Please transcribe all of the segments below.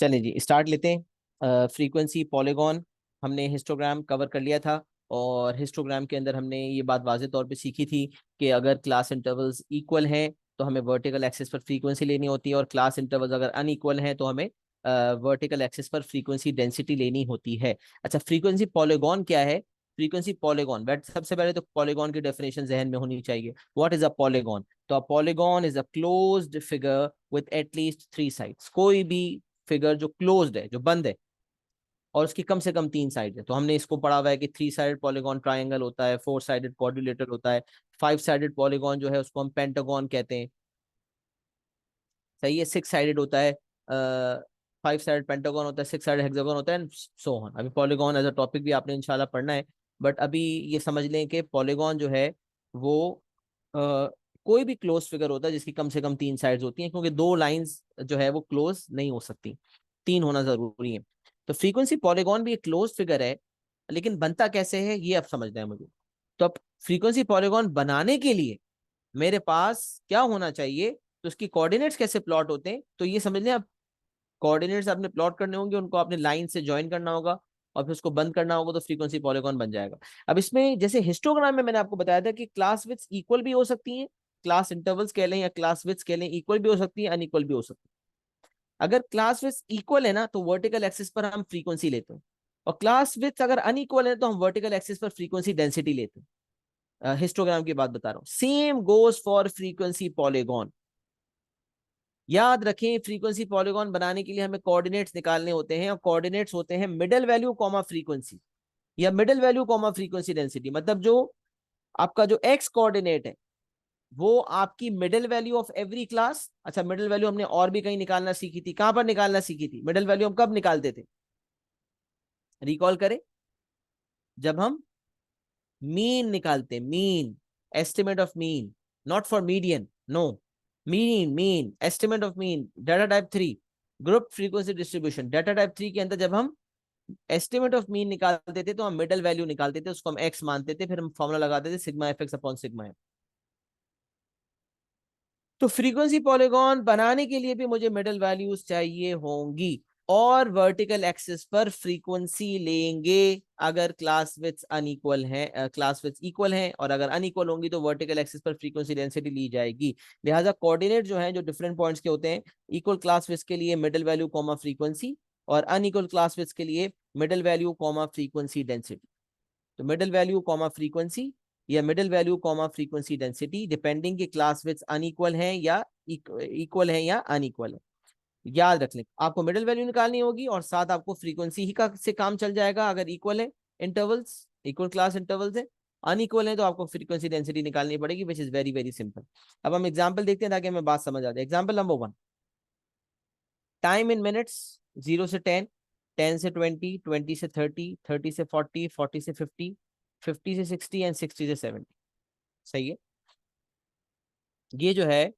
चलें जी, स्टार्ट लेते हैं। फ्रीक्वेंसी पॉलीगॉन हमने हिस्टोग्राम कवर कर लिया था, और हिस्टोग्राम के अंदर हमने ये बात वाज़े तौर पे सीखी थी कि अगर क्लास इंटरवल्स इक्वल हैं तो हमें वर्टिकल एक्सिस पर फ्रीक्वेंसी लेनी होती है, और क्लास इंटरवल्स अगर अनइक्वल हैं तो हमें वर्टिकल एक्सिस पर फ्रीक्वेंसी डेंसिटी लेनी होती है। अच्छा, फ्रीक्वेंसी पॉलीगॉन क्या है? फ्रीक्वेंसी पॉलीगॉन, बट सबसे पहले तो पॉलीगॉन की डेफिनेशन जहन में होनी चाहिए। What is a polygon? तो a polygon is a closed figure with at least 3 sides. कोई भी फिगर जो क्लोज्ड है, जो बंद है, और उसकी कम से कम 3 साइड है। तो हमने इसको पढ़ा हुआ है कि 3 साइडेड पॉलीगॉन ट्राइंगल होता है, 4 साइडेड क्वाड्रिलेटरल होता है, 5 साइडेड पॉलीगॉन जो है उसको हम पेंटागन कहते हैं। सही है। 6 साइडेड होता है, 5 साइडेड पेंटागन होता है, 6 साइडेड हेक्सागन होता है, सो ऑन। अभी पॉलीगॉन एज अ टॉपिक भी आपने इंशाल्लाह पढ़ना है, बट अभी ये समझ लें कि पॉलीगॉन जो है वो कोई भी क्लोज फिगर होता है जिसकी कम से कम 3 साइड्स होती हैं, क्योंकि 2 लाइंस जो है वो क्लोज नहीं हो सकती, 3 होना जरूरी है। तो फ्रीक्वेंसी पॉलीगॉन भी एक क्लोज फिगर है, लेकिन बनता कैसे है ये अब समझना है मुझे। तो अब फ्रीक्वेंसी पॉलीगॉन बनाने के लिए मेरे पास क्या होना चाहिए, तो उसकी कोऑर्डिनेट्स कैसे प्लॉट होते हैं, तो ये समझ लें आप। कोऑर्डिनेट्स आपने प्लॉट करने होंगे, उनको आपने लाइन से ज्वाइन करना होगा, और फिर उसको बंद करना होगा, तो फ्रीक्वेंसी पॉलीगॉन बन जाएगा। अब इसमें जैसे हिस्टोग्राम में मैंने आपको बताया था कि क्लास विड्थ इक्वल भी हो सकती है, क्लास इंटरवल्स कह लें या क्लास विड्थ कह लें, इक्वल भी हो सकती है, अनइक्वल भी हो सकती है। अगर क्लास विड्थ इक्वल है ना तो वर्टिकल एक्सिस पर हम फ्रीक्वेंसी लेते हैं, और क्लास विड्थ अगर अनइक्वल है तो हम वर्टिकल एक्सिस पर फ्रीक्वेंसी डेंसिटी लेते हैं। हिस्टोग्राम की बात बता रहा हूं। Same goes for frequency polygon. याद रखें, फ्रीक्वेंसी पॉलीगॉन बनाने के लिए हमें कोऑर्डिनेट्स निकालने होते हैं, और कोऑर्डिनेट्स होते हैं मिडल वैल्यू कॉमा फ्रीक्वेंसी, या middle value comma frequency density. मतलब जो आपका जो एक्स कोऑर्डिनेट है वो आपकी middle value of every class. अच्छा, मिडल वैल्यू हमने और भी कहीं निकालना सीखी थी। कहां पर निकालना सीखी थी मिडल वैल्यू? हम कब निकालते थे? रिकॉल करें। जब हम मीन निकालते, mean, estimate of mean, not for median, no, mean, mean, estimate of mean, data type 3, group frequency distribution. Data type 3 के अंदर जब हम एस्टिमेट ऑफ मीन निकालते थे तो हम मिडल वैल्यू निकालते थे, उसको हम एक्स मानते थे, फिर हम फॉर्मूला लगाते थे sigma F x upon sigma F. तो फ्रीक्वेंसी पॉलीगॉन बनाने के लिए भी मुझे मिडल वैल्यूज चाहिए होंगी, और वर्टिकल एक्सिस पर फ्रीक्वेंसी लेंगे अगर क्लास विड्थ अनइक्वल है, क्लास विड्थ इक्वल है, और अगर अनइक्वल होंगी तो वर्टिकल एक्सिस पर फ्रीक्वेंसी डेंसिटी ली जाएगी। लिहाजा कोऑर्डिनेट जो है, जो डिफरेंट पॉइंट्स के होते हैं, इक्वल क्लास विड्थ के लिए मिडल वैल्यू कॉमा फ्रीक्वेंसी, और अनइक्वल क्लास विड्थ के लिए middle value comma frequency density. तो मिडल वैल्यू कॉमा फ्रीक्वेंसी या middle value comma frequency density, depending कि क्लास विड्थ अनइक्वल है या इक्वल है या अनइक्वल है। याद रख लें, आपको मिडिल वैल्यू निकालनी होगी, और साथ आपको फ्रीक्वेंसी ही का से काम चल जाएगा अगर इक्वल है इंटरवल्स, इक्वल क्लास इंटरवल्स है। अनइक्वल है तो आपको फ्रीक्वेंसी डेंसिटी निकालनी पड़ेगी, which is very very simple. अब हम एग्जांपल देखते हैं ताकि हमें बात समझ आ जाए। Example number 1, time in minutes, 0 से 10, 10 से 20, 20 से 30, 30 से 40, 40 से 50, 50 से 60 एंड 60 से 70। सही है। ये जो है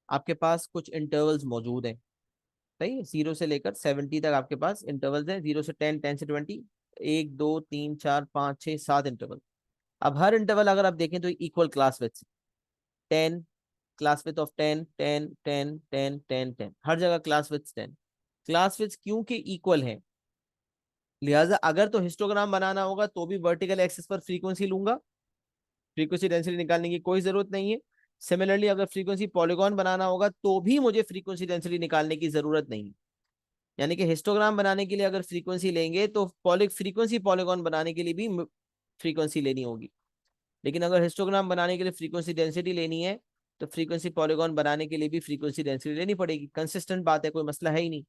आपके पास कुछ इंटरवल्स मौजूद हैं। सही है। 0 से लेकर 70 तक आपके पास इंटरवल्स हैं। 0 से 10, 10 से 20, 1, 2, 3, 4, 5, 6, 7 इंटरवल। अब हर इंटरवल अगर आप देखें तो equal class width, 10, class width of 10, 10, 10, 10, 10, 10, हर जगह क्लास विड्थ 10। क्लास विड्थ क्योंकि इक्वल है, लिहाजा अगर तो हिस्टोग्राम बनाना होगा तो भी वर्टिकल एक्सिस पर फ्रीक्वेंसी लूंगा, फ्रीक्वेंसी डेंसिटी निकालने की कोई जरूरत नहीं है। सिमिलरली अगर फ्रीक्वेंसी पॉलीगॉन बनाना होगा तो भी मुझे फ्रीक्वेंसी डेंसिटी निकालने की जरूरत नहीं है। यानी कि हिस्टोग्राम बनाने के लिए अगर फ्रीक्वेंसी लेंगे तो फ्रीक्वेंसी पॉलीगॉन बनाने के लिए भी फ्रीक्वेंसी लेनी होगी, लेकिन अगर हिस्टोग्राम बनाने के लिए फ्रीक्वेंसी डेंसिटी लेनी है तो फ्रीक्वेंसी पॉलीगॉन बनाने के लिए भी फ्रीक्वेंसी डेंसिटी लेनी पड़ेगी। कंसिस्टेंट बात है, कोई मसला है ही नहीं।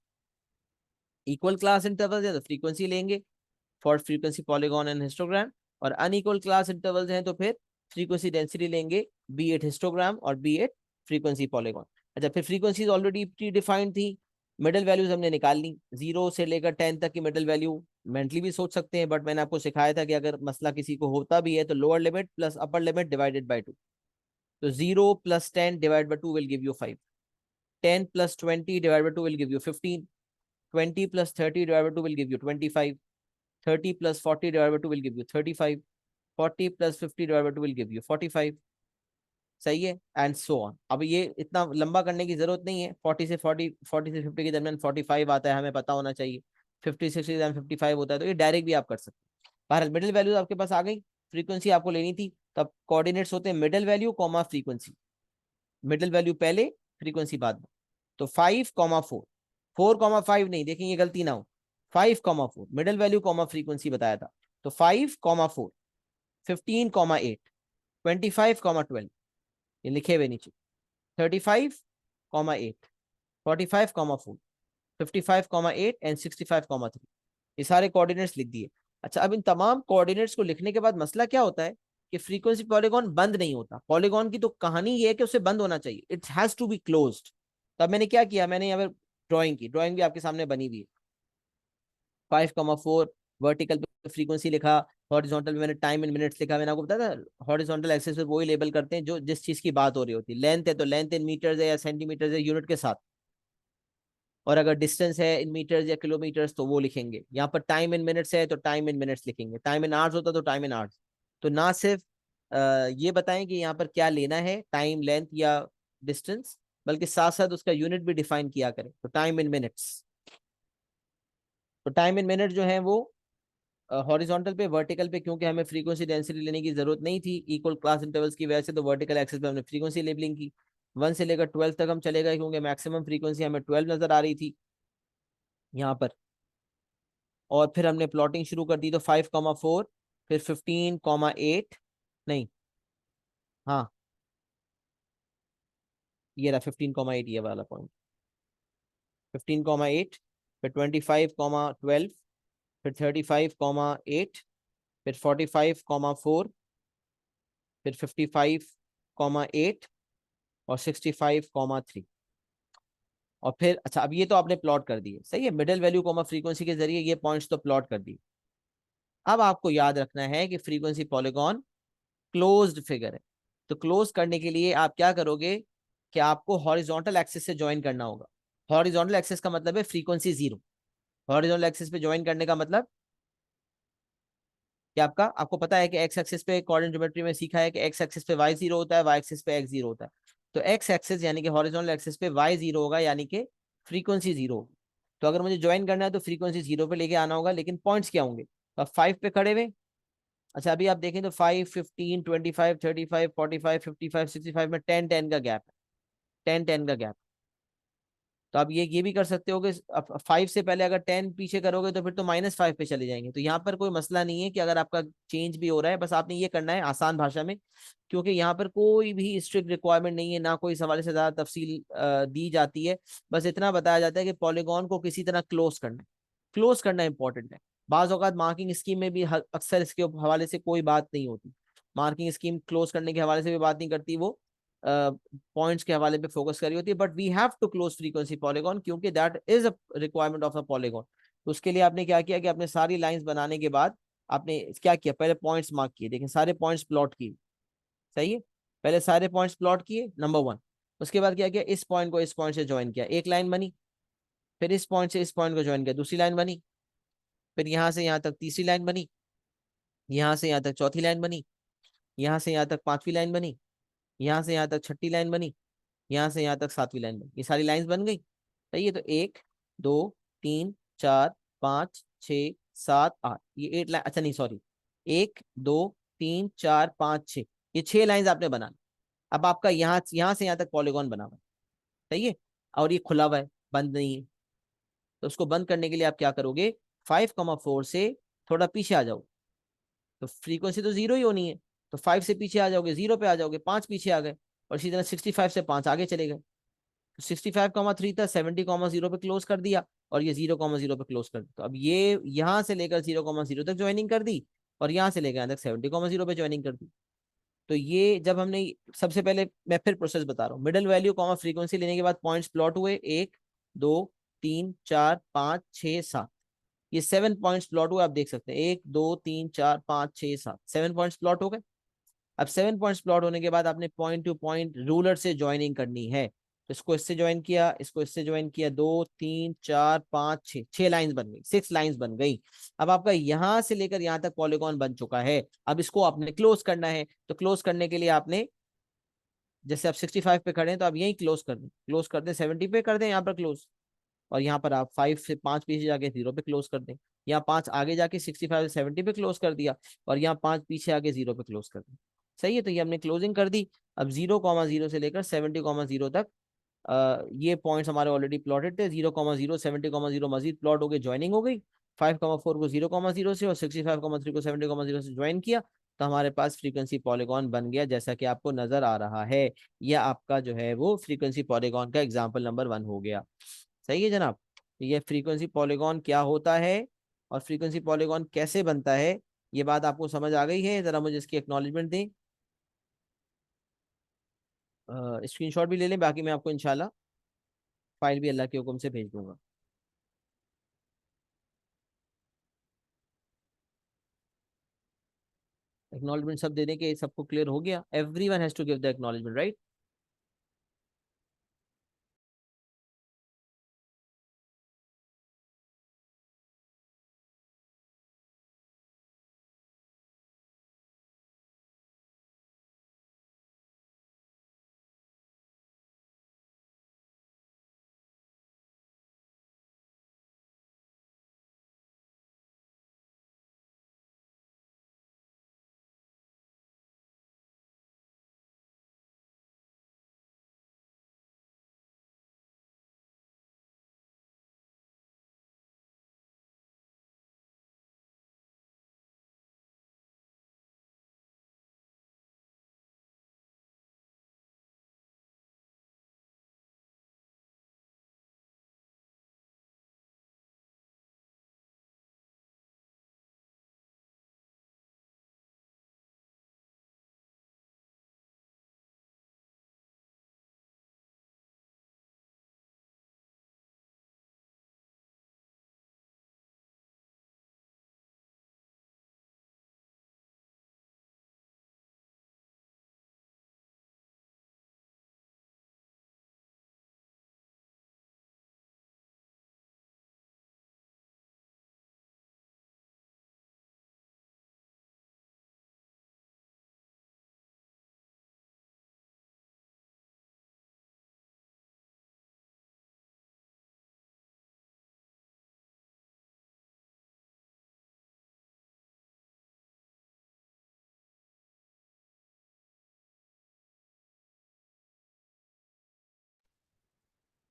इक्वल क्लास इंटरवल है तो फ्रीक्वेंसी लेंगे for frequency polygon and histogram, और अनइक्वल क्लास इंटरवल्स हैं तो फिर फ्रीक्वेंसी डेंसिटी लेंगे, बी एट हिस्टोग्राम और बी एट फ्रीक्वेंसी पॉलीगॉन। अच्छा, फिर फ्रीक्वेंसीज ऑलरेडी प्री डिफाइंड थी, मिडल वैल्यूज हमने निकाल ली। 0 से लेकर 10 तक की मिडल वैल्यू मेंटली भी सोच सकते हैं, बट मैंने आपको सिखाया था कि अगर मसला किसी को होता भी है तो lower limit plus upper limit divided by 2। तो 0 + 10 divide by 2 will give you 5, 10 + 20 divide by 2 will give you 15, 20 + 30 divide by 2 will give you 25, 30 + 40 divided by 2 will give you 35, 40 + 50 divided by 2 will give you 45, सही है, and so on. अब ये इतना लंबा करने की जरूरत नहीं है, 40 से 50 के दरमियान 45 आता है, हमें पता होना चाहिए। 50 60 के दरमियान 55 होता है, तो ये डायरेक्ट भी आप कर सकते हैं। बहरहाल मिडिल वैल्यू आपके पास आ गई, फ्रीक्वेंसी आपको लेनी थी, तब कोऑर्डिनेट्स होते हैं middle value comma frequency, middle value पहले, फ्रीक्वेंसी बाद में। तो 5,4, 4,5 नहीं, देखें ये गलती ना हो, 5,4 मिडिल वैल्यू कॉमा फ्रीक्वेंसी बताया था। तो 5,4, 15,8, 25,12, ये लिखे हुए नीचे, 35,8, 45,4, 55,8 एंड 65,3, ये सारे कोऑर्डिनेट्स लिख दिए। अच्छा, अब इन तमाम कोऑर्डिनेट्स को लिखने के बाद मसला क्या होता है कि फ्रीक्वेंसी पॉलीगॉन बंद नहीं होता। पॉलीगॉन की तो कहानी ये है कि उसे बंद होना चाहिए, it has to be closed. तब मैंने क्या किया, मैंने यहाँ पर ड्राइंग की, ड्राइंग भी आपके सामने बनी हुई है। 5,4 वर्टिकल पे फ्रीक्वेंसी लिखा, हॉरिजॉन्टल में मैंने टाइम इन मिनट्स लिखा। मैंने आपको बताया था हॉरिजॉन्टल एक्सिस पे वही लेबल करते हैं जो जिस चीज की बात हो रही होती है। लेंथ है तो लेंथ इन मीटर्स है या सेंटीमीटर्स है, यूनिट के साथ। और अगर डिस्टेंस है इन मीटर्स या किलोमीटर्स तो वो लिखेंगे। यहाँ पर टाइम इन मिनट्स है तो टाइम इन मिनट्स लिखेंगे, टाइम इन आवर्स होता तो टाइम इन आवर्स। तो ना सिर्फ ये बताएं कि यहाँ पर क्या लेना है, टाइम, लेंथ या डिस्टेंस, बल्कि साथ साथ उसका यूनिट भी डिफाइन किया करें। तो टाइम इन मिनट्स, तो टाइम इन मिनट जो है वो हॉरिजॉन्टल पे, वर्टिकल पे क्योंकि हमें फ्रीक्वेंसी डेंसिटी लेने की जरूरत नहीं थी इक्वल क्लास इंटरवल्स की वजह से, तो वर्टिकल एक्सिस पे हमने फ्रीक्वेंसी लेबलिंग की। 1 से लेकर 12 तक हम चले गए क्योंकि मैक्सिमम फ्रीक्वेंसी हमें 12 नजर आ रही थी यहाँ पर। और फिर हमने प्लॉटिंग शुरू कर दी, तो 5,4, फिर 15,8, नहीं, हाँ ये रहा 15,8, ये वाला पॉइंट, 15,8, फिर 25,12, फिर 35,8, फिर 45,4, फिर 55,8 और 65,3। और फिर अच्छा, अब ये तो आपने प्लॉट कर दिए, सही है, मिडिल वैल्यू कॉमा फ्रीक्वेंसी के जरिए ये पॉइंट्स तो प्लॉट कर दिए। अब आपको याद रखना है कि फ्रीक्वेंसी पॉलीगॉन क्लोज्ड फिगर है। तो क्लोज करने के लिए आप क्या करोगे कि आपको हॉरिजॉन्टल एक्सिस से ज्वाइन करना होगा। हॉरिजॉन्टल एक्सिस का मतलब है फ्रीक्वेंसी जीरो। हॉरिजॉन्टल एक्सिस पे ज्वाइन करने का मतलब कि आपको पता है कि एक्स एक्सिस पे कोऑर्डिनेट ज्योमेट्री में सीखा है कि एक्स एक्सिस पे वाई जीरो होता है, वाई एक्सिस पे एक्स जीरो होता है। तो एक्स एक्सिस यानी कि हॉरिजॉन्टल एक्सिस पे वाई जीरो होगा, यानी कि फ्रीक्वेंसी जीरो होगी। तो अगर मुझे ज्वाइन करना है तो फ्रीक्वेंसी जीरो पे लेके आना होगा, लेकिन पॉइंट्स क्या होंगे, तो आप 5 पे खड़े हुए। अच्छा, अभी आप देखें तो 5, 15, 25, 35, 45, 55, 65 में 10 10 का गैप है, 10 10 का गैप। तो आप ये भी कर सकते हो कि 5 से पहले अगर 10 पीछे करोगे तो फिर तो -5 पे चले जाएंगे। तो यहाँ पर कोई मसला नहीं है कि अगर आपका चेंज भी हो रहा है, बस आपने ये करना है आसान भाषा में, क्योंकि यहाँ पर कोई भी स्ट्रिक्ट रिक्वायरमेंट नहीं है, ना कोई सवाल से ज्यादा तफसील दी जाती है। बस इतना बताया जाता है कि पॉलीगॉन को किसी तरह क्लोज करना है, क्लोज करना इंपॉर्टेंट है। बाज औकात मार्किंग स्कीम में भी अक्सर इसके हवाले से कोई बात नहीं होती, मार्किंग स्कीम क्लोज करने के हवाले से भी बात नहीं करती, वो पॉइंट्स के हवाले पे फोकस करी होती है। But we have to close frequency polygon क्योंकि that is a requirement of a polygon. तो उसके लिए आपने क्या किया कि आपने सारी लाइंस बनाने के बाद आपने क्या किया, पहले पॉइंट्स मार्क किए, देखें सारे पॉइंट्स प्लॉट किए, सही है, पहले सारे पॉइंट्स प्लॉट किए, नंबर 1। उसके बाद क्या किया, इस पॉइंट को इस पॉइंट से ज्वाइन किया, एक लाइन बनी। फिर इस पॉइंट से इस पॉइंट को ज्वाइन किया, दूसरी लाइन बनी। फिर यहाँ से यहाँ तक तीसरी लाइन बनी, यहाँ से यहाँ तक चौथी लाइन बनी, यहाँ से यहाँ तक पांचवी लाइन बनी, यहाँ से यहाँ तक छठी लाइन बनी, यहाँ से यहाँ तक सातवीं लाइन बनी। ये सारी लाइंस बन गई, सही है। तो 1 2 3 4 5 6 7 8, ये 8 लाइन, अच्छा नहीं सॉरी, 1 2 3 4 5 6, ये 6 लाइंस आपने बनानी। अब आपका यहाँ से यहाँ तक पॉलीगॉन बना हुआ है, सही है, और ये खुला हुआ है, बंद नहीं है। तो उसको बंद करने के लिए आप क्या करोगे, 5,4 से थोड़ा पीछे आ जाओ, तो फ्रीक्वेंसी तो जीरो ही होनी है। तो 5 से पीछे आ जाओगे, जीरो पे आ जाओगे, 5 पीछे आ गए। और इसी तरह 65 से 5 आगे चले गए। 65,3 था, 70,0 पे क्लोज कर दिया, और ये 0,0 पे क्लोज कर दिया। तो अब ये यहाँ से लेकर 0,0 तक ज्वाइनिंग कर दी, और यहाँ से लेकर यहाँ तक 70,0 पे ज्वाइनिंग कर दी। तो ये जब हमने, सबसे पहले मैं फिर प्रोसेस बता रहा हूँ, मिडिल वैल्यू कॉमा फ्रीक्वेंसी लेने के बाद पॉइंट्स प्लॉट हुए, 1 2 3 4 5 6 7, ये 7 पॉइंट्स प्लॉट हुए, आप देख सकते हैं 1 2 3 4 5 6 7, 7 पॉइंट्स प्लॉट हो गए। अब 7 पॉइंट्स प्लॉट होने के बाद आपने पॉइंट टू पॉइंट रूलर से ज्वाइनिंग करनी है। तो इसको इससे ज्वाइन किया, इसको इससे ज्वाइन किया, 2 3 4 5 6, 6 लाइंस बन गई, 6 लाइंस बन गई। अब आपका यहां से लेकर यहां तक पॉलीगॉन बन चुका है। अब इसको आपने क्लोज करना है, तो क्लोज करने के लिए आपने जैसे आप 65 पे खड़े हैं तो आप यहीं क्लोज कर दें 70 पे कर दें यहाँ पर क्लोज, और यहाँ पर आप 5 से 5 पीछे जाके 0 पे क्लोज कर दें, यहाँ 5 आगे जाके 65 से 70 पे क्लोज कर दिया, और यहाँ 5 पीछे आके 0 पे क्लोज कर दिया। सही है, तो ये हमने क्लोजिंग कर दी। अब 0,0 से लेकर 70,0 तक ये पॉइंट्स हमारे ऑलरेडी प्लॉटेड थे। 0,0 70,0 मजीद प्लॉट हो गए, ज्वाइनिंग हो गई। 5,4 को 0,0 से और 65,3 को 70,0 से ज्वाइन किया, तो हमारे पास फ्रीक्वेंसी पॉलीगॉन बन गया, जैसा कि आपको नजर आ रहा है। यह आपका जो है वो फ्रीक्वेंसी पॉलीगॉन का एग्जाम्पल नंबर 1 हो गया। सही है जनाब। तो ये फ्रीक्वेंसी पॉलीगॉन क्या होता है और फ्रीक्वेंसी पॉलीगॉन कैसे बनता है, ये बात आपको समझ आ गई है? जरा मुझे इसकी एक्नॉलेजमेंट दें। स्क्रीनशॉट भी ले लें, बाकी मैं आपको इंशाल्लाह फाइल भी अल्लाह के हुक्म से भेज दूंगा। एक्नॉलेजमेंट सब देने के सबको क्लियर हो गया? Everyone has to give the acknowledgement, right?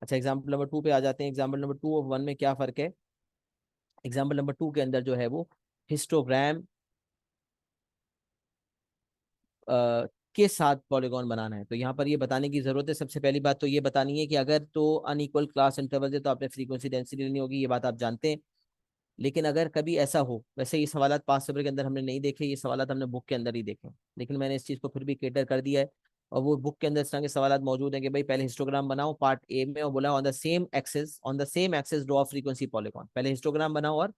अच्छा, एग्जाम्पल नंबर 2 पे आ जाते हैं। एग्जाम्पल नंबर 2 और 1 में क्या फर्क है? एग्जाम्पल नंबर 2 के अंदर जो है वो हिस्टोग्राम के साथ पॉलीगॉन बनाना है। तो यहाँ पर ये बताने की जरूरत है, सबसे पहली बात तो ये बतानी है कि अगर तो अनइक्वल क्लास इंटरवल है तो आपने फ्रीक्वेंसी डेंसिटी लेनी होगी, ये बात आप जानते हैं। लेकिन अगर कभी ऐसा हो, वैसे ये सवालात पास पेपर के अंदर हमने नहीं देखे, ये सवालात हमने बुक के अंदर ही देखे, लेकिन मैंने इस चीज़ को फिर भी केटर कर दिया है। और वो बुक के अंदर इस तरह के सवालात मौजूद हैं कि भाई पहले हिस्टोग्राम बनाओ पार्ट ए में, और बोला on the same axis draw frequency polygon. पहले हिस्टोग्राम बनाओ और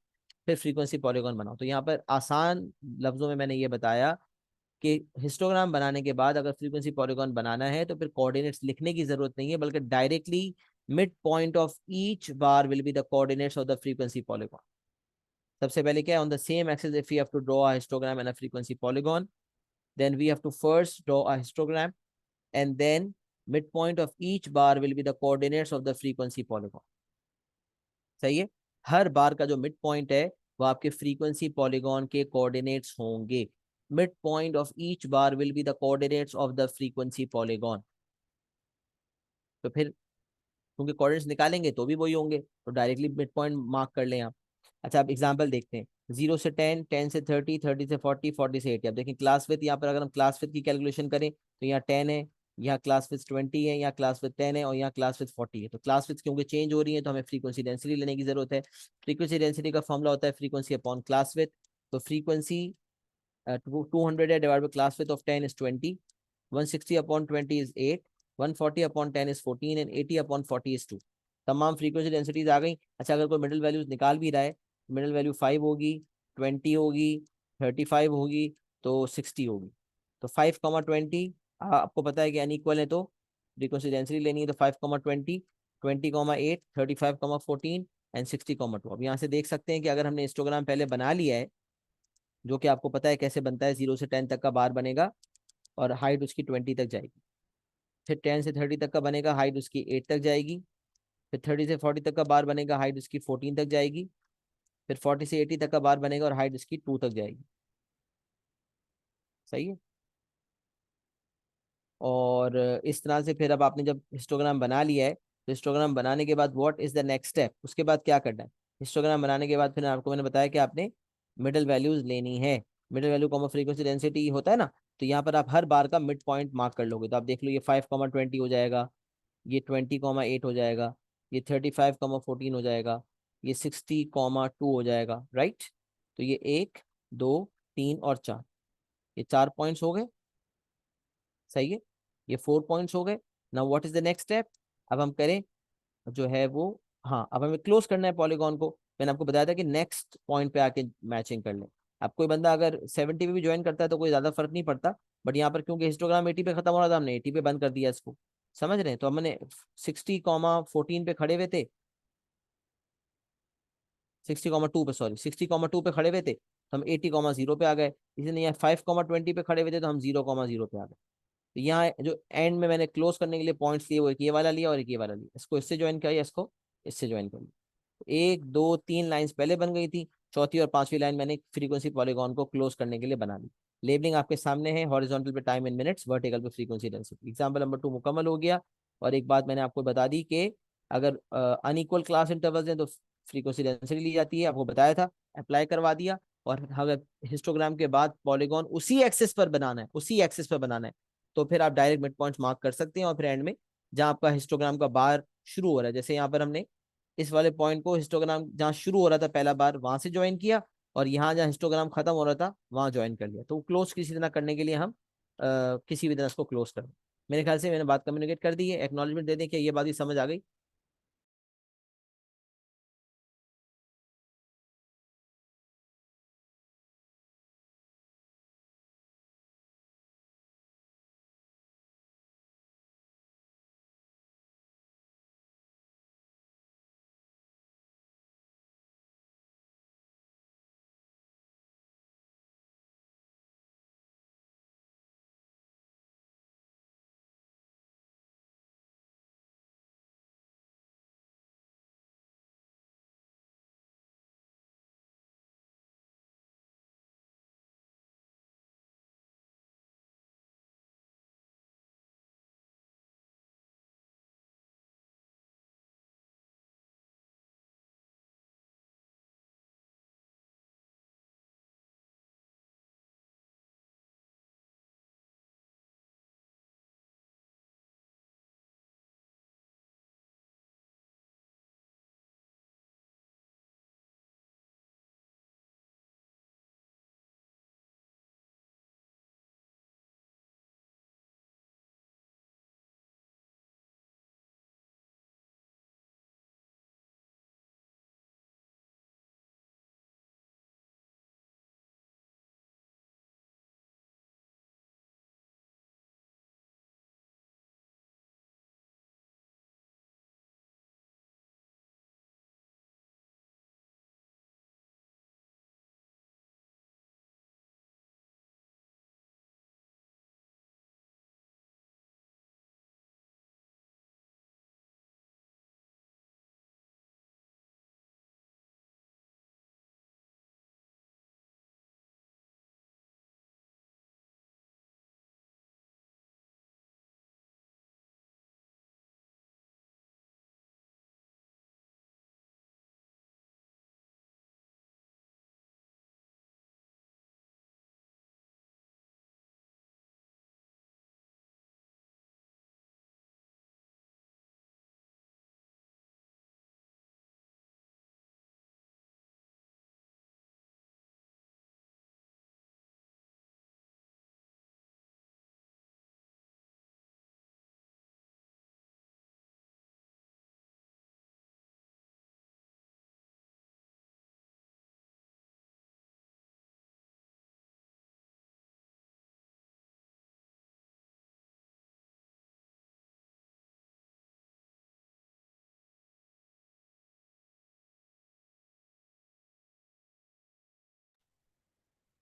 फिर फ्रीक्वेंसी पॉलीगॉन बनाओ। तो यहाँ पर आसान लफ्जों में मैंने ये बताया कि हिस्टोग्राम बनाने के बाद अगर फ्रीक्वेंसी पॉलीगॉन बनाना है तो फिर कोऑर्डिनेट्स लिखने की जरूरत नहीं है, बल्कि directly mid point of each bar will be the coordinates of the frequency polygon. सबसे पहले क्या है, on the same axis if we have to draw a histogram and a frequency polygon, then we have to first draw a histogram and then midpoint of each bar will be the coordinates of the frequency polygon। सही है, हर बार का जो mid point है वो आपके frequency polygon के coordinates होंगे। Mid point of each bar will be the coordinates of the frequency polygon. तो फिर क्योंकि कोऑर्डिनेट्स निकालेंगे तो भी वही होंगे, तो डायरेक्टली मिड पॉइंट मार्क कर लें आप। अच्छा, अब एग्जांपल देखते हैं। 0 से 10, 10 से 30, 30 से 40, 40 से 80। अब देखिए क्लास विथ, यहाँ पर अगर हम क्लास विथ की कैलकुलेशन करें तो यहाँ 10 है, यहाँ क्लास विथ 20 है, यहाँ क्लास विथ 10 है, और यहाँ क्लास विथ 40 है। तो क्लास विथ क्योंकि चेंज हो रही है तो हमें फ्रीक्वेंसी डेंसिटी लेने की जरूरत है। फ्रीक्वेंसी डेंसिटी का फॉर्मूला होता है फ्रीक्वेंसी अपॉन क्लास विथ। तो फ्रीक्वेंसी 200 है, divide by class width of 10 is 20, 160 upon 20 is 8, 140 upon 10 is 14 and 80 upon 40 is 2। तमाम फ्रीक्वेंसी डेंसिटीज आ गई। अच्छा, अगर कोई मिडिल वैल्यूज निकाल भी रहा है, मिडिल वैल्यू 5 होगी, 20 होगी, 35 होगी, तो 60 होगी। तो 5,20 आपको पता है कि अनइक्वल है, तो फ्रीक्वेंसी डेंसिटी लेनी है। तो 5,20, 20,8, 35,14 एंड 60,2। अब यहाँ से देख सकते हैं कि अगर हमने हिस्टोग्राम पहले बना लिया है, जो कि आपको पता है कैसे बनता है, 0 से 10 तक का बार बनेगा और हाइट उसकी 20 तक जाएगी। फिर 10 से 30 तक का बनेगा, हाइट उसकी 8 तक जाएगी। फिर 30 से 40 तक का बार बनेगा, हाइट उसकी 14 तक जाएगी। फिर 40 से 80 तक का बार बनेगा और हाइट उसकी 2 तक जाएगी। सही है। और इस तरह से फिर अब आपने जब हिस्टोग्राम बना लिया है, तो हिस्टोग्राम बनाने के बाद what is the next step, उसके बाद क्या करना है? हिस्टोग्राम बनाने के बाद फिर आपको मैंने बताया कि आपने मिडल वैल्यूज लेनी है। Middle value comma frequency density होता है ना, तो यहाँ पर आप हर बार का मिड पॉइंट मार्क कर लोगे। तो आप देख लो, ये 5,20 हो जाएगा, ये 20,8 हो जाएगा, ये 35,14 हो जाएगा, ये 60,2 हो जाएगा, राइट। तो ये 1, 2, 3 और 4, ये 4 पॉइंट्स हो गए। सही है, ये 4 पॉइंट्स हो गए। Now what is the next step? अब हम करें जो है वो, हाँ, अब हमें क्लोज करना है पॉलीगॉन को। मैंने आपको बताया था कि नेक्स्ट पॉइंट पे आके मैचिंग कर लें। अब कोई बंदा अगर 70 पे भी ज्वाइन करता है तो कोई ज्यादा फर्क नहीं पड़ता, बट यहाँ पर क्योंकि हिस्टोग्राम 80 पे खत्म हो रहा था, हमने 80 पे बंद कर दिया इसको। समझ रहे हैं? तो हमने 60,14 पे खड़े हुए थे, 60,2 पे, सॉरी 60,2 पे खड़े हुए थे, तो हम 80,0 पे आ गए। इसलिए यहाँ 5,20 पे खड़े हुए थे, तो हम 0,0 पे आ गए। तो यहाँ जो एंड में मैंने क्लोज करने के लिए पॉइंट्स लिए, वो एक ये वाला लिया और एक ये वाला लिया। इसको इससे ज्वाइन किया, इसको इससे ज्वाइन कर लिया। 1, 2, 3 लाइंस पहले बन गई थी, चौथी और पांचवी लाइन मैंने फ्रीक्वेंसी पॉलीगॉन को क्लोज करने के लिए बना ली। लेबलिंग आपके सामने है, हॉरिजॉन्टल पे टाइम इन मिनट्स, वर्टिकल पे फ्रीक्वेंसी डेंसिटी। एग्जाम्पल नंबर 2 मुकम्मल हो गया। और एक बात मैंने आपको बता दी कि अगर अनइक्वल क्लास इंटरवल्स हैं तो फ्रीक्वेंसी डेंसिटी ली जाती है, आपको बताया था, अप्लाई करवा दिया। और अगर हिस्टोग्राम के बाद पॉलीगॉन उसी एक्सिस पर बनाना है, उसी एक्सिस पर बनाना है, तो फिर आप डायरेक्ट मिड पॉइंट्स मार्क कर सकते हैं। और फिर एंड में जहां आपका हिस्टोग्राम का बार शुरू हो रहा है, जैसे यहाँ पर हमने इस वाले पॉइंट को हिस्टोग्राम जहाँ शुरू हो रहा था पहला बार, वहां से ज्वाइन किया, और यहाँ जहाँ हिस्टोग्राम खत्म हो रहा था वहां ज्वाइन कर लिया। तो क्लोज किसी तरह करने के लिए हम किसी भी तरह इसको क्लोज कर, मेरे ख्याल से मैंने बात कम्युनिकेट कर दी है। एक्नॉलेजमेंट दे दें कि ये बात ही समझ आ गई।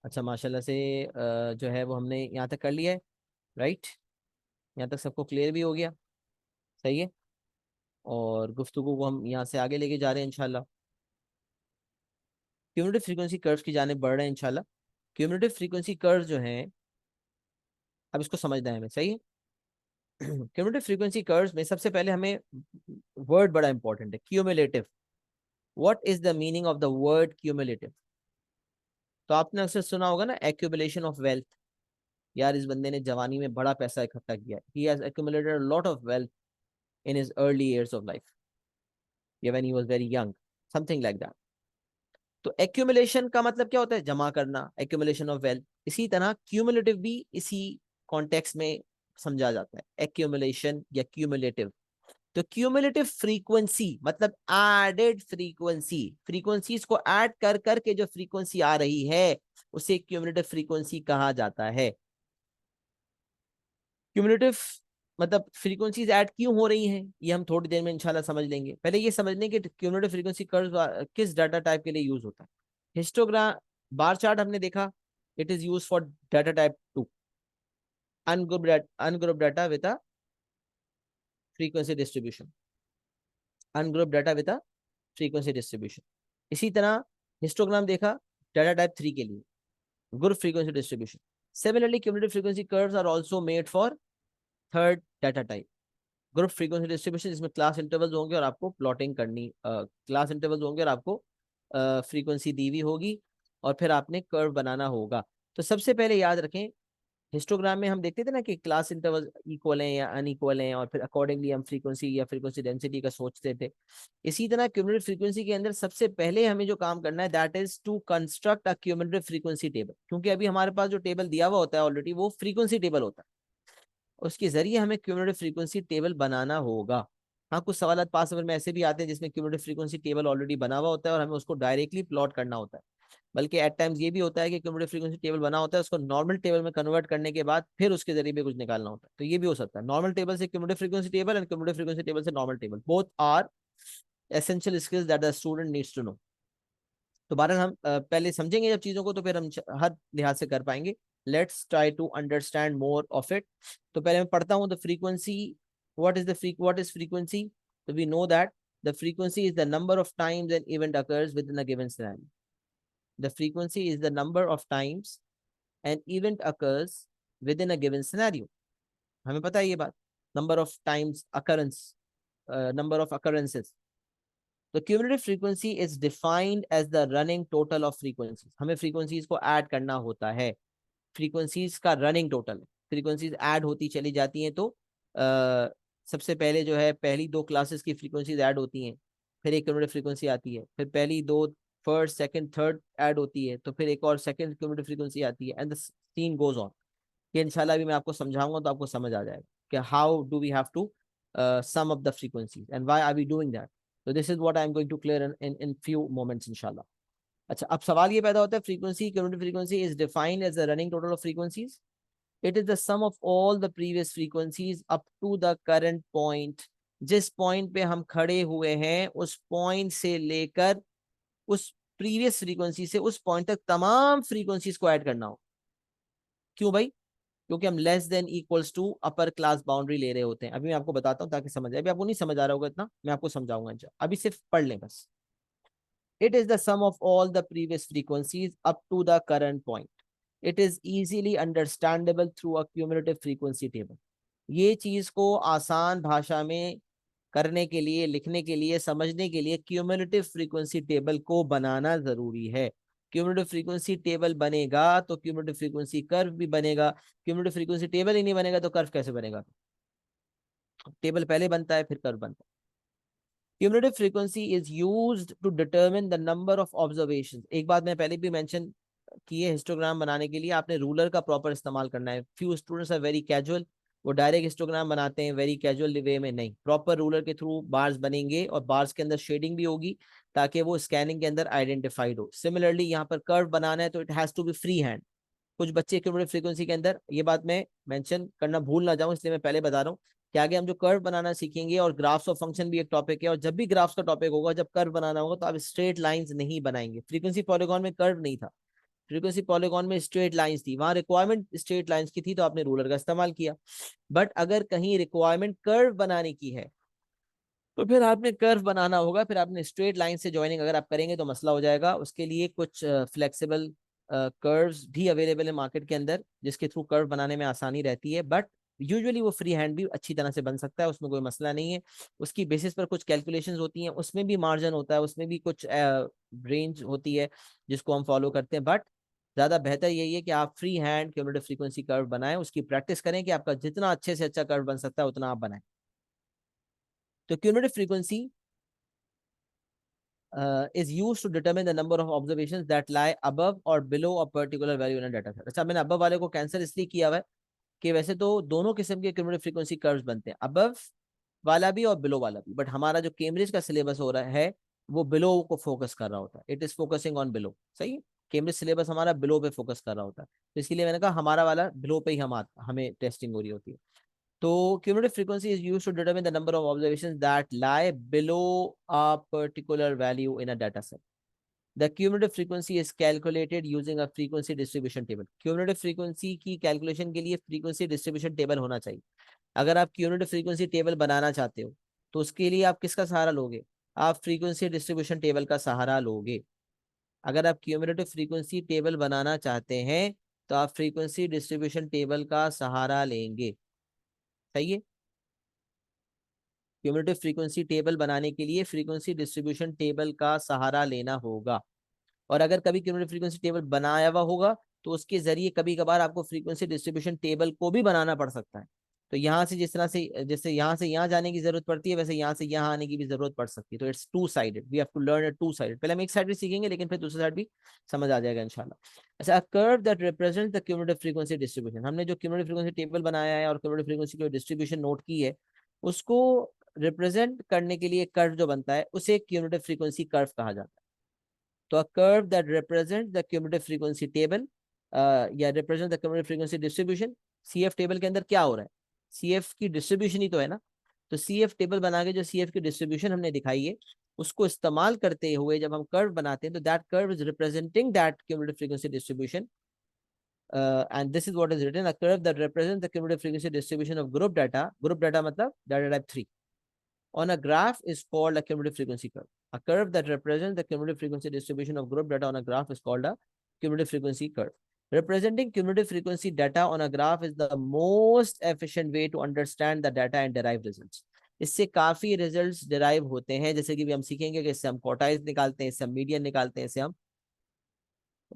अच्छा, माशाल्लाह से जो है वो हमने यहाँ तक कर लिया है, राइट। यहाँ तक सबको क्लियर भी हो गया? सही है। और गुफ्तगू को हम यहाँ से आगे लेके जा रहे हैं इंशाल्लाह। क्यूमुलेटिव फ्रीक्वेंसी कर्व्स की जाने बढ़ रहे हैं इंशाल्लाह। क्यूमुलेटिव फ्रीक्वेंसी कर्व जो हैं, अब इसको समझना है हमें, सही है। क्यूमुलेटिव फ्रीक्वेंसी कर्व्स में सबसे पहले हमें वर्ड बड़ा इंपॉर्टेंट है, cumulative. What is the meaning of the word cumulative? तो आपने अक्सर सुना होगा ना, एक्यूमुलेशन ऑफ वेल्थ। यार इस बंदे ने जवानी में बड़ा पैसा इकट्ठा किया, he has accumulated a lot of wealth in his early years of life, या when he was very young, something like that। तो एक्यूमुलेशन का मतलब क्या होता है? जमा करना, एक्यूमुलेशन ऑफ वेल्थ। इसी तरह क्यूमुलेटिव भी इसी कॉन्टेक्स्ट में समझा जाता है, एक्यूमुलेशन या क्यूमुलेटिव। तो क्यूमुलेटिव फ्रीक्वेंसी मतलब एडेड फ्रीक्वेंसी, फ्रीक्वेंसीज को ऐड कर करके जो फ्रीक्वेंसी आ रही है उसे क्यूमुलेटिव फ्रीक्वेंसी कहा जाता है। क्यूमुलेटिव मतलब फ्रीक्वेंसीज ऐड क्यों हो रही हैं, ये हम थोड़ी देर में इंशाल्लाह समझ लेंगे। पहले ये समझ लें कि क्यूमुलेटिव फ्रीक्वेंसी कर्व किस डाटा टाइप के लिए यूज होता है। हिस्टोग्राम बार चार्ट हमने देखा, it is use for data type 2, ungroup data with a frequency distribution, ungroup data with a frequency distribution. इसी तरह हिस्टोग्राम देखा डाटा टाइप 3 के लिए, group frequency distribution. Similarly cumulative frequency curves are also made for third data type, group frequency distribution, जिसमें class intervals होंगे और आपको plotting करनी, क्लास इंटरवल्स होंगे और आपको फ्रीक्वेंसी दी हुई होगी और फिर आपने कर्व बनाना होगा। तो सबसे पहले याद रखें, हिस्टोग्राम में हम देखते थे ना कि क्लास इंटरवल इक्वल हैं या अनइक्वल हैं, और फिर अकॉर्डिंगली हम फ्रीक्वेंसी या फ्रीक्वेंसी डेंसिटी का सोचते थे। इसी तरह क्यूमुलेटिव फ्रीक्वेंसी के अंदर सबसे पहले हमें जो काम करना है, that is to construct a cumulative frequency table. क्योंकि अभी हमारे पास जो टेबल दिया हुआ होता है ऑलरेडी, वो फ्रीक्वेंसी टेबल होता है, उसके जरिए हमें क्यूमुलेटिव फ्रीक्वेंसी टेबल बनाना होगा। हाँ, कुछ सवाल पास पेपर में ऐसे भी आते हैं जिसमें क्यूमुलेटिव फ्रीक्वेंसी टेबल ऑलरेडी बना हुआ होता है और हमें उसको डायरेक्टली प्लॉट करना होता है। बल्कि एट टाइम्स ये भी होता है कि क्यूमुलेटिव फ्रीक्वेंसी टेबल बना होता है, उसको नॉर्मल टेबल में कन्वर्ट करने के बाद फिर उसके जरिए भी कुछ निकालना होता है। तो ये भी हो सकता है, नॉर्मल टेबल से cumulative frequency table and cumulative frequency table से normal table, both are essential skills that the student needs to know. तो बहरहाल हम पहले समझेंगे जब चीजों को, तो फिर हम हर लिहाज से कर पाएंगे। Let's try to understand more of it. तो पहले मैं पढ़ता हूँ the frequency. What is frequency? तो we know that the frequency is the number of times an event occurs within a given scenario. The frequency is the number of times an event occurs within a given scenario. हमें पता है ये बात, number of times occurrence, number of occurrences. तो cumulative frequency is defined as the running total of frequencies. हमें frequencies को add करना होता है, फ्रीक्वेंसीज का रनिंग टोटल। फ्रीक्वेंसीज ऐड होती चली जाती हैं, तो सबसे पहले जो है पहली दो क्लासेस की फ्रीक्वेंसीज ऐड होती हैं, फिर एक क्यूमुलेटिव फ्रीक्वेंसी आती है, फिर पहली दो फर्स्ट सेकंड थर्ड ऐड होती है, तो फिर एक और सेकंड क्यूमुलेटिव फ्रीक्वेंसी आती है, and the scene goes on. ये इंशाल्लाह भी मैं आपको समझाऊंगा तो आपको समझ आ जाएगा कि how do we have to sum up the frequencies and why are we doing that. So this is what I'm going to clear in few moments inshallah. अच्छा, अब सवाल ये पैदा होता है, frequency, cumulative frequency is defined as the running total of frequencies. It is the sum of all the previous frequencies up to the current point. जिस point पे हम खड़े हुए हैं उस पॉइंट से लेकर उस प्रीवियस फ्रीक्वेंसी से उस पॉइंट तक तमाम फ्रीक्वेंसीज को ऐड करना हो। क्यों भाई? क्योंकि हम less than equals to upper class boundary ले रहे होते हैं। अभी मैं आपको बताता हूँ ताकि समझ आए। अभी आपको नहीं समझ आ रहा होगा इतना, मैं आपको समझाऊंगा, अभी सिर्फ पढ़ लें बस। It is the sum of all the previous frequencies up to the current point. It is easily understandable through a cumulative frequency table. ये चीज को आसान भाषा में करने के लिए, लिखने के लिए, समझने के लिए क्यूमुलेटिव फ्रीक्वेंसी टेबल को बनाना जरूरी है। क्यूमुलेटिव फ्रीक्वेंसी टेबल बनेगा तो क्यूमुलेटिव फ्रीक्वेंसी कर्व भी बनेगा। क्यूमुलेटिव फ्रीक्वेंसी टेबल ही नहीं बनेगा तो कर्व कैसे बनेगा? टेबल पहले बनता है फिर कर्व बनता है। Cumulative frequency is used to determine the number of observations. एक बात मैं पहले भी मेंशन की है, हिस्टोग्राम बनाने के लिए आपने रूलर का प्रॉपर इस्तेमाल करना है। Few students are very casual, वो डायरेक्ट हिस्टोग्राम बनाते हैं वेरी कैजुअल वे में। नहीं, प्रॉपर रूलर के थ्रू बार्स बनेंगे और बार्स के अंदर शेडिंग भी होगी ताकि वो स्कैनिंग के अंदर आइडेंटिफाइड हो। सिमिलरली यहाँ पर कर्व बनाना है तो it has to be free hand. कुछ बच्चे क्यूमुलेटिव फ्रीक्वेंसी के अंदर, ये बात मैं मेंशन करना भूल ना जाऊं इसलिए मैं पहले बता रहा हूँ कि आगे हम जो कर्व बनाना सीखेंगे, और ग्राफ्स ऑफ फंक्शन भी एक टॉपिक है, और जब भी ग्राफ्स का टॉपिक होगा, जब कर्व बनाना होगा तो आप स्ट्रेट लाइंस नहीं बनाएंगे। फ्रीक्वेंसी पॉलीगॉन में कर्व नहीं था, फ्रीक्वेंसी पॉलीगॉन में स्ट्रेट लाइंस थी, वहां रिक्वायरमेंट स्ट्रेट लाइंस की थी तो आपने रूलर का इस्तेमाल किया। बट अगर कहीं रिक्वायरमेंट कर्व बनाने की है तो फिर आपने कर्व बनाना होगा, फिर आपने स्ट्रेट लाइन से ज्वाइनिंग अगर आप करेंगे तो मसला हो जाएगा। उसके लिए कुछ फ्लेक्सिबल कर्व्स भी अवेलेबल है मार्केट के अंदर, जिसके थ्रू कर्व बनाने में आसानी रहती है। बट यूजुअली वो फ्री हैंड भी अच्छी तरह से बन सकता है, उसमें कोई मसला नहीं है। उसकी बेसिस पर कुछ कैलकुलेशंस होती हैं, उसमें भी मार्जिन होता है, उसमें भी कुछ रेंज होती है जिसको हम फॉलो करते हैं। बट ज़्यादा बेहतर यही है कि आप free hand cumulative frequency curve बनाएं, उसकी प्रैक्टिस करें कि आपका जितना अच्छे से अच्छा कर्व बन सकता है उतना आप बनाएं। तो cumulative frequency is used to determine the number of observations that lie above or below a particular value in a data set। अच्छा, मैंने above वाले को कैंसिल इसलिए किया हुआ है कि वैसे तो दोनों किस्म के क्यूमुलेटिव फ्रीक्वेंसी कर्व्स बनते हैं, above वाला भी और below वाला भी। बट हमारा जो कैम्ब्रिज का सिलेबस हो रहा है वो below को फोकस कर रहा होता है, it is focusing on below। सही है, कैम्ब्रिज सिलेबस हमारा below पे फोकस कर रहा होता है, तो इसलिए मैंने कहा हमारा वाला below पे ही हमें टेस्टिंग हो रही होती है। तो cumulative frequency is used to determine the number of observations that lie below a particular value in a data set। The cumulative frequency is calculated using a frequency distribution table। cumulative frequency की calculation के लिए frequency distribution table होना चाहिए। अगर आप cumulative frequency table बनाना चाहते हो तो उसके लिए आप किसका सहारा लोगे? आप frequency distribution table का सहारा लोगे। अगर आप cumulative frequency table बनाना चाहते हैं तो आप frequency distribution table का सहारा लेंगे। सही है, क्यूमुलेटिव फ्रीक्वेंसी टेबल बनाने के लिए फ्रीक्वेंसी डिस्ट्रीब्यूशन टेबल का सहारा लेना होगा। और अगर कभी क्यूमुलेटिव फ्रीक्वेंसी टेबल बनाया हुआ होगा तो उसके जरिए कभी कभार आपको फ्रीक्वेंसी डिस्ट्रीब्यूशन टेबल को भी बनाना पड़ सकता है। तो यहाँ से जिस तरह से जैसे यहाँ से यहाँ जाने की जरूरत पड़ती है, वैसे यहाँ से यहाँ आने की भी जरूरत पड़ सकती है। तो it's two sided, we have to learn it two sided. पहले हम एक साइड भी सीखेंगे लेकिन फिर दूसरी साइड भी समझ आ जाएगा इंशाल्लाह। अच्छा, curve that represent the cumulative frequency distribution, हमने जो क्यूमुलेटिव फ्रीक्वेंसी टेबल बनाया है और क्यूमुलेटिव फ्रीक्वेंसी की डिस्ट्रीब्यूशन नोट की है उसको रिप्रेजेंट करने के लिए कर्व जो बनता है उसे क्यूमुलेटिव फ्रीक्वेंसी कर्व कहा जाता है। तो a curve that represent the cumulative frequency table या represent the cumulative frequency distribution. CF table के अंदर क्या हो रहा है? सीएफ की डिस्ट्रीब्यूशन ही तो है ना। तो सीएफ टेबल बना के जो सीएफ की डिस्ट्रीब्यूशन हमने दिखाई है उसको इस्तेमाल करते हुए जब हम कर्व बनाते हैं तो that curve is representing that cumulative frequency distribution. And this is what is written: a curve that represents the cumulative frequency distribution of group data मतलब data type 3 on a graph is called a cumulative frequency curve। A curve that represents the cumulative frequency distribution of group data on a graph is called a cumulative frequency curve। Representing cumulative frequency data on a graph is the most efficient way to understand the data and derive results। इससे काफी results derive होते हैं, जैसे कि भी हम सीखेंगे कि इससे हम क्वार्टाइल्स निकालते हैं, इससे हम मीडियन निकालते हैं, इससे हम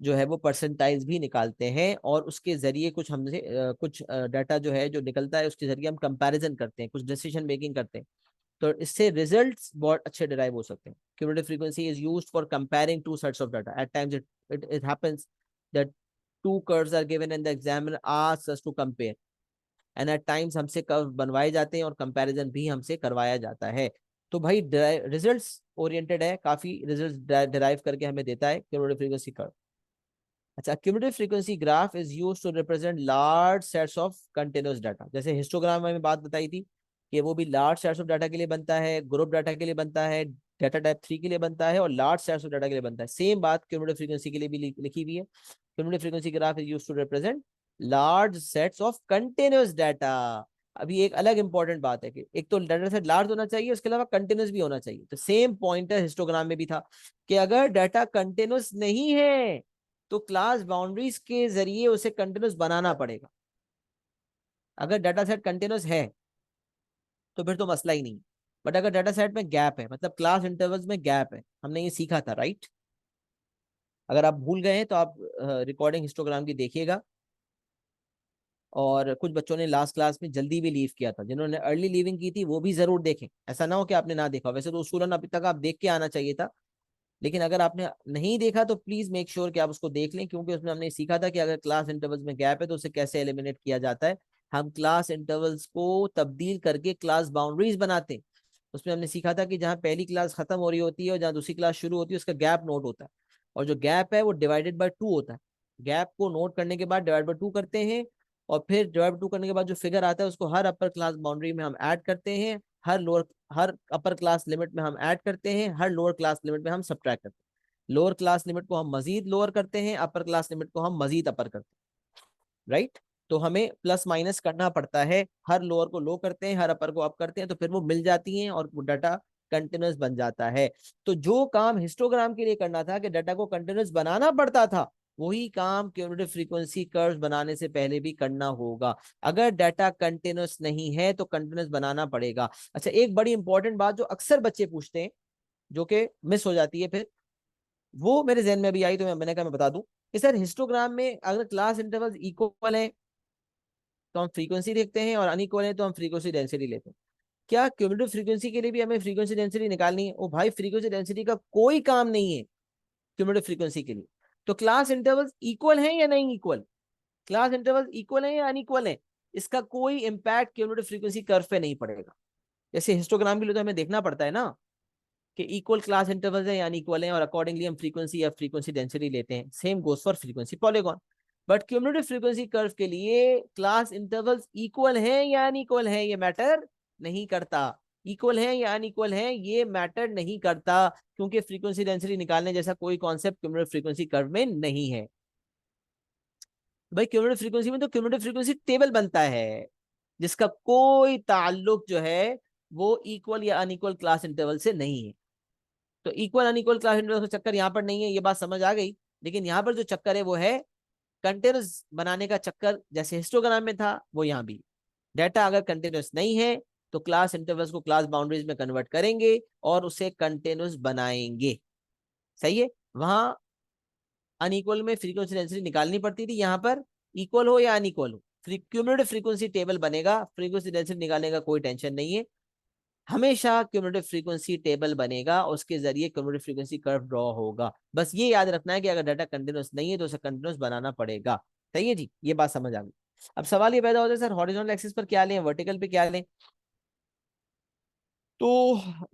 जो है वो परसेंटाइज भी निकालते हैं। और उसके जरिए कुछ हमसे कुछ डाटा जो है जो निकलता है उसके जरिए हम कंपैरिजन करते हैं, कुछ डिसीजन मेकिंग करते हैं। तो इससे रिजल्ट्स बहुत अच्छे डिराइव हो सकते हैं। Cumulative frequency is used for comparing two sets of data. At times it happens that two curves are given and the examiner asks us to compare, and at times हमसे curve बनवाए जाते हैं और comparison भी हमसे करवाया जाता है। तो भाई रिजल्ट्स ओरिएंटेड है, काफी रिजल्ट्स डिराइव करके हमें देता है क्यूमुलेटिव फ्रीक्वेंसी कर्व। अच्छा, cumulative frequency graph is used to represent large sets of continuous data. जैसे हिस्टोग्राम में बात बताई थी कि वो भी लार्ज सेट्स ऑफ डाटा के लिए बनता है, ग्रुप डाटा के लिए बनता है, डाटा टाइप 3 के लिए बनता है और लार्ज सेट्स ऑफ डाटा के लिए बनता है। सेम बात क्यूमुलेटिव फ्रीक्वेंसी के लिए भी लिखी हुई है। Cumulative frequency graph is used to represent large sets of continuous data. अभी एक अलग इंपॉर्टेंट बात है कि एक तो डाटा सेट लार्ज होना चाहिए, उसके अलावा कंटीन्यूअस भी होना चाहिए। तो सेम पॉइंटर हिस्टोग्राम में भी था कि अगर डाटा कंटीन्यूअस नहीं है तो क्लास बाउंड्रीज के जरिए उसे कंटिन्यूस बनाना पड़ेगा। अगर डाटा सेट कंटिन्यूस है तो फिर तो मसला ही नहीं। बट अगर डाटा सेट में गैप है, मतलब क्लास इंटरवल्स में गैप है, हमने ये सीखा था राइट। अगर आप भूल गए हैं तो आप रिकॉर्डिंग हिस्टोग्राम की देखिएगा। और कुछ बच्चों ने लास्ट क्लास में जल्दी भी लीव किया था, जिन्होंने अर्ली लीविंग की थी वो भी जरूर देखें, ऐसा ना हो कि आपने ना देखा। वैसे तो उसूलन अभी तक आप देख के आना चाहिए था, लेकिन अगर आपने नहीं देखा तो प्लीज मेक श्योर कि आप उसको देख लें, क्योंकि उसमें हमने सीखा था कि अगर क्लास इंटरवल्स में गैप है तो उसे कैसे एलिमिनेट किया जाता है। हम क्लास इंटरवल्स को तब्दील करके क्लास बाउंड्रीज बनाते हैं। उसमें हमने सीखा था कि जहाँ पहली क्लास खत्म हो रही होती है और जहाँ दूसरी क्लास शुरू होती है उसका गैप नोट होता है, और जो गैप है वो डिवाइडेड बाय 2 होता है। गैप को नोट करने के बाद डिवाइड बाय 2 करते हैं, और फिर डिवाइड बाय 2 करने के बाद जो फिगर आता है उसको हर अपर क्लास बाउंड्री में हम ऐड करते हैं, हर अपर क्लास लिमिट में हम ऐड करते हैं, हर लोअर क्लास लिमिट में हम सब्ट्रैक्ट करते हैं। लोअर क्लास लिमिट को हम मजीद लोअर करते हैं, अपर क्लास लिमिट को हम मजीद अपर करते हैं, राइट। तो हमें प्लस माइनस करना पड़ता है, हर लोअर को लो करते हैं, हर अपर को अप करते हैं, तो फिर वो मिल जाती हैं और वो डाटा कंटिन्यूस बन जाता है। तो जो काम हिस्टोग्राम के लिए करना था कि डाटा को कंटिन्यूस बनाना पड़ता था, वही काम क्यूमुलेटिव फ्रीक्वेंसी कर्व बनाने से पहले भी करना होगा। अगर डाटा कंटिन्यूस नहीं है तो कंटिन्यूस बनाना पड़ेगा। अच्छा, एक बड़ी इंपॉर्टेंट बात जो अक्सर बच्चे पूछते हैं, जो कि मिस हो जाती है, फिर वो मेरे जहन में भी आई, तो मैंने कहा मैं बता दूं कि सर हिस्टोग्राम में अगर क्लास इंटरवल इक्वल है तो हम फ्रीक्वेंसी देखते हैं, और अनइक्वल है तो हम फ्रीक्वेंसी डेंसिटी लेते हैं। क्या क्यूमुलेटिव फ्रीक्वेंसी के लिए भी हमें फ्रीक्वेंसी डेंसिटी निकालनी है? ओ भाई, फ्रीक्वेंसी डेंसिटी का कोई काम नहीं है क्यूमुलेटिव फ्रीक्वेंसी के लिए। तो क्लास इंटरवल्स इक्वल है या नहीं इक्वल, क्लास इंटरवल्स इक्वल है या अनइक्वल है, इसका कोई इंपैक्ट क्यूमुलेटिव फ्रीक्वेंसी कर्व पे नहीं पड़ेगा। जैसे हिस्टोग्राम के लिए तो हमें देखना पड़ता है ना कि इक्वल क्लास इंटरवल्स है या अनइक्वल है, और अकॉर्डिंगली हम फ्रीक्वेंसी या फ्रीक्वेंसी डेंसिटी लेते हैं। Same goes for frequency polygon. But cumulative frequency curve के लिए क्लास इंटरवल्स इक्वल है या अनइक्वल है ये मैटर नहीं करता। इक्वल है या अनइक्वल है ये मैटर नहीं करता, क्योंकि फ्रीक्वेंसी डेंसिटी निकालने जैसा कोई कॉन्सेप्ट क्यूमुलेटिव फ्रीक्वेंसी कर्व में नहीं है। भाई क्यूमुलेटिव फ्रीक्वेंसी में तो क्यूमुलेटिव फ्रीक्वेंसी टेबल बनता है, जिसका कोई ताल्लुक जो है वो इक्वल या अनइक्वल क्लास इंटरवल से नहीं है। तो इक्वल अनइक्वल क्लास इंटरवल का चक्कर यहाँ पर नहीं है, ये बात समझ आ गई। लेकिन यहाँ पर जो चक्कर है वो है कंटिन्यूस बनाने का चक्कर, जैसे हिस्टोग्राम में था वो यहाँ भी। डाटा अगर कंटिन्यूस नहीं है तो क्लास इंटरवल्स को क्लास बाउंड्रीज में कन्वर्ट करेंगे और उसे कंटिन्यूस बनाएंगे। सही है। वहां अनइक्वल में फ्रीक्वेंसी डेंसिटी निकालनी पड़ती थी, यहाँ पर इक्वल हो या अनइक्वल हो क्यूमुलेटिव फ्रीक्वेंसी टेबल बनेगा, फ्रीक्वेंसी डेंसिटी निकालने का कोई टेंशन नहीं है। हमेशा क्यूमुलेटिव फ्रीक्वेंसी टेबल बनेगा, उसके जरिए क्यूमुलेटिव फ्रीक्वेंसी कर्व ड्रॉ होगा। बस ये याद रखना है कि अगर डाटा कंटिन्यूस नहीं है तो उसे कंटिन्यूस बनाना पड़ेगा। सही है जी, ये बात समझ आ गई। अब सवाल ये पैदा होता है, सर हॉरिजॉन्टल एक्सिस पर क्या लें, वर्टिकल पे क्या लें? तो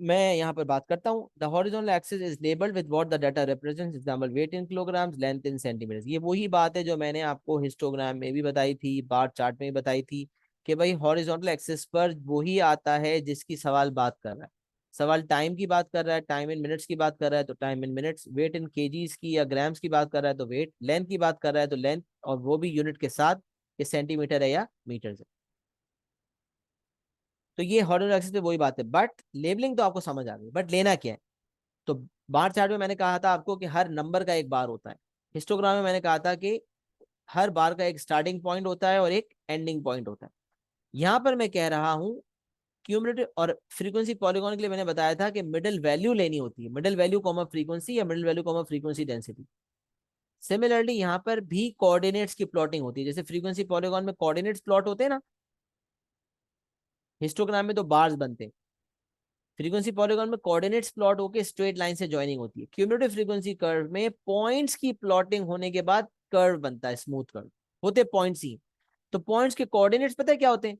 मैं यहाँ पर बात करता हूँ। The horizontal axis is labelled with what the data represents, example weight in kilograms, length in centimetres. ये वही बात है जो मैंने आपको हिस्टोग्राम में भी बताई थी, बार चार्ट में भी बताई थी, कि भाई हॉरिजॉन्टल एक्सिस पर वही आता है जिसकी सवाल बात कर रहा है। सवाल टाइम की बात कर रहा है, टाइम इन मिनट्स की बात कर रहा है तो time in minutes, weight in KGs की या ग्राम्स की बात कर रहा है तो वेट, लेंथ की बात कर रहा है तो लेंथ, और वो भी यूनिट के साथ, ये सेंटीमीटर है या मीटर है। तो ये हॉरिजॉन्टल एक्सिस पे वही बात है, बट लेबलिंग तो आपको समझ आ गई, बट लेना क्या है? तो बार चार्ट में मैंने कहा था आपको कि हर नंबर का एक बार होता है। हिस्टोग्राम में मैंने कहा था कि हर बार का एक स्टार्टिंग पॉइंट होता है और एक एंडिंग पॉइंट होता है। यहां पर मैं कह रहा हूं क्यूमुलेटिव और फ्रीक्वेंसी पॉलीगॉन के लिए मैंने बताया था कि मिडिल वैल्यू लेनी होती है, मिडिल वैल्यू कॉमा फ्रीक्वेंसी या middle value comma frequency density. Similarly यहाँ पर भी कोऑर्डिनेट्स की प्लॉटिंग होती है, जैसे फ्रीक्वेंसी पॉलीगॉन में कोऑर्डिनेट्स प्लॉट होते हैं ना, हिस्टोग्राम में तो बार्स बनते हैं। फ्रीक्वेंसी पॉलीगॉन में कोऑर्डिनेट्स प्लॉट होकर स्ट्रेट लाइन से ज्वाइनिंग होती है। क्यूमुलेटिव फ्रीक्वेंसी कर्व में पॉइंट्स की प्लॉटिंग होने के बाद कर्व बनता है, स्मूथ कर्व होते पॉइंट्स ही। तो पॉइंट्स के कोऑर्डिनेट्स पता है क्या होते हैं?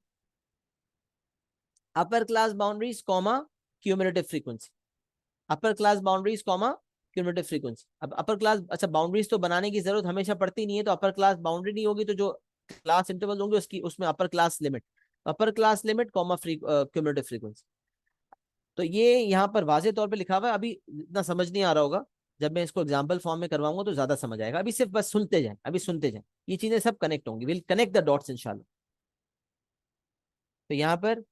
अपर class boundaries comma cumulative frequency, अपर class boundaries comma cumulative frequency. अब अपर क्लास, अच्छा बाउंड्रीज तो बनाने की जरूरत हमेशा पड़ती नहीं है, तो अपर क्लास बाउंड्री नहीं होगी तो जो क्लास इंटरवल होंगे उसकी उसमें अपर क्लास लिमिट, अपर class limit comma cumulative frequency. तो ये यहाँ पर वाजे तौर पे लिखा हुआ है, अभी इतना समझ नहीं आ रहा होगा, जब मैं इसको एग्जाम्पल फॉर्म में करवाऊंगा तो ज्यादा समझ आएगा। अभी सिर्फ बस सुनते जाएं, अभी सुनते जाएं, ये चीजें सब कनेक्ट होंगी, विल कनेक्ट द डॉट्स इंशाल्लाह। तो यहाँ पर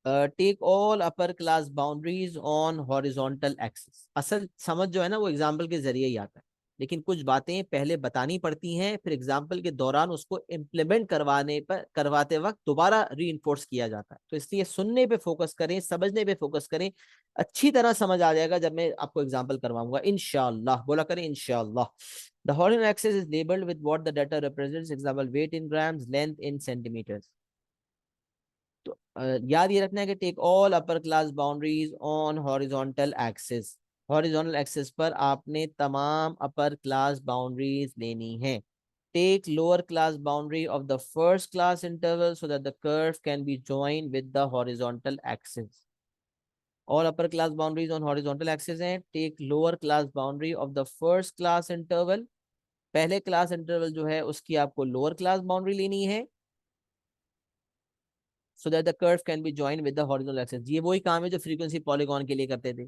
take all upper class boundaries on horizontal axis, असल समझ जो है ना वो एग्जाम्पल के जरिए ही आता है, लेकिन कुछ बातें पहले बतानी पड़ती हैं, फिर एग्जाम्पल के दौरान उसको इम्प्लीमेंट करवाते वक्त दोबारा री किया जाता है। तो इसलिए सुनने पे फोकस करें, समझने पे फोकस करें, अच्छी तरह समझ आ जाएगा जब मैं आपको एग्जाम्पल करवाऊंगा इंशाल्लाह। बोला करें इंशाल्लाह। The horizontal axis is labelled with what the data represents, example weight in grams, length in centimetres. तो याद ये रखना है कि take all upper class boundaries on horizontal axis, horizontal axis पर आपने तमाम अपर क्लास बाउंड्रीज लेनी है। Take lower class boundary of the first class interval so that the curve can be join with the horizontal axis. All upper class boundaries on horizontal axis हैं। Take lower class boundary of the first class interval, पहले class interval जो है उसकी आपको lower class boundary लेनी है, so that the curve can be joined with the horizontal axis। ये वही काम है जो फ्रीक्वेंसी पॉलीगॉन के लिए करते थे।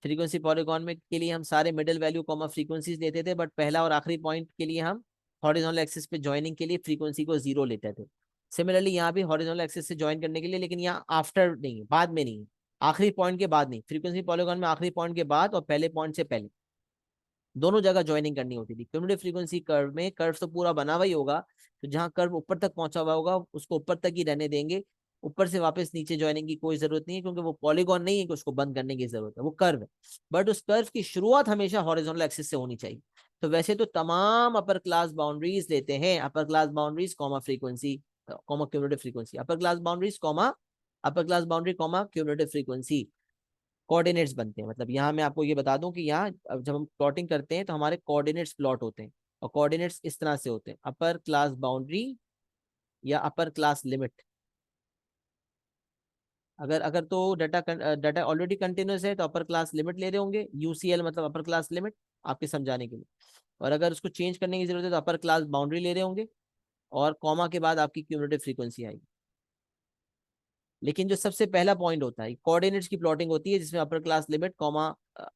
फ्रीक्वेंसी पॉलीगॉन में के लिए हम सारे मिडिल वैल्यू कॉमा फ्रीक्वेंसीज लेते थे, बट पहला और आखिरी पॉइंट के लिए हम हॉरिजॉन्टल एक्सिस पे ज्वाइनिंग के लिए फ्रीक्वेंसी को 0 लेते थे। सिमिलरली यहाँ भी हॉरिजॉन्टल एक्सिस से ज्वाइन करने के लिए, लेकिन यहाँ आफ्टर नहीं, बाद में नहीं, आखिरी पॉइंट के बाद नहीं, फ्रीक्वेंसी पॉलीगॉन में आखिरी पॉइंट के बाद और पहले पॉइंट से पहले दोनों जगह ज्वाइनिंग करनी होती थी। क्यूमुलेटिव फ्रीक्वेंसी कर्व में कर्व तो पूरा बना हुआ ही होगा, तो जहां कर्व ऊपर तक पहुंचा हुआ होगा उसको ऊपर तक ही रहने देंगे, ऊपर से वापस नीचे ज्वाइनिंग की कोई जरूरत नहीं है, क्योंकि वो पॉलीगॉन नहीं है कि उसको बंद करने की जरूरत है, वो कर्व है। बट उस कर्व की शुरुआत हमेशा हॉरिजॉन्टल एक्सिस से होनी चाहिए। तो वैसे तो तमाम अपर क्लास बाउंड्रीज लेते हैं, अपर class boundaries comma frequency comma cumulative frequency, अपर क्लास बाउंड्रीज कॉमा अपर class boundary comma cumulative frequency coordinates बनते हैं। मतलब यहाँ मैं आपको ये बता दूं कि यहाँ अब जब हम प्लॉटिंग करते हैं तो हमारे कोऑर्डिनेट्स प्लॉट होते हैं, और कोऑर्डिनेट्स इस तरह से होते हैं, अपर क्लास बाउंड्री या अपर क्लास लिमिट। अगर अगर तो डाटा ऑलरेडी कंटिन्यूस है तो अपर क्लास लिमिट ले रहे होंगे, यूसीएल मतलब अपर क्लास लिमिट, आपके समझाने के लिए। और अगर उसको चेंज करने की जरूरत है तो अपर क्लास बाउंड्री ले रहे होंगे, और कॉमा के बाद आपकी क्यूमुलेटिव फ्रीक्वेंसी आएगी। लेकिन जो सबसे पहला पॉइंट होता है कोऑर्डिनेट्स की प्लॉटिंग होती है, जिसमें अपर क्लास लिमिट कॉमा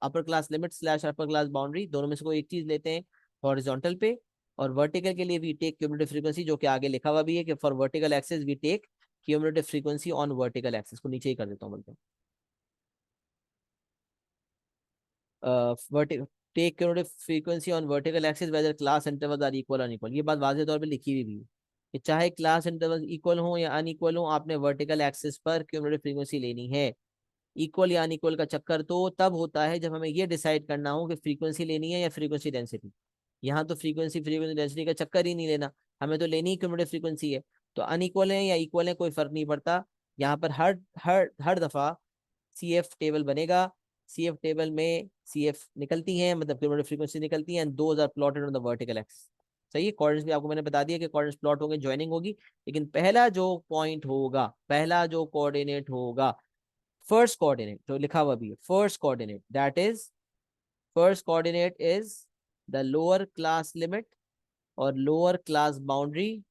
अपर क्लास लिमिट स्लैश अपर क्लास बाउंड्री, दोनों में से कोई एक चीज लेते हैं हॉरिजॉन्टल पे। और वर्टिकल के लिए वी टेक क्यूमुलेटिव फ्रीक्वेंसी, जो कि आगे लिखा हुआ भी है कि for vertical axis we take cumulative frequency on vertical axis, को नीचे ही कर देता हूँ बल्कि vertical take cumulative frequency on vertical axis whether class intervals are equal unequal. ये बात वाज़ेह तौर पे लिखी हुई भी है कि चाहे क्लास इंटरवल इक्वल हो या अनइक्वल हो, आपने वर्टिकल एक्सिस पर क्यूमुलेटिव फ्रीक्वेंसी लेनी है। इक्वल या अनइक्वल का चक्कर तो तब होता है जब हमें ये डिसाइड करना हो कि फ्रीक्वेंसी लेनी है या फ्रीक्वेंसी डेंसिटी। यहाँ तो फ्रीक्वेंसी फ्रीक्वेंसी डेंसिटी का चक्कर ही नहीं लेना, हमें तो लेनी ही क्यूमुलेटिव फ्रीक्वेंसी है। तो अनइक्वल है या इक्वल है कोई फर्क नहीं पड़ता, यहाँ पर हर हर हर दफा सी एफ टेबल बनेगा। सी एफ टेबल में सी एफ निकलती हैं, मतलब क्यूमुलेटिव फ्रीक्वेंसी निकलती हैं, and those are plotted on the vertical axis. सही है, कोऑर्डिनेट्स भी आपको मैंने बता दिया कि कोऑर्डिनेट्स प्लॉट होंगे, ज्वाइनिंग होगी। लेकिन पहला जो पॉइंट होगा, पहला जो कोऑर्डिनेट होगा, फर्स्ट कोऑर्डिनेट जो लिखा हुआ भी है, first coordinate that is first coordinate is the lower class limit और लोअर क्लास बाउंड्री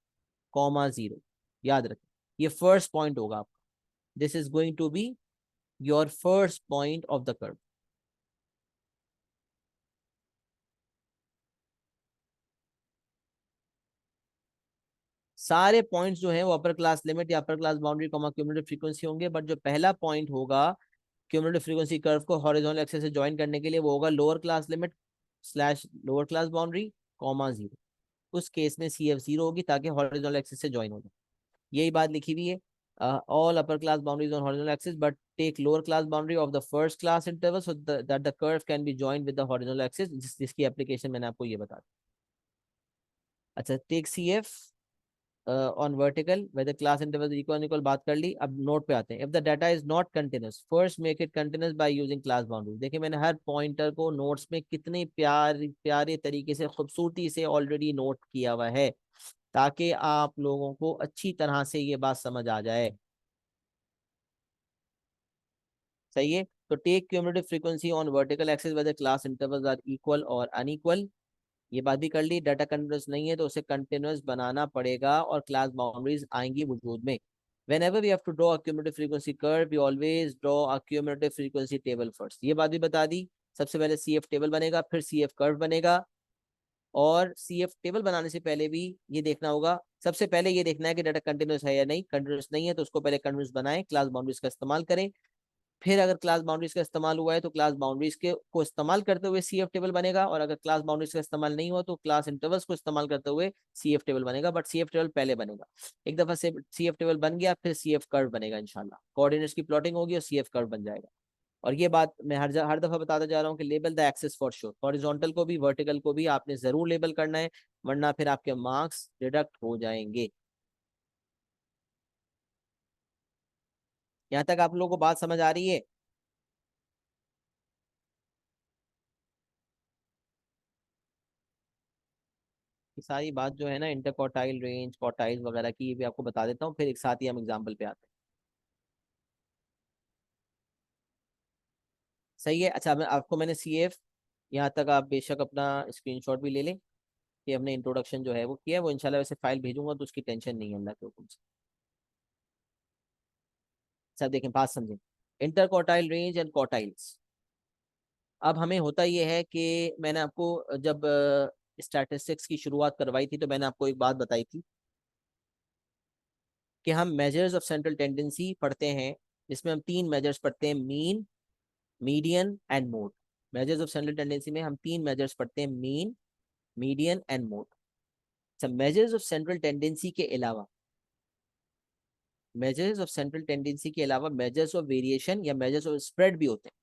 कॉमा 0। याद रखें, ये फर्स्ट पॉइंट होगा आपका, this is going to be your first point of the curve. सारे पॉइंट्स जो हैं वो अपर क्लास लिमिट या upper class boundary comma cumulative frequency होंगे, बट जो पहला पॉइंट होगा क्यूमुलेटिव फ्रीक्वेंसी कर्व को हॉरिजॉन्टल एक्सिस से ज्वाइन करने के लिए, वो होगा lower class limit slash lower class boundary comma 0। उस केस में सी एफ 0 होगी ताकि हॉरिजॉन्टल एक्सिस से ज्वाइन हो जाए। यही बात लिखी हुई है, all upper class boundaries on horizontal axis but take lower class boundary of the first class interval so that the curve can be joined with the horizontal axis, जिसकी application मैंने आपको ये बता दी। अच्छा, take C F on vertical whether class interval equal equal बात कर ली। अब नोट पे आते हैं, if the data is not continuous first make it continuous by using class boundary. देखिए मैंने हर पॉइंटर को नोट्स में कितने प्यारे तरीके से खूबसूरती से ऑलरेडी नोट किया हुआ है, ताकि आप लोगों को अच्छी तरह से ये बात समझ आ जाए। सही है, तो take cumulative frequency on vertical axis whether class intervals are equal और अनइक्वल। ये बात भी कर ली, डाटा कंटिन्यूस नहीं है तो उसे कंटिन्यूस बनाना पड़ेगा और क्लास बाउंड्रीज आएंगी वजूद में। whenever we have to draw a cumulative frequency curve we always draw a cumulative frequency table first। ये बात भी बता दी, सबसे पहले सी एफ टेबल बनेगा, फिर सी एफ कर्व बनेगा। और सी एफ टेबल बनाने से पहले भी ये देखना होगा, सबसे पहले ये देखना है कि डाटा कंटिन्यूस है या नहीं, कंटिन्यूस नहीं है तो उसको पहले कंटिन्यूस बनाएं, क्लास बाउंड्रीज का इस्तेमाल करें। फिर अगर क्लास बाउंड्रीज का इस्तेमाल हुआ है तो क्लास बाउंड्रीज के को इस्तेमाल करते हुए सी एफ टेबल बनेगा, और अगर क्लास बाउंड्रीज का इस्तेमाल नहीं हुआ तो क्लास इंटरवल्स को इस्तेमाल करते हुए सी एफ टेबल बनेगा, बट सी एफ टेबल पहले बनेगा। एक दफा से सी एफ टेबल बन गया फिर सी एफ कर्व बनेगा, इंशाल्लाह कोऑर्डिनेट्स की प्लॉटिंग होगी और सी एफ कर्व बन जाएगा। और ये बात मैं हर दफा बताता जा रहा हूँ कि label the axis for sure, horizontal को भी वर्टिकल को भी आपने जरूर लेबल करना है, वरना फिर आपके मार्क्स डिडक्ट हो जाएंगे। यहाँ तक आप लोगों को बात समझ आ रही है? ये सारी बात जो है ना इंटरकोटाइल रेंज कोटाइल वगैरह की, ये भी आपको बता देता हूँ, फिर एक साथ ही हम एग्जाम्पल पे आते हैं। सही है, अच्छा मैं आपको मैंने सी एफ, यहाँ तक आप बेशक अपना स्क्रीनशॉट भी ले लें कि हमने इंट्रोडक्शन जो है वो किया है, वो इंशाल्लाह वैसे फाइल भेजूंगा तो उसकी टेंशन नहीं है अल्लाह के हुक्म से। सब देखें, बात समझें, इंटरकोटाइल रेंज एंड कोटाइल्स। अब हमें होता ये है कि मैंने आपको जब स्टैटिस्टिक्स की शुरुआत करवाई थी तो मैंने आपको एक बात बताई थी कि हम मेजर्स ऑफ सेंट्रल टेंडेंसी पढ़ते हैं, जिसमें हम तीन मेजर्स पढ़ते हैं, mean, median and mode. Measures of central tendency में हम तीन मेजर्स पढ़ते हैं, मीन, मीडियन एंड मोड। सब मेजर्स ऑफ सेंट्रल टेंडेंसी के अलावा, मेजर्स ऑफ सेंट्रल टेंडेंसी के अलावा मेजर्स ऑफ वेरिएशन या मेजर्स ऑफ स्प्रेड भी होते हैं।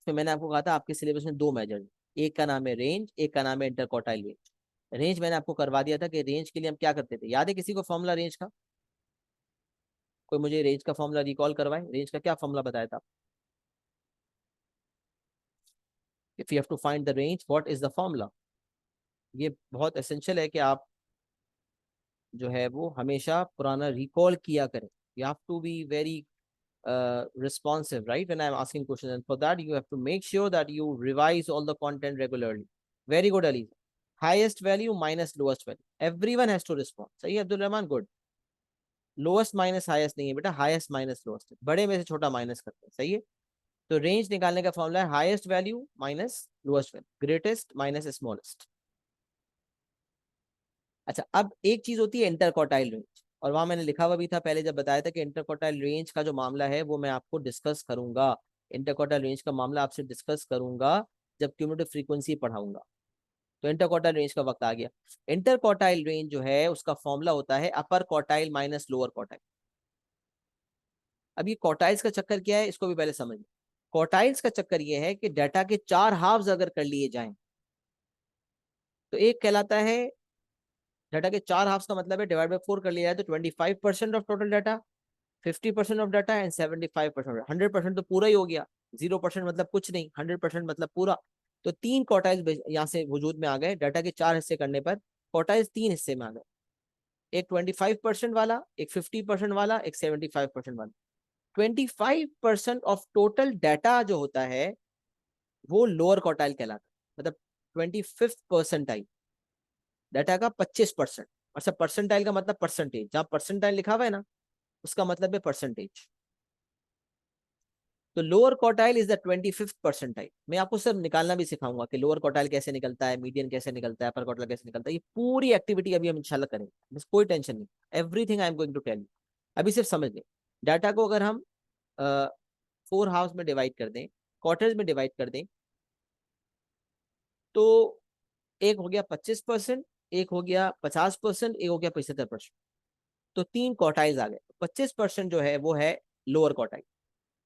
तो मैंने आपको कहा था आपके सिलेबस में दो मेजर, एक का नाम है रेंज, एक का नाम है इंटरक्वार्टाइल रेंज। रेंज मैंने आपको करवा दिया था कि रेंज के लिए हम क्या करते थे, याद है किसी को फॉर्मूला रेंज का? कोई मुझे रेंज का फॉर्मूला रिकॉल करवाए, रेंज का क्या फॉर्मूला बताया था? If you have to find the range, what is the formula? ये बहुत एसेंशियल है कि आप जो है वो हमेशा पुराना रिकॉल किया करें। You have to be very responsive, right, when I'm asking questions, and for that you have to make sure that you revise all the content regularly. Very good, Ali. Highest value minus lowest value, everyone has to respond. सही है Abdul Rahman? Good. Lowest minus highest नहीं है बेटा, highest minus lowest, बड़े में से छोटा minus करते हैं। सही है। तो रेंज निकालने का फॉर्मूला है highest value minus lowest value, greatest minus smallest. अच्छा, अब एक चीज होती है इंटरक्वार्टाइल रेंज, और वहां मैंने लिखा हुआ भी था पहले जब बताया था कि इंटरक्वार्टाइल रेंज का जो मामला है वो मैं आपको डिस्कस करूंगा। इंटरक्वार्टाइल रेंज का मामला आपसे डिस्कस करूंगा जब क्यूमुलेटिव फ्रीक्वेंसी पढ़ाऊंगा। तो इंटरक्वार्टाइल रेंज का वक्त आ गया। इंटरक्वार्टाइल रेंज जो है उसका फॉर्मूला होता है upper quartile minus lower quartile. अब ये क्वार्टाइल्स का चक्कर क्या है, इसको भी पहले समझ। क्वार्टाइल्स का चक्कर ये है कि डाटा के चार हाफ्स अगर कर लिए जाएं तो एक कहलाता है, डाटा के चार हाफ्स का मतलब है डिवाइड बाय 4 कर लिया जाए तो 25% of total data, 50% of data and 75%। 100% तो पूरा ही हो गया, 0% मतलब कुछ नहीं, 100% मतलब पूरा। तो तीन क्वार्टाइल्स यहाँ से वजूद में आ गए। डाटा के चार हिस्से करने पर क्वार्टाइल्स तीन हिस्से में आ गए, एक 25% वाला, एक 50% वाला, एक 75% वाला। 25% ऑफ टोटल डाटा जो होता है वो लोअर क्वार्टाइल कहलाता है, मतलब 25th परसेंटाइल डाटा का 25%। अच्छा, परसेंटाइल का मतलब परसेंटेज, जहां परसेंटाइल लिखा हुआ है ना उसका मतलब है परसेंटेज। तो lower quartile is the 25th percentile. मैं आपको सब निकालना भी सिखाऊंगा कि लोअर क्वार्टाइल कैसे निकलता है, मीडियन कैसे निकलता है, अपर क्वार्टाइल कैसे निकलता है। ये पूरी एक्टिविटी अभी हम इंशाल्लाह करेंगे, बस कोई टेंशन नहीं, everything I am going to tell you. अभी सिर्फ समझ लें, डाटा को अगर हम 4 हाउस में डिवाइड कर दें, क्वार्टर्स में डिवाइड कर दें, तो एक हो गया 25%, एक हो गया 50%, एक हो गया 75%। तो तीन क्वार्टाइल्स आ गए। 25% जो है वो है लोअर क्वार्टाइल,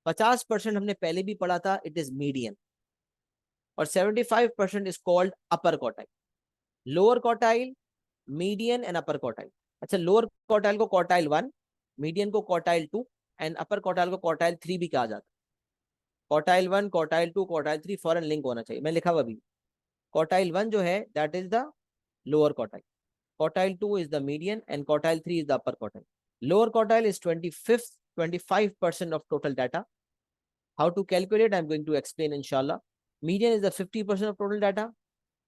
50% हमने पहले भी पढ़ा था, इट इज मीडियन, और 75% is called upper quartile. Lower quartile, median and upper quartile. अच्छा, लोअर क्वार्टाइल को क्वार्टाइल 1, मीडियन को क्वार्टाइल 2 एंड अपर क्वार्टाइल को क्वार्टाइल 3 भी कहा जाता है। क्वार्टाइल 1, क्वार्टाइल 2, क्वार्टाइल 3 फॉरन लिंक होना चाहिए, मैं लिखा हुआ भी। क्वार्टाइल 1 जो है that is the lower quartile, quartile 2 is the median and quartile 3 is the upper quartile. Lower quartile is 25th, 25% of total data. How to calculate, I'm going to explain inshallah. Median is the 50% of total data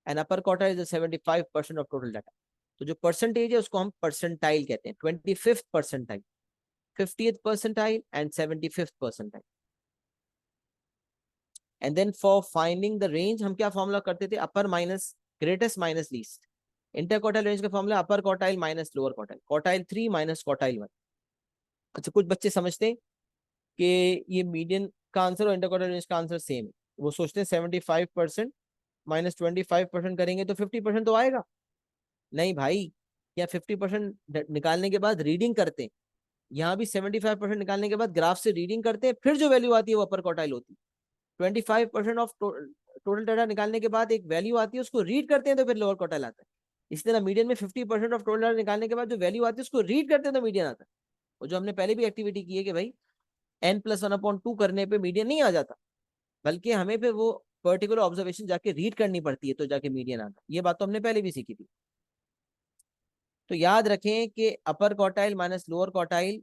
and upper quartile is the 75% of total data. तो जो percentage है उसको हम percentile कहते हैं, 25th percentile, 50th percentile and 75th percentile. And then for finding the range हम क्या formula करते थे, upper minus greatest minus least. Inter quartile range का formula upper quartile minus lower quartile, quartile 3 minus quartile 1। अच्छा, कुछ बच्चे समझते हैं कि ये मीडियन का आंसर और इंटर क्वार्टाइल रेंज का आंसर सेम है, वो सोचते हैं 75% माइनस 25% करेंगे तो 50% तो आएगा। नहीं भाई, या 50% निकालने के बाद रीडिंग करते हैं, यहाँ भी 75% निकालने के बाद ग्राफ से रीडिंग करते हैं, फिर जो वैल्यू आती है वो अपर क्वार्टाइल होती है। 25% ऑफ टोटल डाटा निकालने के बाद एक वैल्यू आती है, उसको रीड करते हैं तो फिर लोअर क्वार्टाइल आता है। इसी तरह मीडियन में 50% ऑफ टोटल डाटा निकालने के बाद जो वैल्यू आती है उसको रीड करते हैं तो मीडियन आता है। और जो हमने पहले भी एक्टिविटी की है कि भाई n+1/2 करने पे मीडियन नहीं आ जाता, बल्कि हमें फिर वो पर्टिकुलर ऑब्जर्वेशन जाके रीड करनी पड़ती है तो जाके मीडियन आता है। ये बात तो हमने पहले भी सीखी थी। तो याद रखें कि अपर quartile minus lower quartile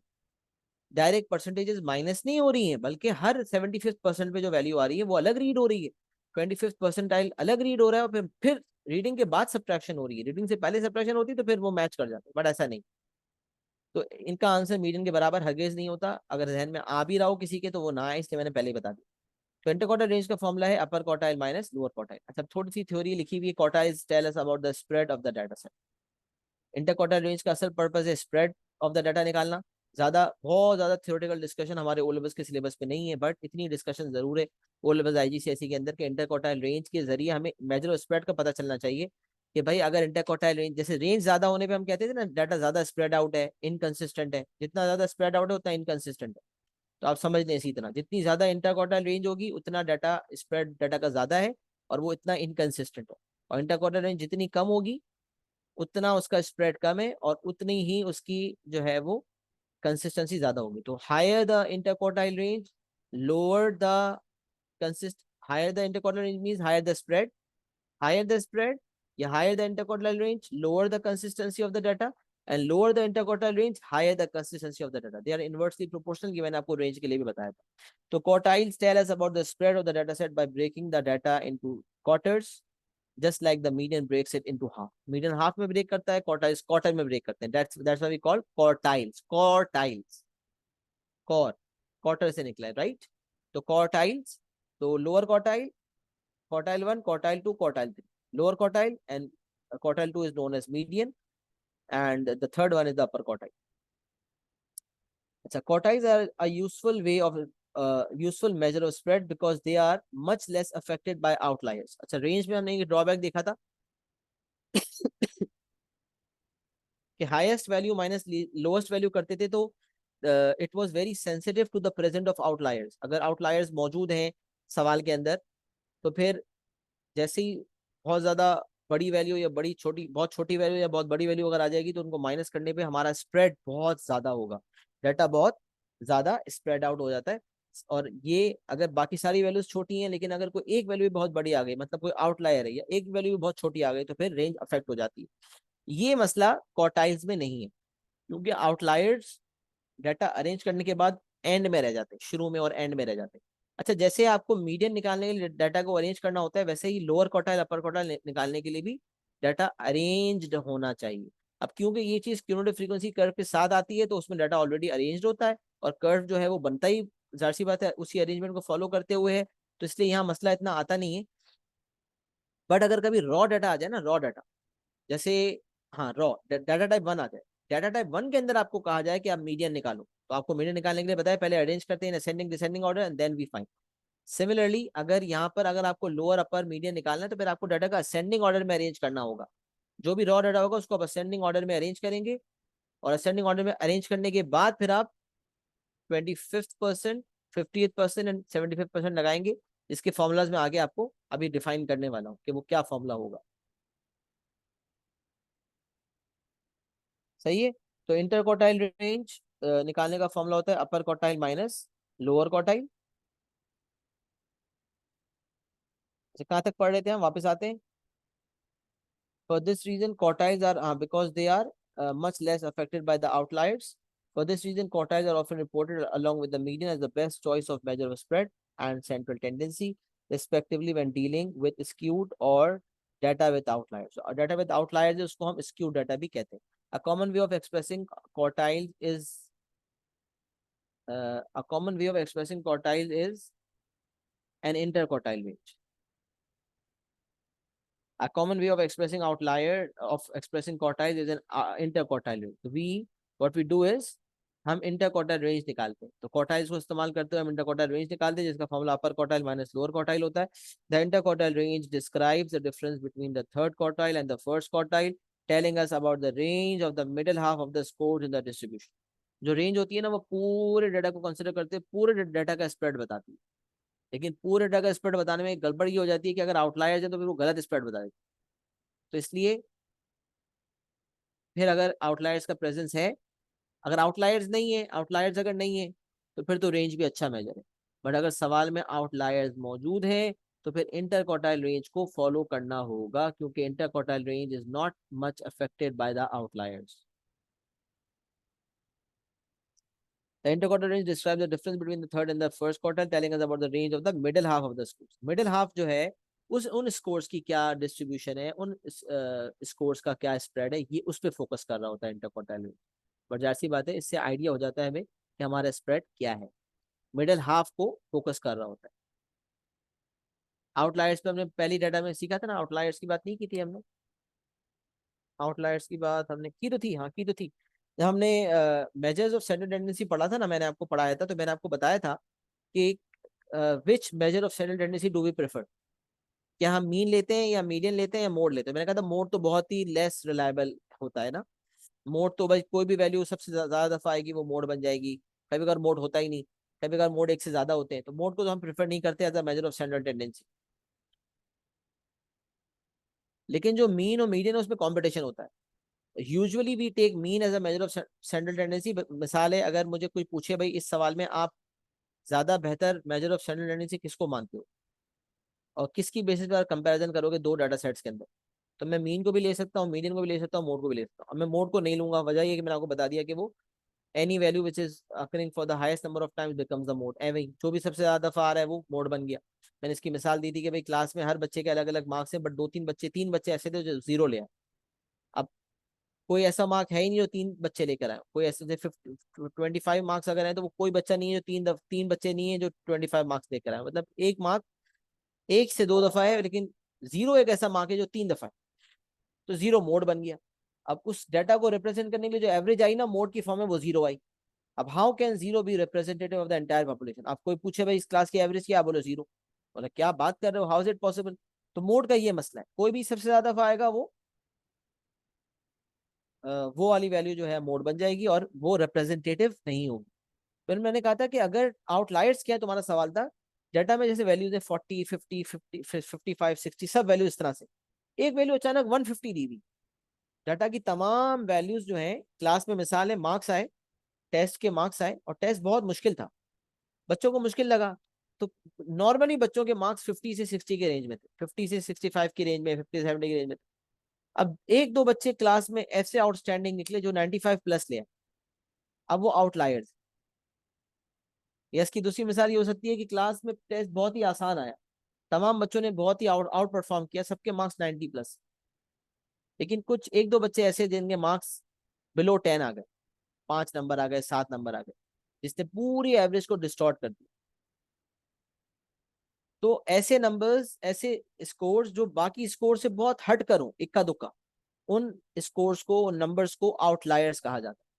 direct percentages minus नहीं हो रही है, बल्कि हर 75% पे जो वैल्यू आ रही है वो अलग रीड हो रही है। 25th परसेंटाइल अलग रीड हो रहा है और फिर रीडिंग के बाद सब्ट्रैक्शन हो रही है, रीडिंग से पहले सब्ट्रैक्शन होती है तो फिर वो मैच कर जाते हैं, बट ऐसा नहीं। तो इनका आंसर मीडियन के बराबर हरगिज नहीं होता। अगर जहन में आ भी रहा हो किसी के तो वो ना आए, इसलिए मैंने पहले ही बता दिया। तो इंटरक्वार्टाइल रेंज का फॉर्मूला है upper quartile minus lower quartile. अच्छा, थोड़ी सी थ्योरी लिखी हुई है, quartiles tell us about the spread of the data set. Interquartile range का असल पर्पस है स्प्रेड ऑफ द डाटा निकालना। बहुत ज्यादा थ्योरेटिकल डिस्कशन हमारे ओ लेवल्स के सिलेबस पे नहीं है, बट इतनी डिस्कशन जरूर है ओ लेवल्स आईजीसीएसई के अंदर के इंटरक्वार्टाइल रेंज के जरिए हमें मेजर ऑफ स्प्रेड का पता चलना चाहिए कि भाई अगर इंटरक्वार्टाइल रेंज, जैसे रेंज ज्यादा होने पे हम कहते थे ना डाटा ज्यादा स्प्रेड आउट है, इनकंसिस्टेंट है, जितना ज्यादा स्प्रेड आउट है उतना इनकंसिस्टेंट है। तो आप समझ लें इसी तरह जितनी ज्यादा इंटरक्वार्टाइल रेंज होगी उतना डाटा स्प्रेड डाटा का ज्यादा है और वो इतना इनकंसिस्टेंट है। और इंटरक्वार्टाइल रेंज जितनी कम होगी उतना उसका स्प्रेड कम है और उतनी ही उसकी जो है वो कंसिस्टेंसी ज्यादा होगी। तो higher the interquartile range, lower the consist higher the interquartile range means higher the spread, higher the spread या higher the interquartile range, lower the consistency of the data, and lower the interquartile range, higher the consistency of the data. They are inversely proportional कि मैंने आपको range के लिए भी बताया था। तो quartiles tell us about the spread of the data set by breaking the data into quarters, just like the median breaks it into half. Median half में break करता है, quartiles quarter में break करते हैं। That's why we call quartiles, quartiles, core quarter से निकला है, right? तो quartiles, तो lower quartile, quartile 1, quartile 2, quartile 3, lower quartile, and quartile 2 is known as median, and the third one is the upper quartile. अच्छा, quartiles are a useful way of useful measure of spread because they are much less affected by outliers. अच्छा, range में हमने ये drawback देखा था कि highest value minus lowest value करते थे तो it was very sensitive to the present of outliers. अगर आउटलायर्स मौजूद हैं सवाल के अंदर तो फिर जैसे ही बहुत ज्यादा बड़ी वैल्यू या बड़ी छोटी, बहुत छोटी वैल्यू या बहुत बड़ी वैल्यू अगर आ जाएगी तो उनको माइनस करने पे हमारा स्प्रेड बहुत ज्यादा होगा, डाटा बहुत ज्यादा स्प्रेड आउट हो जाता है। और ये अगर बाकी सारी वैल्यूज छोटी हैं लेकिन अगर कोई एक वैल्यू भी बहुत बड़ी आ गई, मतलब कोई आउटलायर है या एक वैल्यू भी बहुत छोटी आ गई तो फिर रेंज अफेक्ट हो जाती है। ये मसला क्वार्टाइल्स में नहीं है क्योंकि आउटलायर्स डाटा अरेंज करने के बाद एंड में रह जाते हैं, शुरू में और एंड में रह जाते हैं। अच्छा, जैसे आपको मीडियन निकालने के लिए डाटा को अरेंज करना होता है वैसे ही लोअर क्वार्टाइल अपर क्वार्टाइल निकालने के लिए भी डाटा अरेंज्ड होना चाहिए। अब क्योंकि ये चीज क्यूमुलेटिव फ्रीक्वेंसी कर्व के साथ आती है तो उसमें डाटा ऑलरेडी अरेंज्ड होता है और कर्व जो है वो बनता ही जाहिर सी बात है उसी अरेंजमेंट को फॉलो करते हुए है, तो इसलिए यहाँ मसला इतना आता नहीं है। बट अगर कभी रॉ डाटा आ जाए ना, रॉ डाटा जैसे, हाँ रॉ डाटा टाइप 1 आ जाए, डाटा टाइप 1 के अंदर आपको कहा जाए कि आप मीडियन निकालो, तो आपको मीडियन निकालने के लिए बताया पहले अरेंज करते हैं ascending descending order and then we find. Similarly अगर यहाँ पर अगर आपको लोअर अपर मीडियन निकालना है तो फिर आपको डाटा का असेंडिंग ऑर्डर में अरेंज करना होगा। जो भी रॉ डाटा होगा उसको आप असेंडिंग ऑर्डर में अरेंज करेंगे और असेंडिंग ऑर्डर में अरेंज करने के बाद फिर आप 25%, 50% एंड 75% लगाएंगे। इसके फॉर्मूलाज में आगे आपको अभी डिफाइन करने वाला हूँ कि वो क्या फॉर्मूला होगा। सही है। तो इंटर क्वार्टाइल रेंज निकालने का फॉर्मूला होता है upper quartile minus lower quartile. कहाँ तक पढ़ रहे थे हम, वापस आते हैं। For this reason, quartiles are because they are much less affected by the outliers. For this reason, quartiles are often reported along with the median as the best choice of measure of spread and central tendency, respectively, when dealing with skewed or data with outliers. So, data with outliers is usko hum skewed data bhi kehte hain. A common way of expressing quartiles is a common way of expressing quartiles is an interquartile range. A common way of expressing outlier of expressing quartiles is an interquartile range. So we what we do is हम interquartile range निकालते हैं, तो quartiles को इस्तेमाल करते हुए हम interquartile range निकालते हैं जिसका formula upper quartile minus lower quartile होता है। The interquartile range describes the difference between the third quartile and the first quartile, telling us about the range of the middle half of the score in the distribution. जो range होती है ना वो पूरे data को consider करते हैं, पूरे डाटा का स्प्रेड बताती है। लेकिन पूरे डाटा का स्प्रेड बताने में एक गड़बड़ ये हो जाती है कि अगर आउटलायर्स है तो फिर वो गलत स्प्रेड बता देती है। तो इसलिए फिर अगर आउटलायर्स का प्रेजेंस है, अगर आउटलायर्स नहीं है, आउटलायर्स अगर नहीं है तो फिर तो रेंज भी अच्छा मेजर है। बट अगर सवाल में आउटलायर्स मौजूद है तो फिर इंटर क्वार्टाइल रेंज को फॉलो करना होगा क्योंकि inter quartile range is not much affected by the outliers. The interquartile range describes the difference between the third and the first quartile, telling us about the range of the middle half of the scores. Middle half जो है उस उन scores की क्या distribution है, उन scores का क्या स्प्रेड है, ये उस पर फोकस कर रहा होता है इंटरक्वार्टाइल रेंज। बट जाहिर सी बात है इससे आइडिया हो जाता है हमें कि हमारा स्प्रेड क्या है, मिडिल हाफ को फोकस कर रहा होता है। आउटलायर्स पे हमने पहली डाटा में सीखा था ना, आउटलायर्स की बात नहीं की थी हमने? आउटलायर्स की बात हमने की तो थी, हाँ की तो थी। जब हमने मेजर्स ऑफ सेंट्रल टेंडेंसी पढ़ा था ना, मैंने आपको पढ़ाया था, तो मैंने आपको बताया था कि which measure of central tendency do we prefer, क्या हम मीन लेते हैं या मीडियन लेते हैं या मोड लेते हैं। मैंने कहा था मोड तो बहुत ही लेस रिलायबल होता है ना। मोड तो भाई कोई भी वैल्यू सबसे ज्यादा दफा आएगी वो मोड बन जाएगी, कभी कभार मोड होता ही नहीं, कभी कभार मोड एक से ज्यादा होते हैं, तो मोड को तो हम प्रेफर नहीं करते as a measure of central tendency. लेकिन जो मीन और मीडियन है उसमें कॉम्पिटिशन होता है। Usually we take mean as a measure of central tendency. मिसाल है, अगर मुझे कोई पूछे भाई इस सवाल में आप ज्यादा बेहतर मेजर ऑफ सेंट्रल टेंडेंसी किसको मानते हो और किसकी बेसिस पर कंपैरिजन करोगे दो डाटा सेट्स के अंदर, तो मैं मीन को भी ले सकता हूँ, मीडियन को भी ले सकता हूँ, मोड को भी ले सकता हूँ। अब मैं मोड को नहीं लूंगा, वजह ये कि मैंने आपको बता दिया कि वो any value which is occurring for the highest number of times becomes the mode. एवं जो भी सबसे ज्यादा दफा आ रहा है वो मोड बन गया। मैंने इसकी मिसाल दी थी कि भाई क्लास में हर बच्चे के अलग अलग मार्क्स हैं, बट दो तीन बच्चे, तीन बच्चे ऐसे थे जो जीरो ले आए। अब कोई ऐसा मार्क है ही नहीं जो तीन बच्चे लेकर आए, कोई ऐसे थे 25 मार्क्स अगर है तो वो कोई बच्चा नहीं है जो तीन बच्चे नहीं है जो 25 मार्क्स लेकर आए। मतलब एक मार्क एक से दो दफा है, लेकिन जीरो एक ऐसा मार्क है जो तीन दफा है, तो जीरो मोड बन गया। अब उस डाटा को रिप्रेजेंट करने के लिए जो एवरेज आई ना मोड की फॉर्म में, वो जीरो आई। अब how can zero B representative of the entire population? आप कोई पूछे भाई इस क्लास की एवरेज क्या, बोलो जीरो, बोले क्या बात कर रहे हो, हाउ इज इट पॉसिबल? तो मोड का ये मसला है, कोई भी सबसे ज्यादा दफा आएगा वो वाली वैल्यू जो है मोड बन जाएगी और वो रिप्रेजेंटेटिव नहीं होगी। फिर मैंने कहा था कि अगर आउटलायर्स क्या है, तुम्हारा सवाल था, डाटा में जैसे वैल्यूज है 40, 50, 55, 60, सब वैल्यू इस तरह से, एक वैल्यू अचानक 150 दी हुई। डाटा की तमाम वैल्यूज जो है क्लास में, मिसाल है मार्क्स आए, टेस्ट के मार्क्स आए और टेस्ट बहुत मुश्किल था, बच्चों को मुश्किल लगा, तो नॉर्मली बच्चों के मार्क्स 50 से 60 के रेंज में थे, 50 से 65 की रेंज में, 50 से 70 की रेंज में थे। अब एक दो बच्चे क्लास में ऐसे आउटस्टैंडिंग निकले जो 95 प्लस ले आए, अब वो आउटलायर्स। या इसकी दूसरी मिसाल ये हो सकती है कि क्लास में टेस्ट बहुत ही आसान आया, तमाम बच्चों ने बहुत ही आउट परफॉर्म किया, सबके मार्क्स 90 प्लस, लेकिन कुछ एक दो बच्चे ऐसे जिनके मार्क्स बिलो 10 आ गए, 5 नंबर आ गए, 7 नंबर आ गए, जिसने पूरी एवरेज को डिस्टॉर्ट कर दिया। तो ऐसे नंबर्स, ऐसे स्कोर्स जो बाकी स्कोर से बहुत हट कर हो, इक्का दुक्का, उन स्कोर्स को, उन नंबर्स को आउटलायर्स कहा जाता है।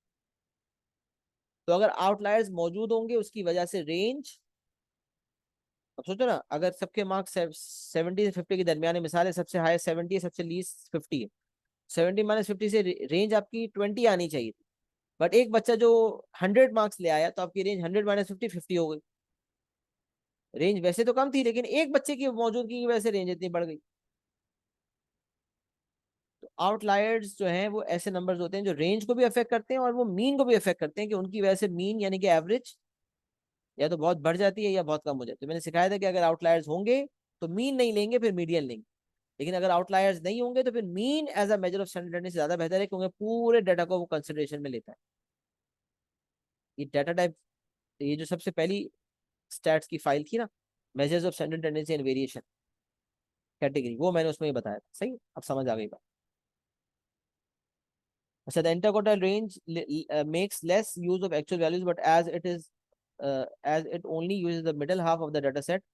तो अगर आउटलायर्स मौजूद होंगे उसकी वजह से रेंज, अब सोचो ना, अगर सबके मार्क्स 70 से 50 के दरमियान है, मिसाल है सबसे हाई 70 है, सबसे लीस्ट 50 है, 70 - 50 से रेंज आपकी 20 आनी चाहिए थी, बट एक बच्चा जो 100 मार्क्स ले आया तो आपकी रेंज 100 - 50 50 हो गई। रेंज वैसे तो कम थी, लेकिन एक बच्चे की मौजूदगी की वजह से रेंज इतनी बढ़ गई। तो आउटलायर्स जो हैं वो ऐसे नंबर्स होते हैं जो रेंज को भी अफेक्ट करते हैं और वो मीन को भी अफेक्ट करते हैं, कि उनकी वजह से मीन यानी कि एवरेज या तो बहुत बढ़ जाती है या बहुत कम हो जाती है। तो मैंने सिखाया था कि अगर आउटलायर्स होंगे तो मीन नहीं लेंगे, फिर मीडियन लेंगे, लेकिन अगर आउटलायर्स नहीं होंगे तो फिर mean as a measure of standard से ज्यादा बेहतर है, क्योंकि पूरे डाटा को वो कंसिडरेशन में लेता है। ये डाटा टाइप, ये जो सबसे पहली स्टैट्स की फाइल थी ना, measures of standard tendency and variation category, वो मैंने उसमें ही बताया था। सही, अब समझ आ गई बात। अच्छा, the interquartile range makes less use of actual values, but as it only uses the middle half of the data set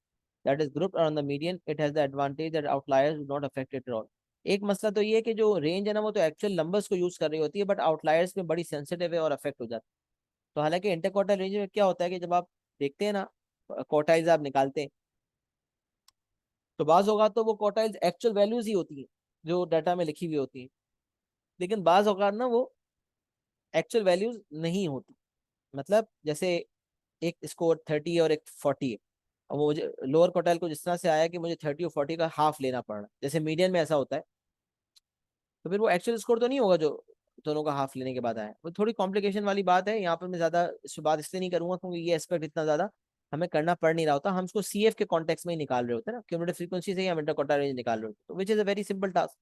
that is grouped around the median, it has the advantage that outliers do not affect it at all. एक मसला तो ये है कि जो range है ना वो तो एक्चुअल नंबर्स को यूज कर रही होती है, बट आउटलायर्स में बड़ी सेंसिटिव है और अफेक्ट हो जाता है। तो हालांकि इंटरक्वार्टाइल रेंज में क्या होता है कि जब आप देखते हैं ना, क्वार्टाइल्स आप निकालते हैं, तो बाज होगा तो वो क्वार्टाइल्स एक्चुअल वैल्यूज ही होती है जो डाटा में लिखी हुई होती है, लेकिन बाज होगा ना वो एक्चुअल वैल्यूज नहीं होती। मतलब जैसे एक स्कोर 30 और एक 40 है, और मुझे लोअर क्वार्टाइल को जिस तरह से आया कि मुझे 30 और 40 का हाफ लेना पड़ रहा है, जैसे मीडियन में ऐसा होता है, तो फिर वो एक्चुअल स्कोर तो नहीं होगा जो दोनों का हाफ लेने के बाद आया। वो थोड़ी कॉम्प्लिकेशन वाली बात है, यहाँ पर मैं ज्यादा इस पे बात इसलिए नहीं करूंगा क्योंकि ये एस्पेक्ट इतना ज्यादा हमें करना पड़ नहीं रहा होता, हम इसको सीएफ के कॉन्टेक्स्ट में ही निकाल रहे होते हैं ना, क्यूमुलेटिव फ्रीक्वेंसी से ही हम इंटरक्वार्टाइल रेंज निकाल रहे होते हैं, तो which is a very simple task.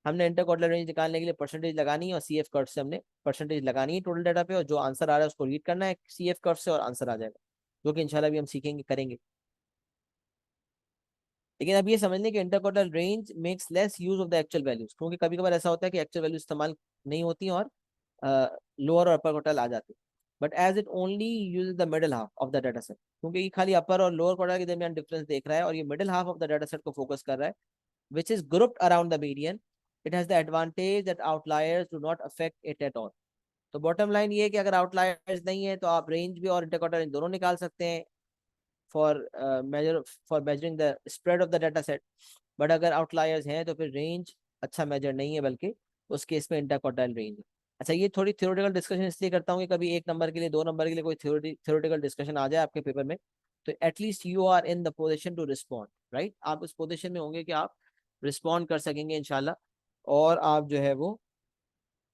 हमने इंटरक्वार्टाइल रेंज निकालने के लिए परसेंटेज लगानी है और सीएफ कर्व से हमने परसेंटेज लगानी है टोटल डाटा पे, और जो आंसर आ रहा है उसको रीड करना है सीएफ कर्व से और आंसर आ जाएगा, जो कि इंशाल्लाह भी हम सीखेंगे, करेंगे। लेकिन अब ये समझ लें कि interquartile range makes less use of the actual values, क्योंकि कभी कभार ऐसा होता है कि एक्चुअल वैल्यू इस्तेमाल नहीं होती और लोअर और अपर क्वार्टाइल आ जाती है। But as it only use the middle half of the data set, क्योंकि ये खाली अपर और लोअर क्वार्टाइल के दरमियान डिफरेंस देख रहा है और ये middle half of the data set को फोकस कर रहा है, which is grouped around the median. It has the advantage that outliers do not affect it at all. तो बॉटम लाइन ये है कि अगर आउटलायर्स नहीं है तो आप रेंज भी और इंटरक्वार्टर रेंज दोनों निकाल सकते हैं for measuring the spread of the data set. But अगर आउटलायर्स हैं तो फिर रेंज अच्छा मेजर नहीं है, बल्कि उस केस में इंटरक्वार्टाइल रेंज है। अच्छा, ये थोड़ी थ्योरेटिकल डिस्कशन इसलिए करता हूँ कि कभी 1 नंबर के लिए 2 नंबर के लिए कोई थ्योरेटिकल डिस्कशन आ जाए आपके पेपर में, तो at least you are in the position to respond, right. आप उस पोजिशन में होंगे कि आप रिस्पॉन्ड कर सकेंगे इंशाल्लाह, और आप जो है वो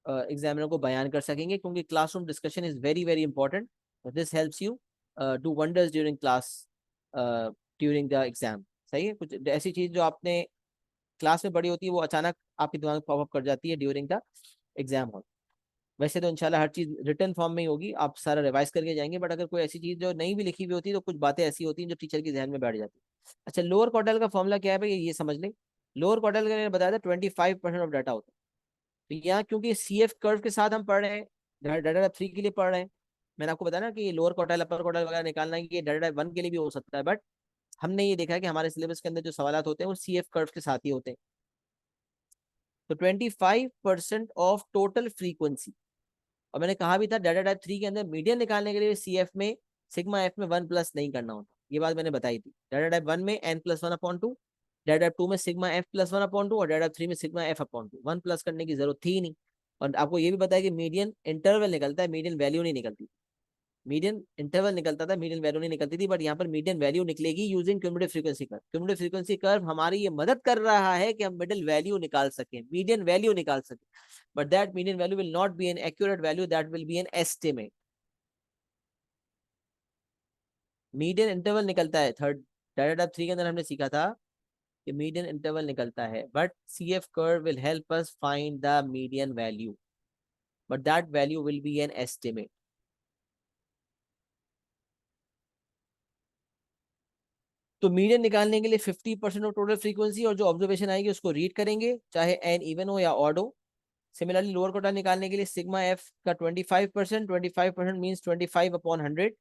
एग्जामिनर को बयान कर सकेंगे, क्योंकि classroom discussion is very very important. This helps you do wonders during class, during the exam. सही है, कुछ ऐसी चीज जो आपने क्लास में पढ़ी होती है वो अचानक आपके दिमाग में पॉपअप कर जाती है ड्यूरिंग द एग्जाम हॉल। वैसे तो इंशाल्लाह हर चीज रिटर्न फॉर्म में ही होगी, आप सारा रिवाइज करके जाएंगे, बट अगर कोई ऐसी चीज जो नहीं भी लिखी हुई होती है तो कुछ बातें ऐसी होती हैं जो टीचर के जहन में बैठ जाती है। अच्छा, लोअर क्वार्टाइल का फॉर्मूला क्या है भाई, ये समझ लें। लोअर क्वार्टाइल का मैंने बताया था 25% ऑफ डाटा होता है। तो यहाँ क्योंकि सी एफ कर्व के साथ हम पढ़ रहे हैं, डाटा टाइप 3 के लिए पढ़ रहे हैं, मैंने आपको बताया ना कि लोअर क्वार्टाइल अपर क्वार्टाइल वगैरह निकालना है, कि ये डाटा टाइप 1 के लिए भी हो सकता है, बट हमने ये देखा है कि हमारे सिलेबस के अंदर जो सवाल होते हैं वो सी एफ कर्व के साथ ही होते हैं। तो 25% ऑफ टोटल फ्रीक्वेंसी, और मैंने कहा भी था डाटा टाइप 3 के अंदर मीडियन निकालने के लिए सी एफ में सिग्मा एफ में 1+ नहीं करना होता, ये बात मैंने बताई थी। डाटा टाइप 1 में n+1/2, डाटा टाइप 2 में सिग्मा f+1/2, और डाटा टाइप 3 में सिग्मा f/2, 1+ करने की जरूरत थी नहीं। और आपको ये भी बताया कि मीडियन इंटरवल निकलता है, मीडियन वैल्यू नहीं निकलती। मीडियन इंटरवल निकलता था, मीडियन वैल्यू नहीं निकलती थी, बट यहाँ पर मीडियन वैल्यू निकलेगी using cumulative frequency curve. Cumulative frequency curve हमारी ये मदद कर रहा है कि हम मिडिल वैल्यू निकाल सकें, मीडियन वैल्यू निकाल सकें, but that median value will not be an accurate value, that will be an estimate. Median interval निकलता है, थर्ड डाटा टाइप 3 के अंदर हमने सीखा था कि मीडियन इंटरवल निकलता है, but C F curve will help us find the median value, but that value will be an estimate. तो मीडियन निकालने के लिए 50% ऑफ टोटल फ्रीक्वेंसी और जो ऑब्जर्वेशन आएगी उसको रीड करेंगे, चाहे एन इवन हो या ऑड हो। सिमिलरली लोअर कोटा निकालने के लिए सिग्मा एफ का 25%, 25% means 25/100,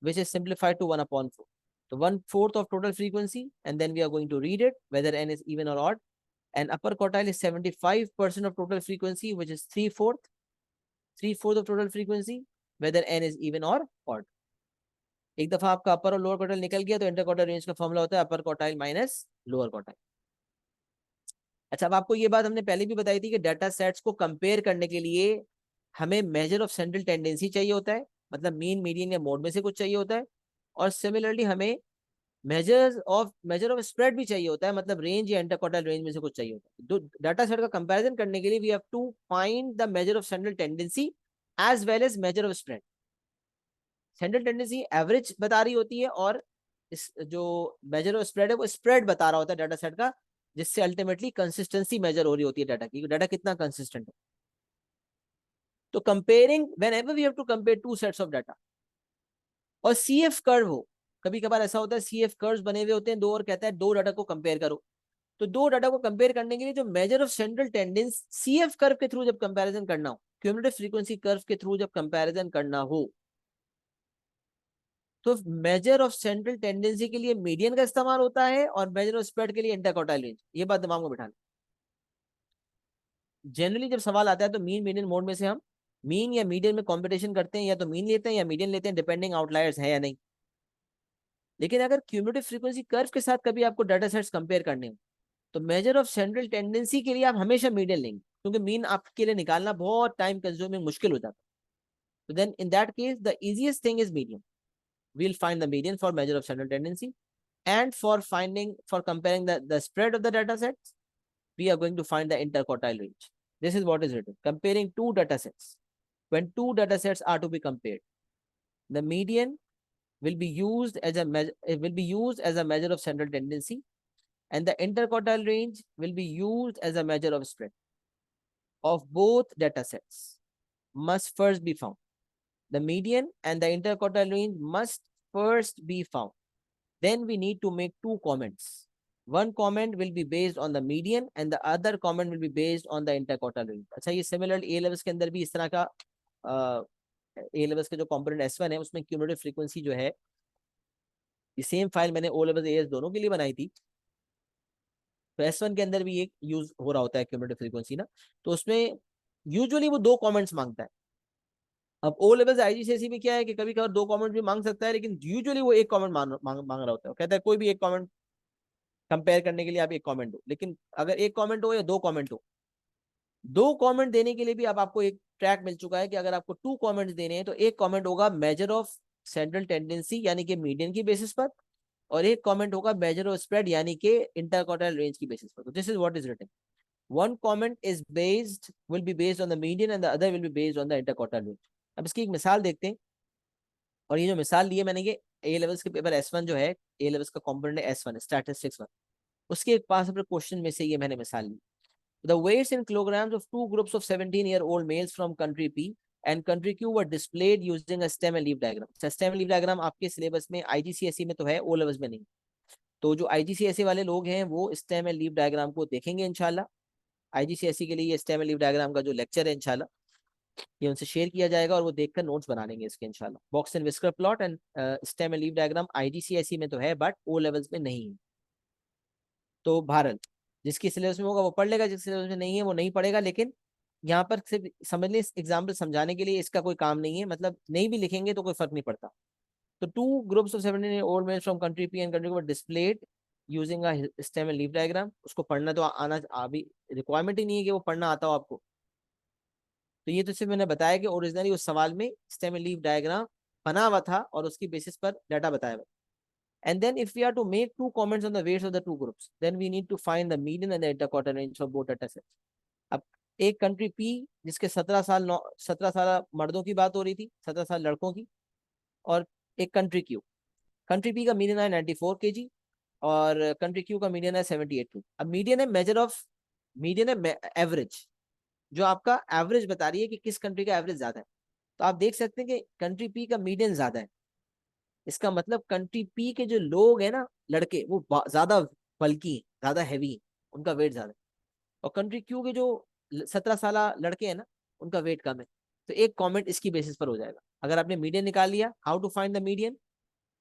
which is simplified to 1/4. So 1/4 of total frequency, and then we are going to read it whether n is even or odd. And upper quartile is 75% of total frequency, which is 3/4. 3/4 of total frequency, whether n is even or odd. एक दफा आपका अपर और lower quartile निकल गया तो inter quartile range का formula होता है upper quartile minus lower quartile. अच्छा, अब आपको ये बात हमने पहले भी बताई थी कि डाटा सेट्स को कंपेयर करने के लिए हमें मेजर ऑफ सेंट्रल टेंडेंसी चाहिए होता है, मतलब मीन मीडियन या मोड में से कुछ चाहिए होता है, और सिमिलरली हमें मेजर ऑफ स्प्रेड भी चाहिए होता है, मतलब रेंज या इंटरक्वार्टाइल रेंज में से कुछ चाहिए होता है। तो डाटा सेट का कंपैरिजन करने के लिए we have to find the measure of central tendency as well as measure of spread. Central tendency average बता रही होती है, और इस जो मेजर ऑफ स्प्रेड है वो स्प्रेड बता रहा होता है डाटा सेट का, जिससे अल्टीमेटली कंसिस्टेंसी मेजर हो रही होती है डाटा की, डाटा कितना कंसिस्टेंट है। तो comparing whenever we have to compare two sets of data, और सी एफ कर्व हो, कभी कभार ऐसा होता है सी एफ कर्व बने हुए होते हैं दो, और कहता है दो डाटा को कंपेयर करो। तो दो डाटा को कंपेयर करने के लिए जो measure of central tendency C F curve के थ्रू जब कंपैरिजन करना हो, क्यूमुलेटिव फ्रीक्वेंसी कर्व के थ्रू जब कंपैरिजन करना हो, तो मेजर ऑफ सेंट्रल टेंडेंसी के लिए मीडियन का इस्तेमाल होता है, और मेजर ऑफ स्प्रेड के लिए इंटरक्वार्टाइल रेंज। ये बात दिमाग में बिठाना। जनरली जब सवाल आता है तो मीन मीडियन मोड में से हम मीन या मीडियन में कंपटीशन करते हैं, या तो मीन लेते हैं या मीडियन लेते हैं, डिपेंडिंग आउटलायर्स है या नहीं। लेकिन अगर क्यूमुलेटिव फ्रीक्वेंसी कर्व के साथ कभी आपको डाटा सेट्स कंपेयर करने हो, तो मेजर ऑफ सेंट्रल टेंडेंसी के लिए आप हमेशा मीडियन लेंगे, क्योंकि मीन आपके लिए निकालना बहुत टाइम कंज्यूमिंग मुश्किल हो जाता है। तो then in that case the easiest thing is median. we'll find the median for measure of central tendency, and for comparing the spread of the data sets, we are going to find the interquartile range. This is what is written: comparing two data sets. When two data sets are to be compared, the median will be used as a measure, it will be used as a measure of central tendency, and the interquartile range will be used as a measure of spread of both data sets must first be found. The median and the interquartile range must first be found. Then we need to make two comments. One comment will be based on the median and the other comment will be based on the interquartile range. अच्छा, ये similar A levels के अंदर भी इस तरह का A levels का जो कंपोनेंट S1 है उसमें क्यूमुलेटिव फ्रीक्वेंसी जो है, ये सेम फाइल मैंने ओ लेवल्स AS दोनों के लिए बनाई थी, तो S1 के अंदर भी एक यूज हो रहा होता है क्यूमुलेटिव फ्रीक्वेंसी ना, तो उसमें यूजुअली वो 2 कमेंट्स मांगता है। अब ओ लेवल्स IGCSE में क्या है कि कभी कभार 2 कमेंट भी मांग सकता है, लेकिन यूजुअली वो एक कमेंट मांग रहा होता है, कहता है कोई भी एक कमेंट कंपेयर करने के लिए आप एक कमेंट दो, लेकिन अगर एक कमेंट हो या 2 कमेंट हो, 2 कमेंट देने के लिए भी अब आपको एक ट्रैक मिल चुका है कि अगर आपको 2 कमेंट्स देने हैं तो एक कमेंट होगा मेजर ऑफ सेंट्रल टेंडेंसी यानी कि मीडियन की बेसिस पर, और एक कमेंट होगा मेजर ऑफ स्प्रेड यानी कि इंटरक्वार्टाइल रेंज की बेसिस पर। तो this is what is written, one comment is based will be based on the median and the other will be based on the interquartile range. अब इसकी एक मिसाल देखते हैं, और ये जो मिसाल ली है मैंने, ये ए लेवल्स के पेपर S1 जो है, ए लेवल्स का कंपोनेंट है S1 स्टैटिस्टिक्स 1, उसके एक पास अपने क्वेश्चन में से ये मैंने मिसाल ली। The weights in kilograms of 2 groups of 17-year-old males from country P and country Q were displayed using a stem and leaf diagram. stem and leaf diagram आपके सिलेबस में IGCSE में तो है, ओ लेवल्स में नहीं। तो जो IGCSE वाले लोग हैं वो स्टेम एंड लीफ डायग्राम को देखेंगे इंशाल्लाह। IGCSE के लिए ये स्टेम एंड लीफ डायग्राम का जो लेक्चर है इंशाल्लाह ये उनसे शेयर किया जाएगा, और वो देखकर नोट्स बना लेंगे इसके इंशाल्लाह। Box and whisker plot and stem and leaf diagram IGCSE में तो है बट ओ लेवल्स में नहीं है। तो भारत जिसकी सिलेबस में होगा वो पढ़ लेगा, जिसकी सिलेबस में नहीं है वो नहीं पढ़ेगा, लेकिन यहाँ पर सिर्फ समझ लें, एग्जाम्पल समझाने के लिए, इसका कोई काम नहीं है, मतलब नहीं भी लिखेंगे तो कोई फर्क नहीं पड़ता। तो 2 groups of 17 old main from country P and country were displayed using a stem and leaf diagram. उसको पढ़ना तो आना अभी रिक्वायरमेंट ही नहीं है कि वो पढ़ना आता हो आपको। तो ये तो सिर्फ मैंने बताया कि ओरिजिनली उस सवाल में स्टेम एंड लीफ डायग्राम बना हुआ था और उसकी बेसिस पर डाटा बताया हुआ। And then if we are to make 2 comments on the weights of the 2 groups, then we need to find the median and the interquartile range for both data sets. अब एक country P जिसके 17 साल मर्दों की बात हो रही थी, 17 साल लड़कों की, और एक कंट्री Q, कंट्री P का मीडियन है 94 kg और कंट्री Q का मीडियन है 78 kg। अब मीडियन है मेजर ऑफ, मीडियन है एवरेज, जो आपका एवरेज बता रही है कि किस कंट्री का एवरेज ज्यादा है। तो आप देख सकते हैं कि कंट्री P का मीडियन ज्यादा है, इसका मतलब कंट्री P के जो लोग हैं ना, लड़के, वो ज्यादा बल्की हैं, ज्यादा हैवी हैं, उनका वेट ज्यादा है। और कंट्री Q के जो 17 साल लड़के हैं ना, उनका वेट कम है। तो एक कमेंट इसकी बेसिस पर हो जाएगा। अगर आपने मीडियन निकाल लिया, how to find the median,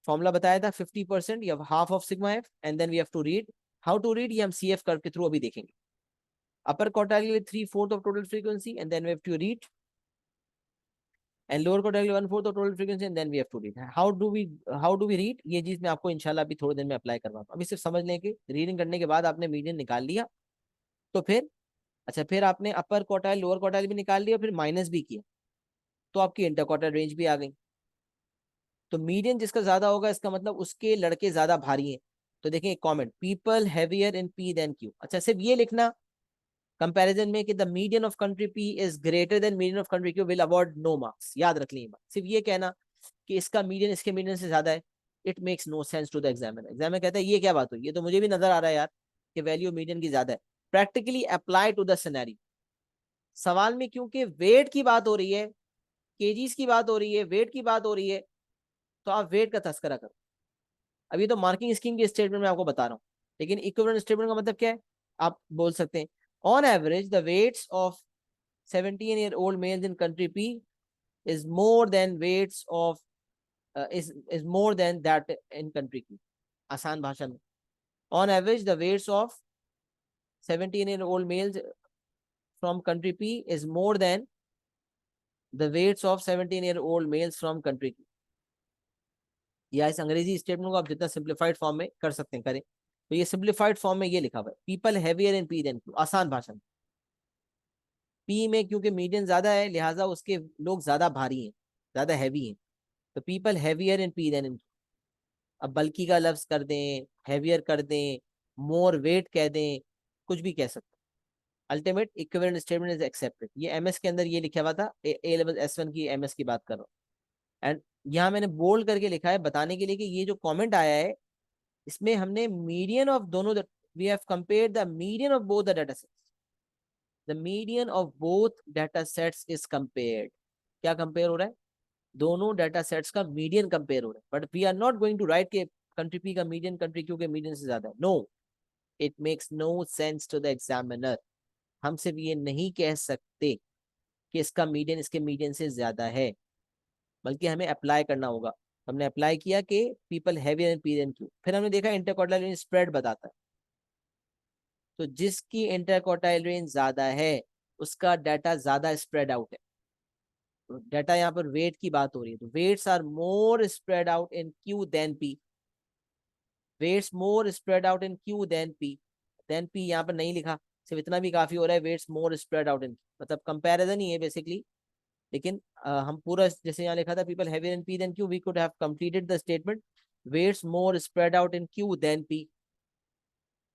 formula बताया था 50% या half of sigma F, and then we have to read, how to read ये हम CF कर्व के थ्रू अभी देखेंगे। अपर क्वार्टाइल के लिए 3/4 of total frequency and then we have to read, and lower quartile 1/4 of total frequency and then we have to read. How do we read, ये चीज मैं आपको इंशाल्लाह अभी थोड़ी देर में अप्लाई करवाऊंगा। अभी सिर्फ समझ लें कि रीडिंग करने के बाद आपने मीडियन निकाल लिया, तो फिर अच्छा, फिर आपने अपर क्वार्टाइल लोअर क्वार्टाइल भी निकाल लिया, फिर माइनस भी किया, तो आपकी इंटर क्वार्टाइल रेंज भी आ गई। तो मीडियन जिसका ज्यादा होगा इसका मतलब उसके लड़के ज्यादा भारी हैं। तो देखें एक comment, people heavier in P than Q। अच्छा, सिर्फ ये लिखना कंपैरिजन में कि the median of country P is greater than median of country Q will award no marks, याद रख लीजिए बात। सिर्फ ये कहना कि इसका मीडियन इसके मीडियन से ज्यादा है, it makes no sense to the examiner. Examiner कहता है ये क्या बात हुई, ये तो मुझे भी नजर आ रहा है यार कि वैल्यू मीडियन की ज्यादा है। Practically apply to the scenario, सवाल में क्योंकि वेट की बात हो रही है, केजीज की बात हो रही है, वेट की बात हो रही है, तो आप वेट का तस्करा करो। अभी तो मार्किंग स्कीम के स्टेटमेंट में आपको बता रहा हूँ, लेकिन इक्विवेलेंट स्टेटमेंट का मतलब क्या है, आप बोल सकते हैं on average the weights of 17-year-old males in country P is more than weights of is more than that in country Q। आसान भाषा में, on average the weights of 17-year-old males from country P is more than the weights of 17-year-old males from country Q। या इस अंग्रेजी statement को आप जितना simplified form में कर सकते हैं करें। तो ये सिंप्लीफाइड फॉर्म में ये लिखा हुआ है, people heavier in P than Q, आसान भाषा में। P में क्योंकि मीडियन ज्यादा है लिहाजा उसके लोग ज्यादा भारी हैं, ज्यादा हैवी हैं, तो people heavier in P then in Q। अब बल्कि का लफ्ज कर दें, हैवियर कर दें, मोर वेट कह दें, कुछ भी कह सकते हैं। Ultimate equivalent statement is accepted. ये MS के अंदर ये लिखा हुआ था, ए लेवल S1 की MS की बात कर रहा हूँ। एंड यहाँ मैंने बोल्ड करके लिखा है बताने के लिए कि ये जो कमेंट आया है इसमें हमने मीडियन ऑफ दोनों, we have compared the median of both the data sets, the median of both data sets is compared. क्या कंपेयर हो रहा है, दोनों डाटा सेट्स का मीडियन कंपेयर हो रहा है। But we are not going to write के कंट्री P का मीडियन कंट्री Q के मीडियन से ज्यादा है, no, it makes no sense to the examiner. हम सिर्फ ये नहीं कह सकते कि इसका मीडियन इसके मीडियन से ज्यादा है, बल्कि हमें अप्लाई करना होगा। हमने अप्लाई किया कि people heavier in P than Q, फिर हमने देखा इंटरक्वार्टाइल रेंज स्प्रेड बताता है, तो जिसकी इंटरक्वार्टाइल रेंज ज्यादा है उसका डाटा ज्यादा स्प्रेड आउट है। तो डाटा यहाँ पर वेट की बात हो रही है, तो weights are more spread out in Q than P, weights more spread out in Q than P यहाँ पर नहीं लिखा, सिर्फ इतना भी काफी हो रहा है, weights more spread out in, मतलब कंपैरिजन ही है बेसिकली। लेकिन हम पूरा जैसे यहाँ लिखा था people heavier in P than Q, we could have completed the statement weights more spread out in Q than P,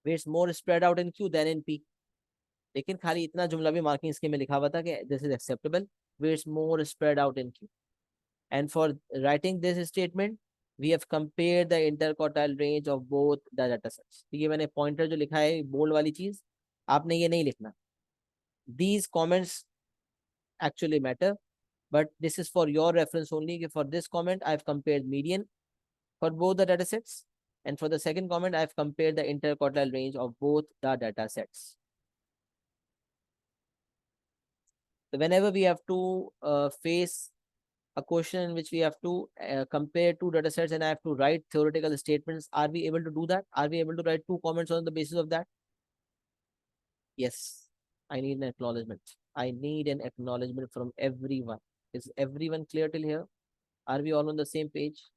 weights more spread out in Q than in P. लेकिन खाली इतना जुमला भी मार्किंग स्कीम में लिखा हुआ था कि this is acceptable, weights more spread out in Q. And for writing this statement, we have compared the interquartile range of both the data sets. तो ये मैंने पॉइंटर जो लिखा है बोल्ड वाली चीज, आपने ये नहीं लिखना। These comments actually matter, but this is for your reference only. For this comment, I've compared median for both the data sets, and for the second comment, I've compared the interquartile range of both the data sets. So whenever we have to face a question in which we have to compare two data sets and I have to write theoretical statements, are we able to do that? Are we able to write two comments on the basis of that? Yes, I need an acknowledgement. I need an acknowledgement from everyone. Is everyone clear till here? Are we all on the same page?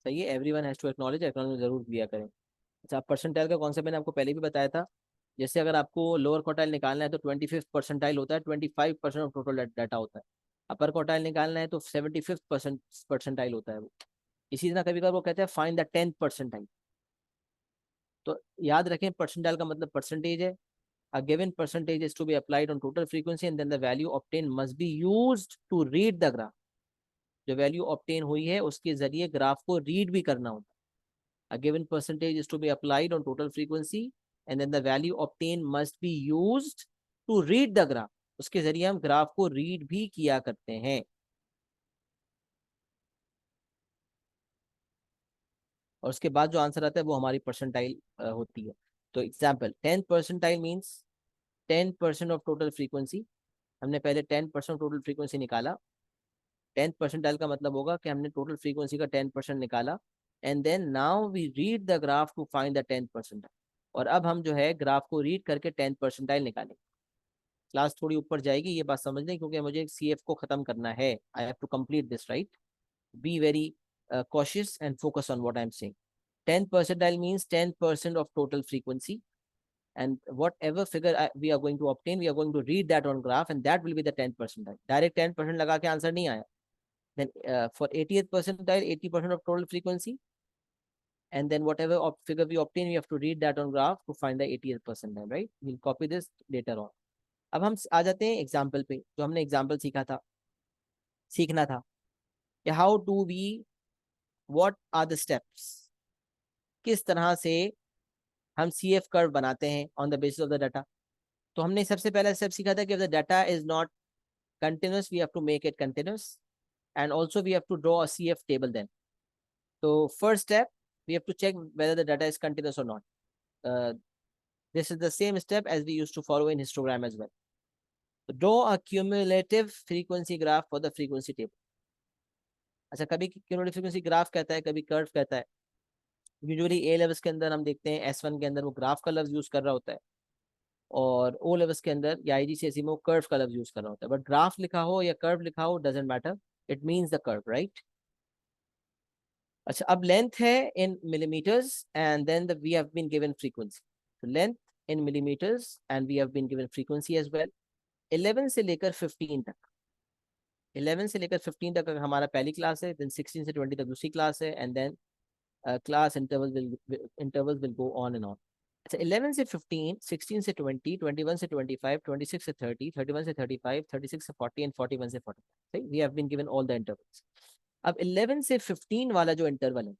सही है, everyone has to acknowledge, acknowledge जरूर दिया करें। अच्छा, percentile का concept मैंने आपको पहले भी बताया था। जैसे अगर आपको लोअर क्वार्टाइल निकालना है तो 25th परसेंटाइल होता है, 25% ऑफ टोटल डाटा होता है। अपर क्वार्टाइल निकालना है तो 75th परसेंटाइल होता है वो। इसी तरह कभी कभी वो कहते हैं फाइंड द 10th परसेंटाइल। तो याद रखें परसेंटाइल का मतलब परसेंटेज है। A given percentage is to be applied on total frequency and then the value obtained must be used to read the graph. जो वैल्यू ऑब्टेन हुई है उसके जरिए ग्राफ को रीड भी करना होता है। A given percentage is to be applied on total frequency and then the value obtained must be used to read the graph. उसके जरिए हम ग्राफ को रीड भी किया करते हैं। और उसके बाद जो आंसर आता है वो हमारी परसेंटाइल होती है। तो example 10th percentile means 10% of total frequency. हमने पहले 10% टोटल फ्रीक्वेंसी निकाला। 10th परसेंटाइल का मतलब होगा कि हमने टोटल फ्रीक्वेंसी का 10% निकाला, and then now we read the graph to find the 10th percentile. और अब हम जो है ग्राफ को रीड करके 10th परसेंटाइल निकालेंगे। क्लास थोड़ी ऊपर जाएगी, ये बात समझ लें, क्योंकि मुझे सीएफ को खत्म करना है। I have to complete this, right? Be very cautious and focus on what I'm saying. 10th percentile means 10% of total frequency, and whatever figure we are going to obtain, we are going to read that on graph, and that will be the 10th percentile. Direct 10% लगा के answer नहीं आया। Then for 80th percentile, 80% of total frequency, and then whatever figure we obtain, we have to read that on graph to find the 80th percentile, right? We'll copy this later on. अब हम आ जाते हैं example पे, जो हमने example सीखना था कि how do we, what are the steps, किस तरह से हम सी एफ कर्व बनाते हैं on the basis of the data. तो हमने सबसे पहला स्टेप सीखा था कि the data is not continuous, we have to make it continuous, and also we have to draw a CF table then. So first step, we have to check whether the data is continuous or not. This is the same step as we used to follow in histogram as well. So draw a cumulative frequency graph for the frequency table. अच्छा, कभी cumulative frequency graph कहता है, कभी curve कहता है. Usually A levels के अंदर हम देखते हैं S1 के अंदर वो ग्राफ का लफ्ज यूज कर रहा होता है, और ओ लेवल्स के अंदर या IGCSE में वो कर्व का लफ्ज यूज कर रहा होता है. बट ग्राफ लिखा हो या कर्व लिखा हो, doesn't matter, it means the curve, right. अच्छा, अब लेंथ है in millimetres and then we have been given frequency. तो length in millimetres and we have been given frequency as well. 11 से लेकर 15 तक, 11 से लेकर 15 तक हमारा पहली क्लास है, देन 16 से 20 तक दूसरी क्लास है, and then class intervals will go on and on. अच्छा, 11 से 15, 16 से 20, 21 से 25, 26 से 30, 31 से 35, 36 से 40 एंड 41 से 45. सही, we have been given all the intervals. अब 11 से 15 वाला जो इंटरवल है,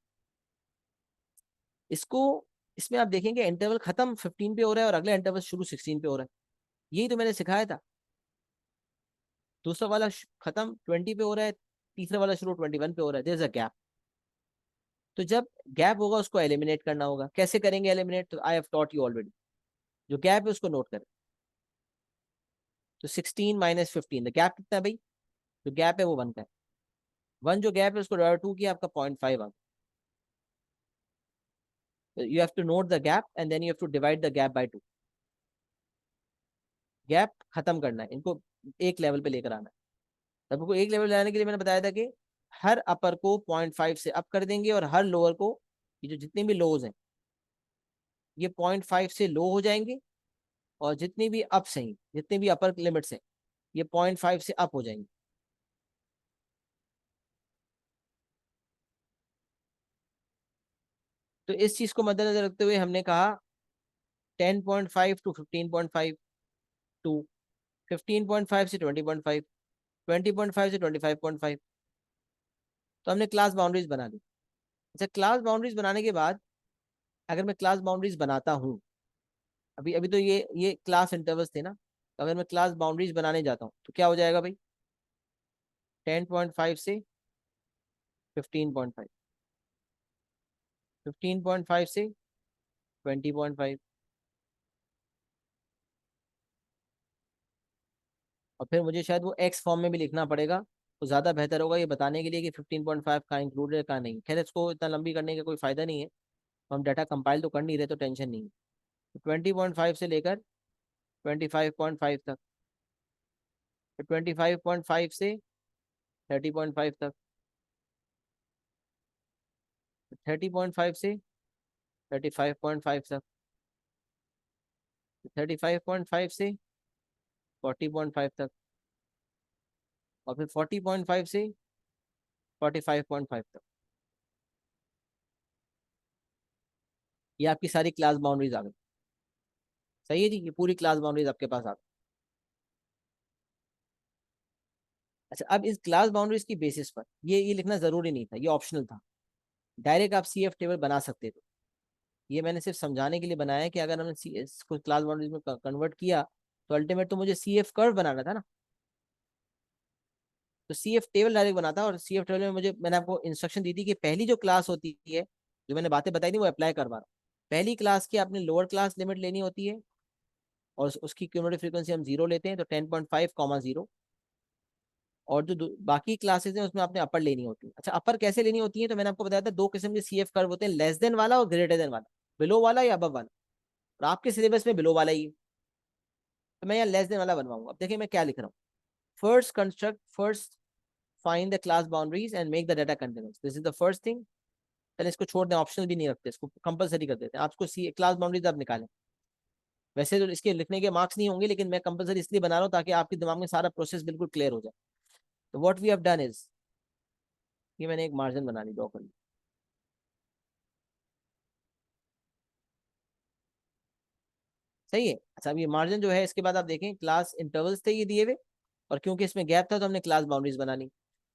इसको, इसमें आप देखेंगे इंटरवल खत्म 15 पे हो रहा है और अगला इंटरवल शुरू 16 पे हो रहा है. यही तो मैंने सिखाया था. दूसरा वाला खत्म 20 पे हो रहा है, तीसरा वाला शुरू 21 पे हो रहा है. There is a gap. तो जब गैप होगा उसको एलिमिनेट करना होगा. कैसे करेंगे एलिमिनेट? तो I have taught you already. जो गैप है उसको नोट करें. तो 16 माइनस 15, द गैप कितना है भाई? जो गैप है वो 1 का है. 1 जो गैप है उसको डिवाइड 2 किया, आपका 0.5 आ गया. You have to note the gap and then you have to divide the gap by 2. Gap खत्म करना है, इनको एक लेवल पे लेकर आना है. तब को एक लेवल लाने के लिए मैंने बताया था कि हर अपर को 0.5 से अप कर देंगे और हर लोअर को, ये जो जितने भी लोज हैं ये 0.5 से लो हो जाएंगे, और जितनी भी अप्स हैं, जितने भी अपर लिमिट्स हैं, ये 0.5 से अप हो जाएंगे. तो इस चीज को मद्देनजर रखते हुए हमने कहा 10.5 टू 15.5 टू 15.5 से 20.5, 20.5 से 25.5. तो हमने क्लास बाउंड्रीज बना दी. अच्छा, क्लास बाउंड्रीज बनाने के बाद अगर मैं क्लास बाउंड्रीज बनाता हूँ, अभी अभी तो ये क्लास इंटरवल्स थे ना, तो अगर मैं क्लास बाउंड्रीज बनाने जाता हूँ तो क्या हो जाएगा भाई? 10.5 से 15.5, 15.5 से 20.5, और फिर मुझे शायद वो एक्स फॉर्म में भी लिखना पड़ेगा. तो ज़्यादा बेहतर होगा ये बताने के लिए कि 15.5 का इंक्लूड है का नहीं. खैर, इसको इतना लंबी करने का कोई फ़ायदा नहीं है. तो हम डाटा कंपाइल तो कर नहीं रहे, तो टेंशन नहीं है. तो 20.5 से लेकर 25.5 तक, फिर 25.5 से 30.5 तक, 30.5 से 35.5 तक, 35.5 से 40.5 तक, और फिर 40.5 से 45.5 तक. ये आपकी सारी क्लास बाउंड्रीज आ गई. सही है जी, ये पूरी क्लास बाउंड्रीज आपके पास आ गई. अच्छा, अब इस क्लास बाउंड्रीज की बेसिस पर ये लिखना जरूरी नहीं था, ये ऑप्शनल था. डायरेक्ट आप CF टेबल बना सकते थे. ये मैंने सिर्फ समझाने के लिए बनाया है कि अगर हमने इसको क्लास बाउंड्रीज में कन्वर्ट किया तो अल्टीमेट तो मुझे CF कर्व बनाना था ना. तो CF टेबल डायरेक्ट बनाता, और CF टेबल में मैंने आपको इंस्ट्रक्शन दी थी कि पहली जो क्लास होती है, जो मैंने बातें बताई थी वो अप्लाई करवा रहा हूँ. पहली क्लास की आपने लोअर क्लास लिमिट लेनी होती है, और उसकी क्यूमुलेटिव फ्रीक्वेंसी हम 0 लेते हैं, तो 10.5, 0. और जो बाकी क्लासेस हैं उसमें आपने अपर लेनी होती है. अच्छा, अपर कैसे लेनी होती है? तो मैंने आपको बताया था 2 किस्म के CF कर्व होते हैं, लेस देन वाला और ग्रेटर देन वाला, बिलो वाला या अबव वाला. और आपके सिलेबस में बिलो वाला ही है, तो मैं यहाँ लेस देन वाला बनवाऊंगा. अब देखिए मैं क्या लिख रहा हूँ. First find the class boundaries and make the data continuous. This is the first thing. पहले इसको छोड़ दें, ऑप्शनल भी नहीं रखते, इसको कंपलसरी कर देते हैं. आपको क्लास बाउंड्रीज आप निकालें. वैसे तो इसके लिखने के मार्क्स नहीं होंगे, लेकिन मैं कंपलसरी इसलिए बना रहा हूँ ताकि आपके दिमाग में सारा प्रोसेस बिल्कुल क्लियर हो जाए. तो what we have done is, ये मैंने एक मार्जिन बना ली, ड्रॉ कर ली. सही है. अच्छा, अब ये मार्जिन जो है, इसके बाद आप देखें क्लास इंटरवल्स थे ये दिए हुए, और क्योंकि इसमें गैप था तो हमने क्लास बाउंड्रीज बना ली.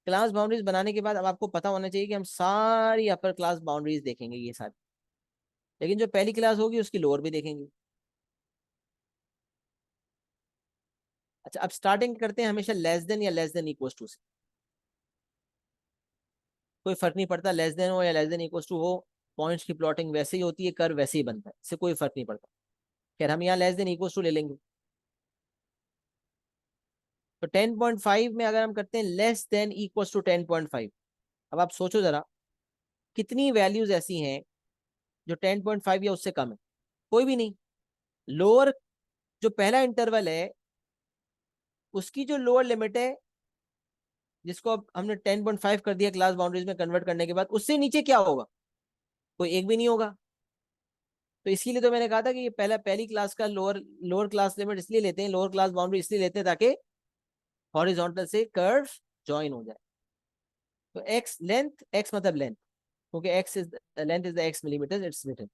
क्लास बाउंड्रीज बनाने के बाद अब आपको पता होना चाहिए कि हम सारी अपर क्लास बाउंड्रीज देखेंगे ये सारी, लेकिन जो पहली क्लास होगी उसकी लोअर भी देखेंगे. अच्छा, अब स्टार्टिंग करते हैं हमेशा लेस देन या लेस देन इक्वल टू से. कोई फर्क नहीं पड़ता, लेस देन हो या लेस देन इक्वल टू हो, पॉइंट्स की प्लॉटिंग वैसे ही होती है, कर वैसे ही बनता है, इससे कोई फर्क नहीं पड़ता। खैर हम यहाँ लेस देन इक्वल टू ले लेंगे। तो 10.5 में अगर हम करते हैं लेस देन इक्वल टू 10.5, अब आप सोचो जरा कितनी वैल्यूज ऐसी हैं जो 10.5 या उससे कम है? कोई भी नहीं। लोअर, जो पहला इंटरवल है उसकी जो लोअर लिमिट है, जिसको अब हमने 10.5 कर दिया क्लास बाउंड्रीज में कन्वर्ट करने के बाद, उससे नीचे क्या होगा? कोई एक भी नहीं होगा। तो इसीलिए तो मैंने कहा था कि ये पहली क्लास का लोअर लोअर क्लास लिमिट इसलिए लेते हैं, लोअर क्लास बाउंड्री इसलिए लेते हैं ताकि हॉरिजॉन्टल से कर्व ज्वाइन हो जाए। तो एक्स लेंथ, एक्स मतलब लेंथ, क्योंकि X is length is the X millimetre, it's written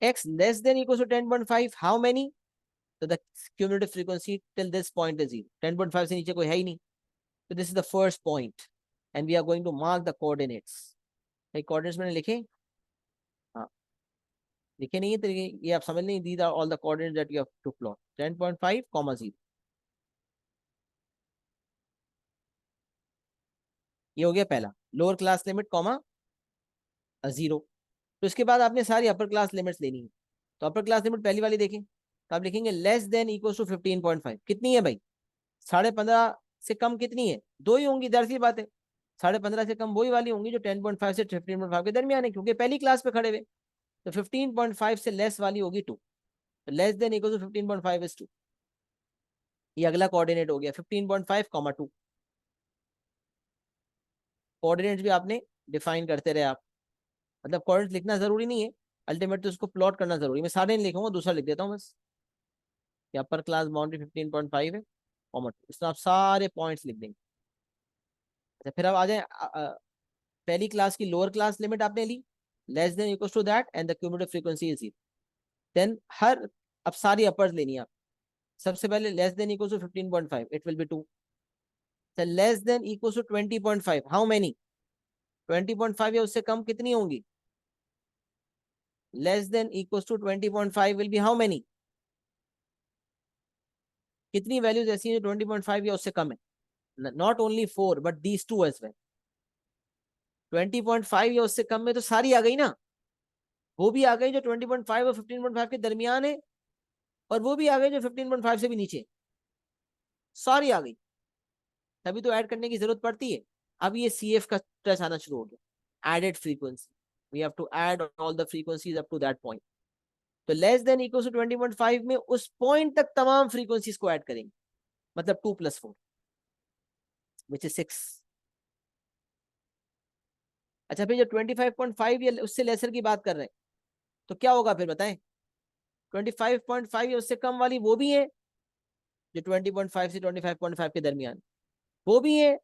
X less than equal to 10.5, how many? तो the cumulative frequency till this point is 0, 10.5 से नीचे कोई है ही नहीं। तो this is the first point and we are going to mark the coordinates. Coordinates मैंने लिखे? हाँ, लिखे नहीं है तो ये आप समझ नहीं, these are all the coordinates that you have to plot, 10.5, 0। ये हो गया पहला लोअर क्लास लिमिट, कॉमा 0। तो इसके बाद आपने सारी अपर क्लास लिमिट्स लेनी है। तो अपर क्लास लिमिट पहली वाली देखें, तो आप लिखेंगे लेस देन इक्वल टू 15.5। कितनी है भाई? 15.5 से कम कितनी है? दो ही होंगी, दर सी बात है। 15.5 से कम वही वाली होंगी जो 10.5 से 15.5 के दरमियान है, क्योंकि पहली क्लास पे खड़े हुए। तो 15.5 से लेस वाली होगी 2। तो less than equal to 15.5 is 2। ये अगला कोऑर्डिनेट हो गया 15.5, 2। कोऑर्डिनेट्स भी आपने डिफाइन करते रहे आप, मतलब कोऑर्डिनेट्स लिखना जरूरी नहीं है, अल्टीमेटली उसको प्लॉट करना जरूरी है। मैं सारे नहीं लिखूंगा, दूसरा लिख देता हूँ बस। कि अपर क्लास बाउंड्री 15.5 है, कॉमा 2, इसमें आप सारे पॉइंट्स लिख देंगे। अच्छा, फिर अब आ जाए पहली क्लास की लोअर क्लास लिमिट आपने ली, less than equal to that and the cumulative frequency is 0। Then here, अब सारी अपर्स लेनी है आप। सबसे पहले less than equal to 15.5, it will be 2। Less than equal to 20.5, how many? 20.5 या उससे कम कितनी होंगी? Less than equal to 20.5 will be how many? कितनी वैल्यूज ऐसी हैं जो 20.5 या उससे कम है? Not only 4 but these two as well. 20.5 या उससे कम में तो सारी आ गई ना, वो भी आ गई जो 20.5 और 15.5 के दरमियान है, और वो भी आ गई जो 15.5 से भी नीचे, सारी आ गई। तभी तो ऐड करने की जरूरत पड़ती है। अब ये सी एफ का टच आना शुरू हो गया, added frequency. We have to add all the frequencies up to that point. तो लेस देन इक्वल टू 20.5 में उस पॉइंट तक तमाम फ्रीक्वेंसीज को ऐड करेंगे, मतलब 2 + 4 विच इज 6। अच्छा, फिर जो 25.5 या उससे लेसर की बात कर रहे हैं, तो क्या होगा फिर बताएं? 25.5 या उससे कम वाली वो भी है जो 20.5 से 25.5 के दरमियान, वो भी है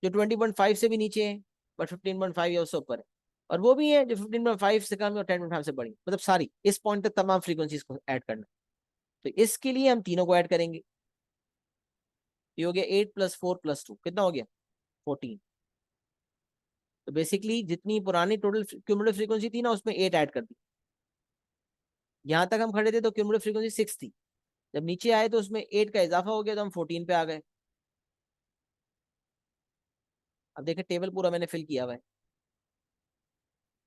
जो 20.5 से भी नीचे है बट 15.5 या उससे ऊपर है, और वो भी है जो 15.5 से कम है और 10.5 से बड़ी, मतलब सारी इस पॉइंट तक तमाम फ्रीक्वेंसीज को ऐड करना। तो इसके लिए हम तीनों को ऐड करेंगे। ये हो गया 8 + 4 + 2, कितना हो गया? 14। तो बेसिकली जितनी पुरानी टोटल क्यूमुलेटिव फ्रीक्वेंसी थी ना, उसमें 8 ऐड कर दी। यहां तक हम खड़े थे तो क्यूमुलेटिव फ्रीक्वेंसी 6 थी, जब नीचे आए तो उसमें 8 का इजाफा हो गया तो हम 14 पे आ गए। अब देखें टेबल पूरा मैंने फिल किया हुआ है।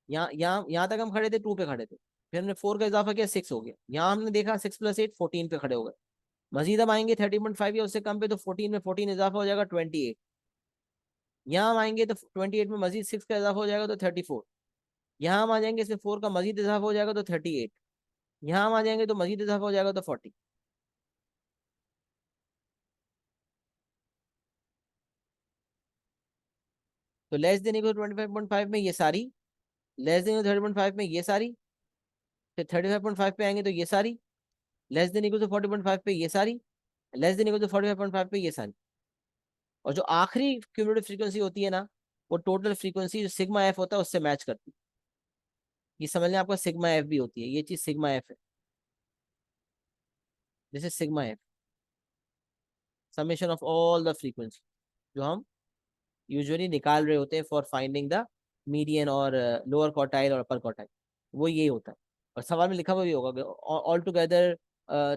यहाँ तक हम खड़े थे 2 पे खड़े थे, फिर हमने 4 का इजाफा किया 6 हो गया। यहाँ हमने देखा 6 + 8 14 पे खड़े हो गए। मजीद हम आएंगे 30.5 या उससे कम पे, तो 14 में 14 इजाफा हो जाएगा 28। यहाँ हम आएंगे तो 28 में मजीद 6 का इजाफा हो जाएगा तो 34। यहाँ हम आ जाएंगे इसमें 4 का मजीद इजाफा हो जाएगा तो 38। यहाँ हम आ जाएंगे तो मजीद इजाफा हो जाएगा तो 40। तो लेस देन इक्वल 25.5 में ये सारी, लेस देन 30.5 में ये सारी, फिर 35.5 पे आएंगे तो ये सारी, लेस देन इक्वल टू 40.5 पे ये सारी, लेस देन इक्वल टू 45.5 पे ये सारी। और जो आखिरी क्यूमुलेटिव फ्रीक्वेंसी होती है ना, वो टोटल फ्रीक्वेंसी जो सिग्मा एफ होता है उससे मैच करती है। ये समझ लें, आपका सिग्मा एफ भी होती है, ये चीज सिग्मा एफ है। This is sigma F, summation of all the frequency जो हम यूजुअली निकाल रहे होते हैं फॉर फाइंडिंग द मीडियन और लोअर क्वार्टाइल और अपर क्वार्टाइल, वो यही होता है। और सवाल में लिखा हुआ भी होगा all together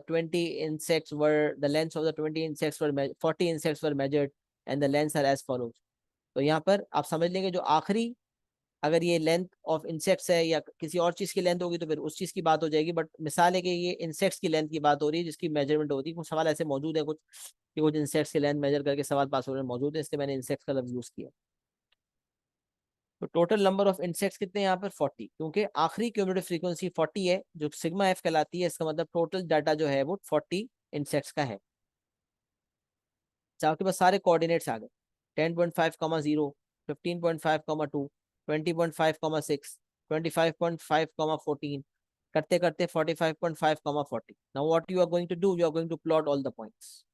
20 insects were the lengths of the 20 insects were 40 insects were measured and the lengths are as follows। तो यहाँ पर आप समझ लेंगे जो आखिरी अगर ये लेंथ ऑफ इंसेक्ट्स है या किसी और चीज की लेंथ होगी तो फिर उस चीज की बात हो जाएगी, बट मिसाल है कि ये इंसेक्ट्स की लेंथ की बात हो रही है जिसकी मेजरमेंट होती है। कुछ सवाल ऐसे मौजूद है कुछ कि कुछ इंसेक्ट्स की लेंथ मेजर करके सवाल पास होने मौजूद है, इसलिए मैंने इंसेक्ट्स का लफ्ज यूज किया। तो टोटल नंबर ऑफ इंसेक्ट्स कितने हैं यहाँ पर 40, क्योंकि आखिरी क्यूमुलेटिव फ्रीक्वेंसी 40 है जो सिग्मा एफ कहलाती है, इसका मतलब टोटल डाटा जो है वो 40 इंसेक्ट्स का है। आपके पास सारे कोऑर्डिनेट्स आ गए, 10.5, 15.5, 2, 20.5, 6, 25.5, 14, करते करते 45.5, 40। Now what you are going to do, you are going to plot all the points.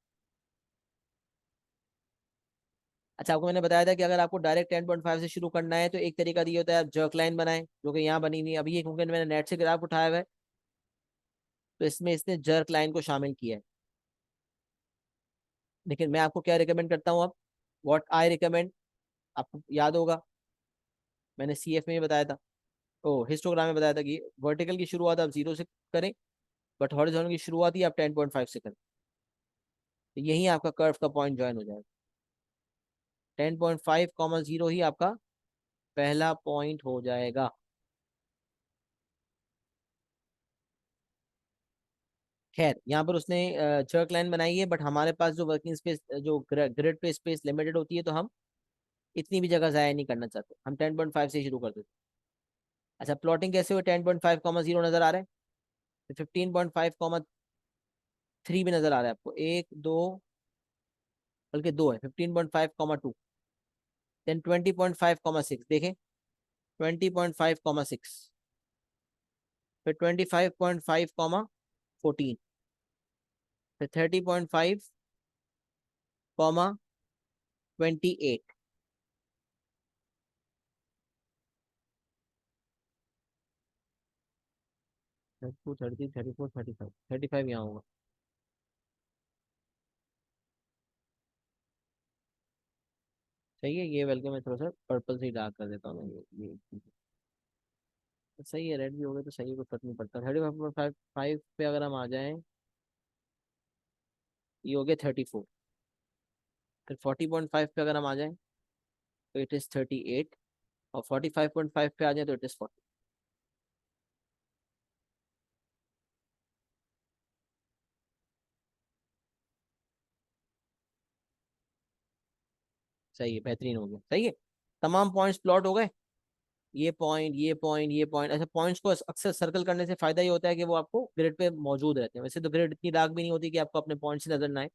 अच्छा, आपको मैंने बताया था कि अगर आपको डायरेक्ट 10.5 से शुरू करना है तो एक तरीका ये होता है, आप जर्क लाइन बनाएं, जो कि यहाँ बनी हुई है। अभी ये क्योंकि मैंने नेट से ग्राफ उठाया हुआ है तो इसमें इसने जर्क लाइन को शामिल किया है। लेकिन मैं आपको क्या रिकमेंड करता हूँ अब, व्हाट आई रिकमेंड, आपको याद होगा मैंने सी एफ में ही बताया था, ओ हिस्टोग्राम में बताया था कि वर्टिकल की शुरुआत आप 0 से करें, बट हॉरिजॉन्टल की शुरुआत ही आप 10.5 से करें, तो यही आपका कर्व का पॉइंट ज्वाइन हो जाएगा। 10.5, 0 ही आपका पहला पॉइंट हो जाएगा। खैर यहाँ पर उसने चर्क लाइन बनाई है, बट हमारे पास जो वर्किंग स्पेस, जो ग्रिड पे स्पेस लिमिटेड होती है, तो हम इतनी भी जगह जाया नहीं करना चाहते, हम 10.5 से ही शुरू कर देते। अच्छा, प्लॉटिंग कैसे हो, 10.5, 0 नजर आ रहा है, 15.5, 3 भी नजर आ रहा है आपको, एक दो, बल्कि दो है, 15.5, 2, देन 20.5, 6 देखें, 20.5, 6, फिर 25.5, 14, फिर 30.5, 28। 32, 33, 34, 35, 35 यहाँ होगा। सही है, ये बल्कि मैं थोड़ा सा पर्पल से ही डार्क कर देता हूँ, ये तो सही है, रेड भी हो गया तो सही है, कोई फर्क नहीं पड़ता। 35.5 पे अगर हम आ जाएं, ये हो गया 34। फिर 40.5 पे अगर हम आ जाएं तो इट इज 38, और 45.5 पे आ जाए तो इट इज 40। सही है, बेहतरीन हो गया, सही है। तमाम पॉइंट्स प्लॉट हो गए, ये पॉइंट, ये पॉइंट, ये पॉइंट। ऐसे पॉइंट्स को अक्सर सर्कल करने से फायदा ये होता है कि वो आपको ग्रिड पे मौजूद रहते हैं। वैसे तो ग्रिड इतनी डार्क भी नहीं होती कि आपको अपने पॉइंट्स नजर ना आए,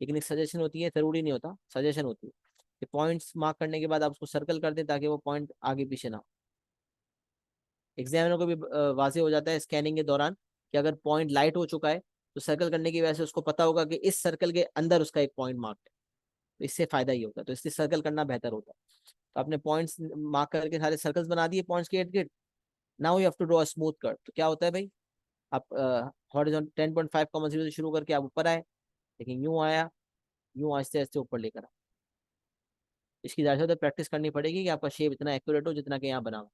लेकिन एक सजेशन होती है, जरूरी नहीं होता, सजेशन होती है कि पॉइंट्स मार्क करने के बाद आप उसको सर्कल कर दें ताकि वो पॉइंट आगे पीछे ना हो। एग्जामिनर को भी वाजे हो जाता है स्कैनिंग के दौरान कि अगर पॉइंट लाइट हो चुका है तो सर्कल करने की वजह से उसको पता होगा कि इस सर्कल के अंदर उसका एक पॉइंट मार्क है, तो इससे फायदा ही होता है, तो इसलिए सर्कल करना बेहतर होता है। तो आपने पॉइंट्स मार्क करके सारे सर्कल्स बना दिए पॉइंट्स के इर्द गिर्द। Now you have to draw a smooth curve. तो क्या होता है भाई, आप हॉरिजॉन्टल 10.5, 0 से शुरू करके आप ऊपर आए, लेकिन यूं आया, यूं आहिस्ते आहिस्ते ऊपर लेकर आए। इसकी ज़्यादा से ज़्यादा प्रैक्टिस करनी पड़ेगी कि आपका शेप इतना एक्यूरेट हो जितना कि यहाँ बना हो।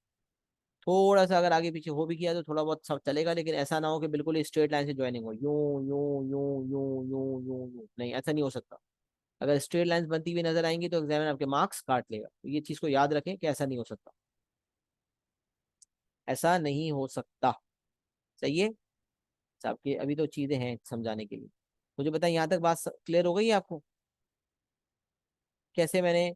थोड़ा सा अगर आगे पीछे हो भी किया तो थोड़ा बहुत सब चलेगा, लेकिन ऐसा ना हो कि बिल्कुल स्ट्रेट लाइन से ज्वाइनिंग हो, यूं यूं यूं यूं यूं यूं यूं, नहीं ऐसा नहीं हो सकता। अगर स्ट्रेट लाइंस बनती हुई नजर आएंगी तो एग्जामिनर आपके मार्क्स काट लेगा, तो ये चीज को याद रखें कि ऐसा नहीं हो सकता, ऐसा नहीं हो सकता। सही है साहब, की अभी तो चीजें हैं समझाने के लिए। मुझे बताएं, यहाँ तक बात क्लियर हो गई है आपको, कैसे मैंने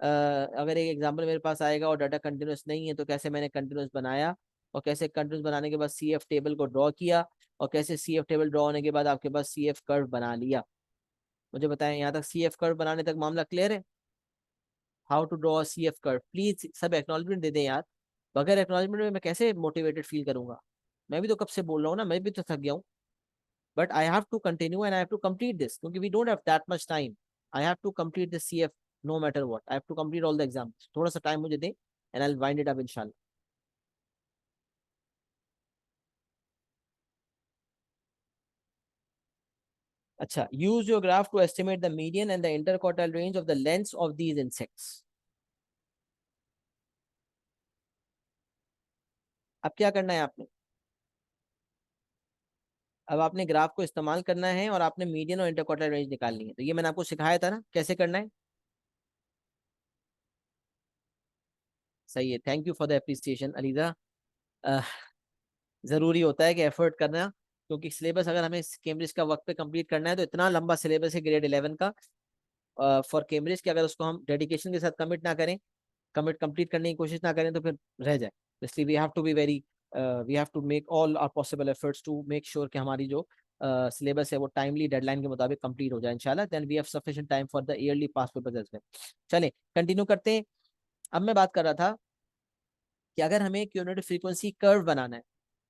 अगर एक एग्जांपल मेरे पास आएगा और डाटा कंटिन्यूस नहीं है तो कैसे मैंने कंटिन्यूस बनाया, और कैसे कंटिन्यूस बनाने के बाद सी एफ टेबल को ड्रॉ किया, और कैसे सी एफ टेबल ड्रॉ होने के बाद आपके पास सी एफ कर्व बना लिया। मुझे बताएं, यहाँ तक सी एफ कर्व बनाने तक मामला क्लियर है। How to draw C F curve, please सब एक्नॉलेजमेंट दे दें यार, बगैर एक्नॉलेजमेंट में मैं कैसे मोटिवेटेड फील करूंगा। मैं भी तो कब से बोल रहा हूँ ना, मैं भी तो थक गया हूँ। But I have to continue and I have to complete this, क्योंकि we don't have that much time. I have to complete this C F, no matter what, I have to complete all the exams. थोड़ा सा time मुझे दें and I will wind it up इंशाल्लाह। अच्छा, use your graph to estimate the median and the interquartile range of the lengths of these insects. अब क्या करना है आपने, अब आपने ग्राफ को इस्तेमाल करना है और आपने मीडियन और इंटरक्वार्टाइल रेंज निकालनी है। तो ये मैंने आपको सिखाया था ना कैसे करना है। सही है, thank you for the appreciation ELISA. ज़रूरी होता है कि एफर्ट करना, क्योंकि सिलेबस अगर हमें कैम्ब्रिज का वक्त पे कंप्लीट करना है तो इतना लंबा सिलेबस है ग्रेड 11 का फॉर कैम्ब्रिज कि अगर उसको हम डेडिकेशन के साथ कमिट ना करें, कमिट कंप्लीट करने की कोशिश ना करें तो फिर रह जाए। इसलिए we have to be very, we have to make all our possible efforts to make sure कि हमारी जो सिलेबस है वो टाइमली डेडलाइन के मुताबिक कंप्लीट हो जाए इंशाल्लाह। Then we have sufficient time for the yearly past papers as well. चलें कंटिन्यू करते हैं। अब मैं बात कर रहा था कि अगर हमें क्यूमुलेटिव फ्रीक्वेंसी कर्व बनाना है,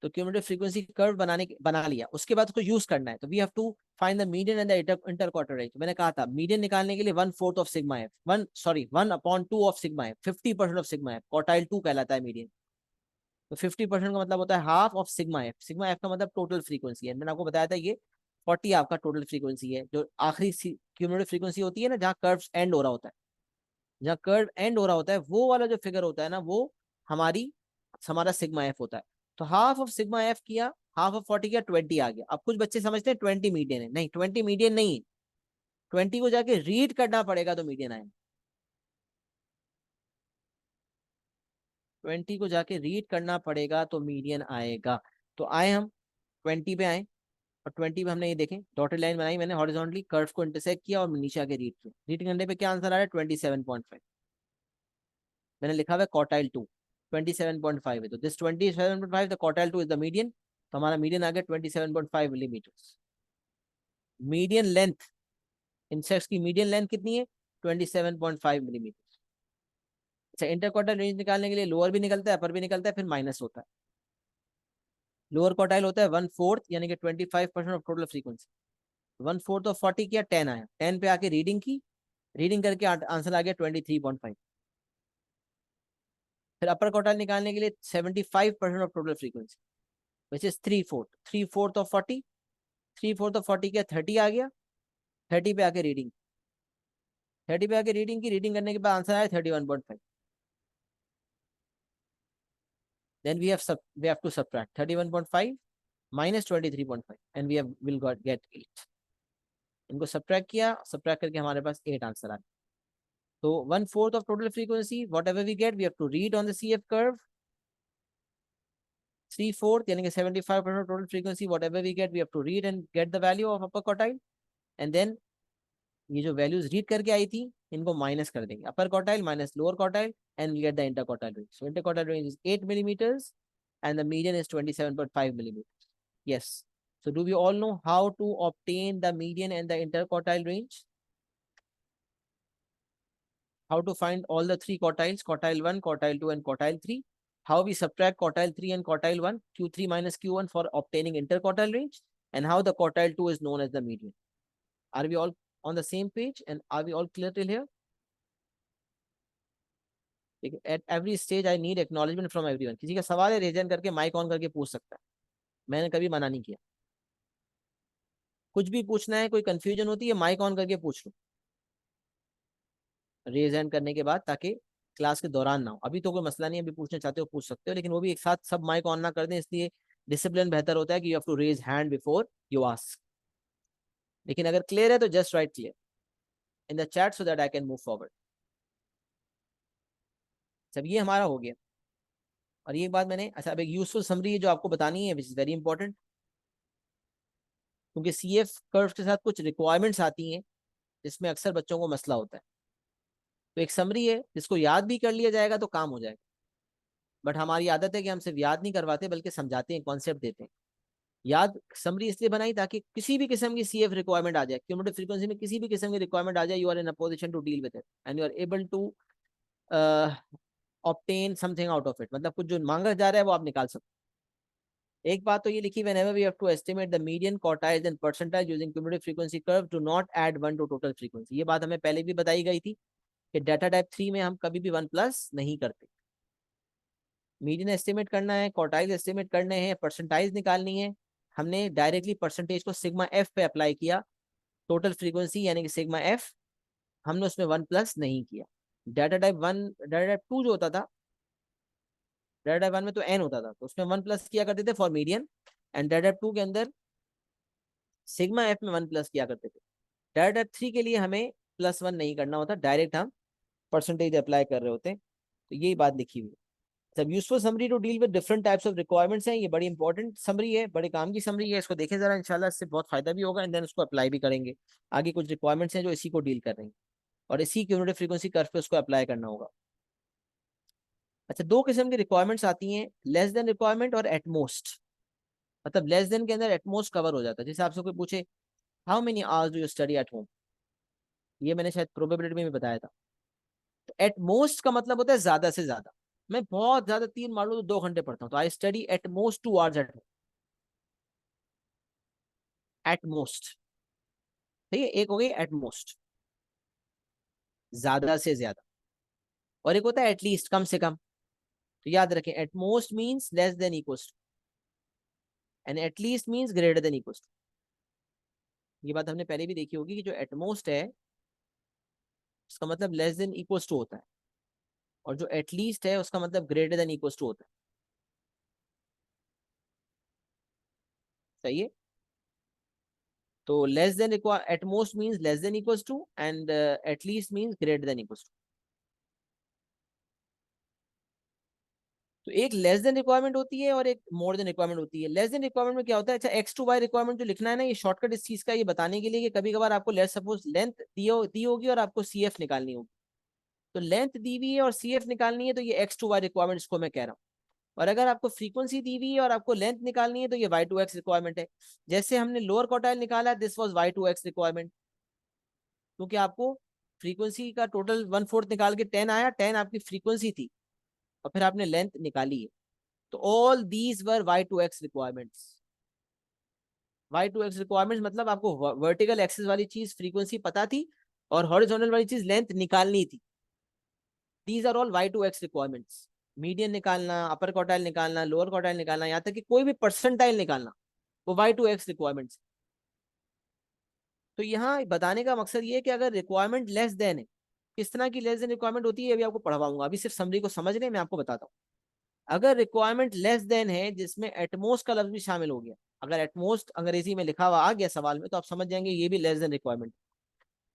तो क्यूमुलेटिव फ्रीक्वेंसी कर्व बना लिया, उसके बाद उसको यूज करना है, तो we have to find the median and the inter quarter range. मैंने कहा था मीडियन निकालने के लिए 1/4 of sigma F, 1/2 of sigma F, 50% of sigma F, quartile 2 कहलाता है मीडियन। तो 50% का मतलब होता है half of sigma F. Sigma F का मतलब टोटल फ्रीक्वेंसी है, मैंने आपको बताया था ये 40 आपका टोटल फ्रीक्वेंसी है, जो आखिरी क्यूमुलेटिव फ्रीक्वेंसी होती है ना, जहाँ कर्व एंड हो रहा होता है, जहाँ कर्व एंड हो रहा होता है वो वाला जो फिगर होता है ना, वो हमारी हमारा सिग्मा एफ होता है। तो हाफ ऑफ सिग्मा एफ किया, हाफ ऑफ 40 किया, 20 आ गया। अब कुछ बच्चे समझते हैं 20 मीडियन है, नहीं 20 मीडियन नहीं है, 20 को जाके रीड करना पड़ेगा तो मीडियन आएगा। 20 को जाके रीड करना पड़ेगा तो मीडियन आएगा। तो आए हम 20 पे आए, और 20 पे हमने ये देखें डॉटेड लाइन बनाई मैंने हॉरिजॉन्टली, कर्व को इंटरसेक्ट किया और नीचे आके रीड किया। रीड करने पे क्या आंसर आ रहा है? 27.5। मैंने लिखा हुआ है क्वार्टाइल 2, 27.5 है, तो this 27.5 the quartile 2 is the median. तो हमारा मीडियन आ गया 27.5 मिलीमीटर। मीडियन लेंथ, इंसेक्ट्स की मीडियन लेंथ कितनी है? 27.5 मिलीमीटर। अच्छा, इंटर क्वार्टाइल रेंज निकालने के लिए लोअर भी निकलता है, अपर भी निकलता है, फिर माइनस होता है। लोअर क्वार्टाइल होता है 1/4 यानी कि 25% ऑफ टोटल फ्रीक्वेंसी। 1/4 ऑफ 40 किया, 10 आया, 10 पे आके रीडिंग की, रीडिंग करके आंसर आ गया 23.5। फिर अपर क्वार्टाइल निकालने के लिए 75% of total frequency which is 3/4, 3/4 of 40, 3/4 of 40 किया, 30 आ गया, 30 पे आके रीडिंग, 30 पे आके रीडिंग की, रीडिंग करने के बाद आंसर आया 31.5। Then we have to subtract 31.5 minus 23.5 and we have will get 8। इनको सब्ट्रैक्ट किया, सब्ट्रैक्ट करके हमारे पास 8 आंसर आ गया। तो 1/4 of total frequency whatever we get we have to read on the C F curve. 3/4 यानी कि 75% total frequency whatever we get we have to read and get the value of upper quartile. And then ये जो values read करके आई थी इनको minus कर देंगे, upper quartile minus lower quartile, and we get the inter quartile range. So inter quartile range is 8 millimeters and the median is 27.5 millimeters. Yes. So do we all know how to obtain the median and the interquartile range? How to find all the three quartiles, quartile 1, quartile 2 and quartile 3? How we subtract quartile 3 and quartile 1, q3 minus q1 for obtaining interquartile range, and how the quartile 2 is known as the median? Are we all on the same page and are we all clear till here? At every stage I need acknowledgement from everyone. किसी का सवाल है raisin करके mic on करके पूछ सकता है, मैंने कभी मना नहीं किया। कुछ भी पूछना है, कोई कंफ्यूजन होती है, माइक ऑन करके पूछ लो रेज हैंड करने के बाद, ताकि क्लास के दौरान ना हो। अभी तो कोई मसला नहीं, अभी पूछना चाहते हो पूछ सकते हो, लेकिन वो भी एक साथ सब माइक ऑन ना कर दें, इसलिए डिसिप्लिन बेहतर होता है कि you have to raise hand before you ask. लेकिन अगर क्लियर है तो just write clear in the chat so that I can move forward. सब ये हमारा हो गया। और ये बात मैंने, अच्छा अब एक यूजफुल समरी है जो आपको बतानी है विच इज वेरी इंपॉर्टेंट, क्योंकि सी एफ कर्व के साथ कुछ रिक्वायरमेंट्स आती हैं जिसमें अक्सर बच्चों को मसला होता है। तो एक समरी है जिसको याद भी कर लिया जाएगा तो काम हो जाएगा, बट हमारी आदत है कि हम सिर्फ याद नहीं करवाते बल्कि समझाते हैं, कॉन्सेप्ट देते हैं। याद समरी इसलिए बनाई ताकि किसी भी किस्म की सीएफ रिक्वायरमेंट आ जाए, क्यूमुलेटिव फ्रीक्वेंसी में किसी भी किस्म की रिक्वायरमेंट आ जाए, you are in a position to deal with it and you are able to obtain something out of it. मतलब कुछ जो मांगा जा रहा है वो आप निकाल सकते हो। एक बात तो ये लिखी, whenever we have to estimate the median, quartiles and percentile using cumulative frequency curve, do not add 1 to total frequency। ये बात हमें पहले भी बताई गई थी कि डाटा टाइप 3 में हम कभी भी 1 प्लस नहीं करते। मीडियन एस्टिमेट करना है, क्वार्टाइल एस्टिमेट करने हैं, परसेंटाइज निकालनी है, हमने डायरेक्टली परसेंटेज को सिग्मा एफ पे अप्लाई किया, टोटल फ्रीक्वेंसी यानी कि सिग्मा एफ, हमने उसमें 1 प्लस नहीं किया। डाटा टाइप 1, डाटा टाइप 2 जो होता था, डाटा टाइप 1 में तो एन होता था, तो उसमें 1 प्लस किया करते थे for median, and data type 2 के अंदर सिग्मा एफ में 1 प्लस किया करते थे। डाटा टाइप 3 के लिए हमें +1 नहीं करना होता, डायरेक्ट हम परसेंटेज अप्लाई कर रहे होते हैं। तो यही बात लिखी हुई है। सब useful summary to deal with different types of requirements हैं, ये बड़ी इंपॉर्टेंट समरी है, बड़े काम की समरी है, इसको देखें जरा, इंशाल्लाह इससे बहुत फायदा भी होगा, एंड देन उसको अप्लाई भी करेंगे। आगे कुछ रिक्वायरमेंट्स हैं जो इसी को डील कर रही हैं, और इसी क्यूमुलेटिव फ्रीक्वेंसी कर्व पे उसको अप्लाई करना होगा। अच्छा, दो किस्म की रिक्वायरमेंट्स आती हैं, लेस देन रिक्वायरमेंट और एटमोस्ट। मतलब लेस देन के अंदर एटमोस्ट कवर हो जाता है। जैसे आपसे कोई पूछे how many hours do you study at home, ये मैंने शायद प्रोबेबिलिटी में भी बताया था। तो एट मोस्ट का मतलब होता है ज्यादा से ज्यादा। मैं बहुत ज्यादा तीन मान लो तो 2 घंटे पढ़ता हूँ, तो I study at most 2 hours at home, at most. ठीक है, एक हो गई एट मोस्ट, ज्यादा से ज्यादा, और एक होता है एटलीस्ट, कम से कम। तो याद रखें, at most means less than equals to, and at least means greater than equals to. ये बात हमने पहले भी देखी होगी कि जो एटमोस्ट है उसका मतलब लेस देन इक्वल्स टू होता है, और जो एटलीस्ट है उसका मतलब ग्रेटर देन इक्वल्स टू होता है। सही है। तो less than at most means less than equals to, and at least means greater than equals to. तो एक लेस देन रिक्वायरमेंट होती है और एक मोर देन रिक्वायरमेंट होती है। लेस देन रिक्वायरमेंट में क्या होता है, अच्छा एक्स टू वाई रिक्वायरमेंट जो लिखना है ना, ये शॉर्टकट इस चीज का ये बताने के लिए कि कभी कभार आपको लेट सपोज लेंथ दी होगी और आपको सी एफ निकालनी होगी। तो लेंथ दी हुई है और सी एफ निकालनी है, तो ये एक्स टू वाई रिक्वायरमेंट इसको मैं कह रहा हूँ। और अगर आपको फ्रीक्वेंसी दी हुई है और आपको लेंथ निकालनी है, तो ये वाई टू एक्स रिक्वायरमेंट है। जैसे हमने लोअर क्वार्टाइल निकाला, this was Y to x requirement, क्योंकि आपको फ्रीक्वेंसी का टोटल 1/4 निकाल के 10 आया, 10 आपकी फ्रीक्वेंसी थी, और फिर आपने लेंथ निकाली है। तो all these were Y to X requirements. Y to X requirements मतलब आपको वर्टिकल एक्सिस वाली चीज फ्रीक्वेंसी पता थी, और हॉरिजॉन्टल वाली चीज लेंथ निकालनी थी। These are all Y to X requirements. Median निकालना, अपर क्वार्टाइल निकालना, लोअर क्वार्टाइल निकालना, यहाँ तक कि कोई भी परसेंटाइल निकालना, वो वाई टू एक्स रिक्वायरमेंट्स। तो यहाँ बताने का मकसद ये है कि अगर रिक्वायरमेंट लेस देन है, किस तरह की लेस देन रिक्वायरमेंट होती है अभी आपको पढ़वाऊंगा, अभी सिर्फ समरी को समझ रहे, मैं आपको बताता हूँ। अगर रिक्वायरमेंट लेस देन है जिसमें एटमोस्ट का लफ्ज भी शामिल हो गया, अगर एटमोस्ट अंग्रेजी में लिखा हुआ आ गया सवाल में, तो आप समझ जाएंगे ये भी लेस देन रिक्वायरमेंट।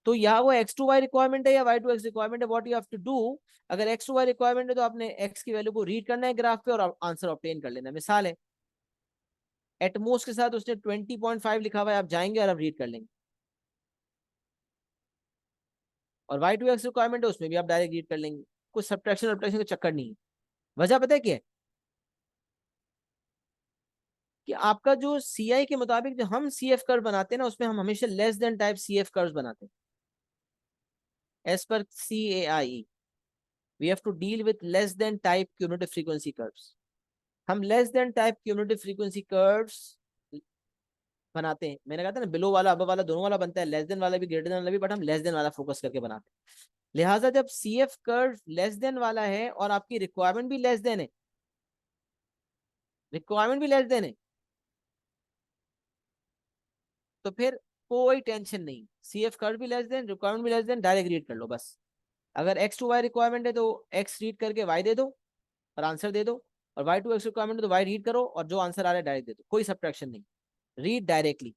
तो या वो एक्स टू वाई रिक्वायरमेंट है या वाई टू एक्स रिक्वायरमेंट है, what you have to do, अगर एक्स टू वाई रिक्वायरमेंट है तो आपने एक्स की वैल्यू को रीड करना है ग्राफ पे और आंसर ऑब्टेन कर लेना है। मिसाल है, एटमोस्ट के साथ उसने 20.5 लिखा हुआ है, आप जाएंगे और आप रीड कर लेंगे। और वाई टू एक्स रिक्वायरमेंट है, उसमें भी आप डायरेक्ट रीड कर लेंगे, कुछ सब्ट्रैक्शन वब्ट्रैक्शन का चक्कर नहीं है। वजह पता है क्या है, कि आपका जो सी आई के मुताबिक जो हम सी एफ कर्व बनाते हैं ना, उसमें हम हमेशा less than type C F curve बनाते हैं। As per C A I we have to deal with less than type cumulative frequency curves. हम less than type cumulative frequency curves बनाते हैं। मैंने कहा था ना, बिलो वाला अब वाला दोनों वाला बनता है, लेस देन वाला भी ग्रेटर देन वाला भी, बट हम लेस देन वाला फोकस करके बनाते हैं। लिहाजा जब C F curve less than वाला है और आपकी रिक्वायरमेंट भी लेस देन है, रिक्वायरमेंट भी लेस देन है, तो फिर कोई टेंशन नहीं, सी एफ कर्व भी लेस देन, रिक्वायरमेंट भी लेस देन, डायरेक्ट रीड कर लो बस। अगर एक्स टू वाई रिक्वायरमेंट है तो एक्स रीड करके वाई दे दो और आंसर दे दो, और वाई टू एक्स रिक्वायरमेंट है तो वाई रीड करो और जो आंसर आ रहा है डायरेक्ट दे दो, कोई सब्ट्रैक्शन नहीं। Read directly,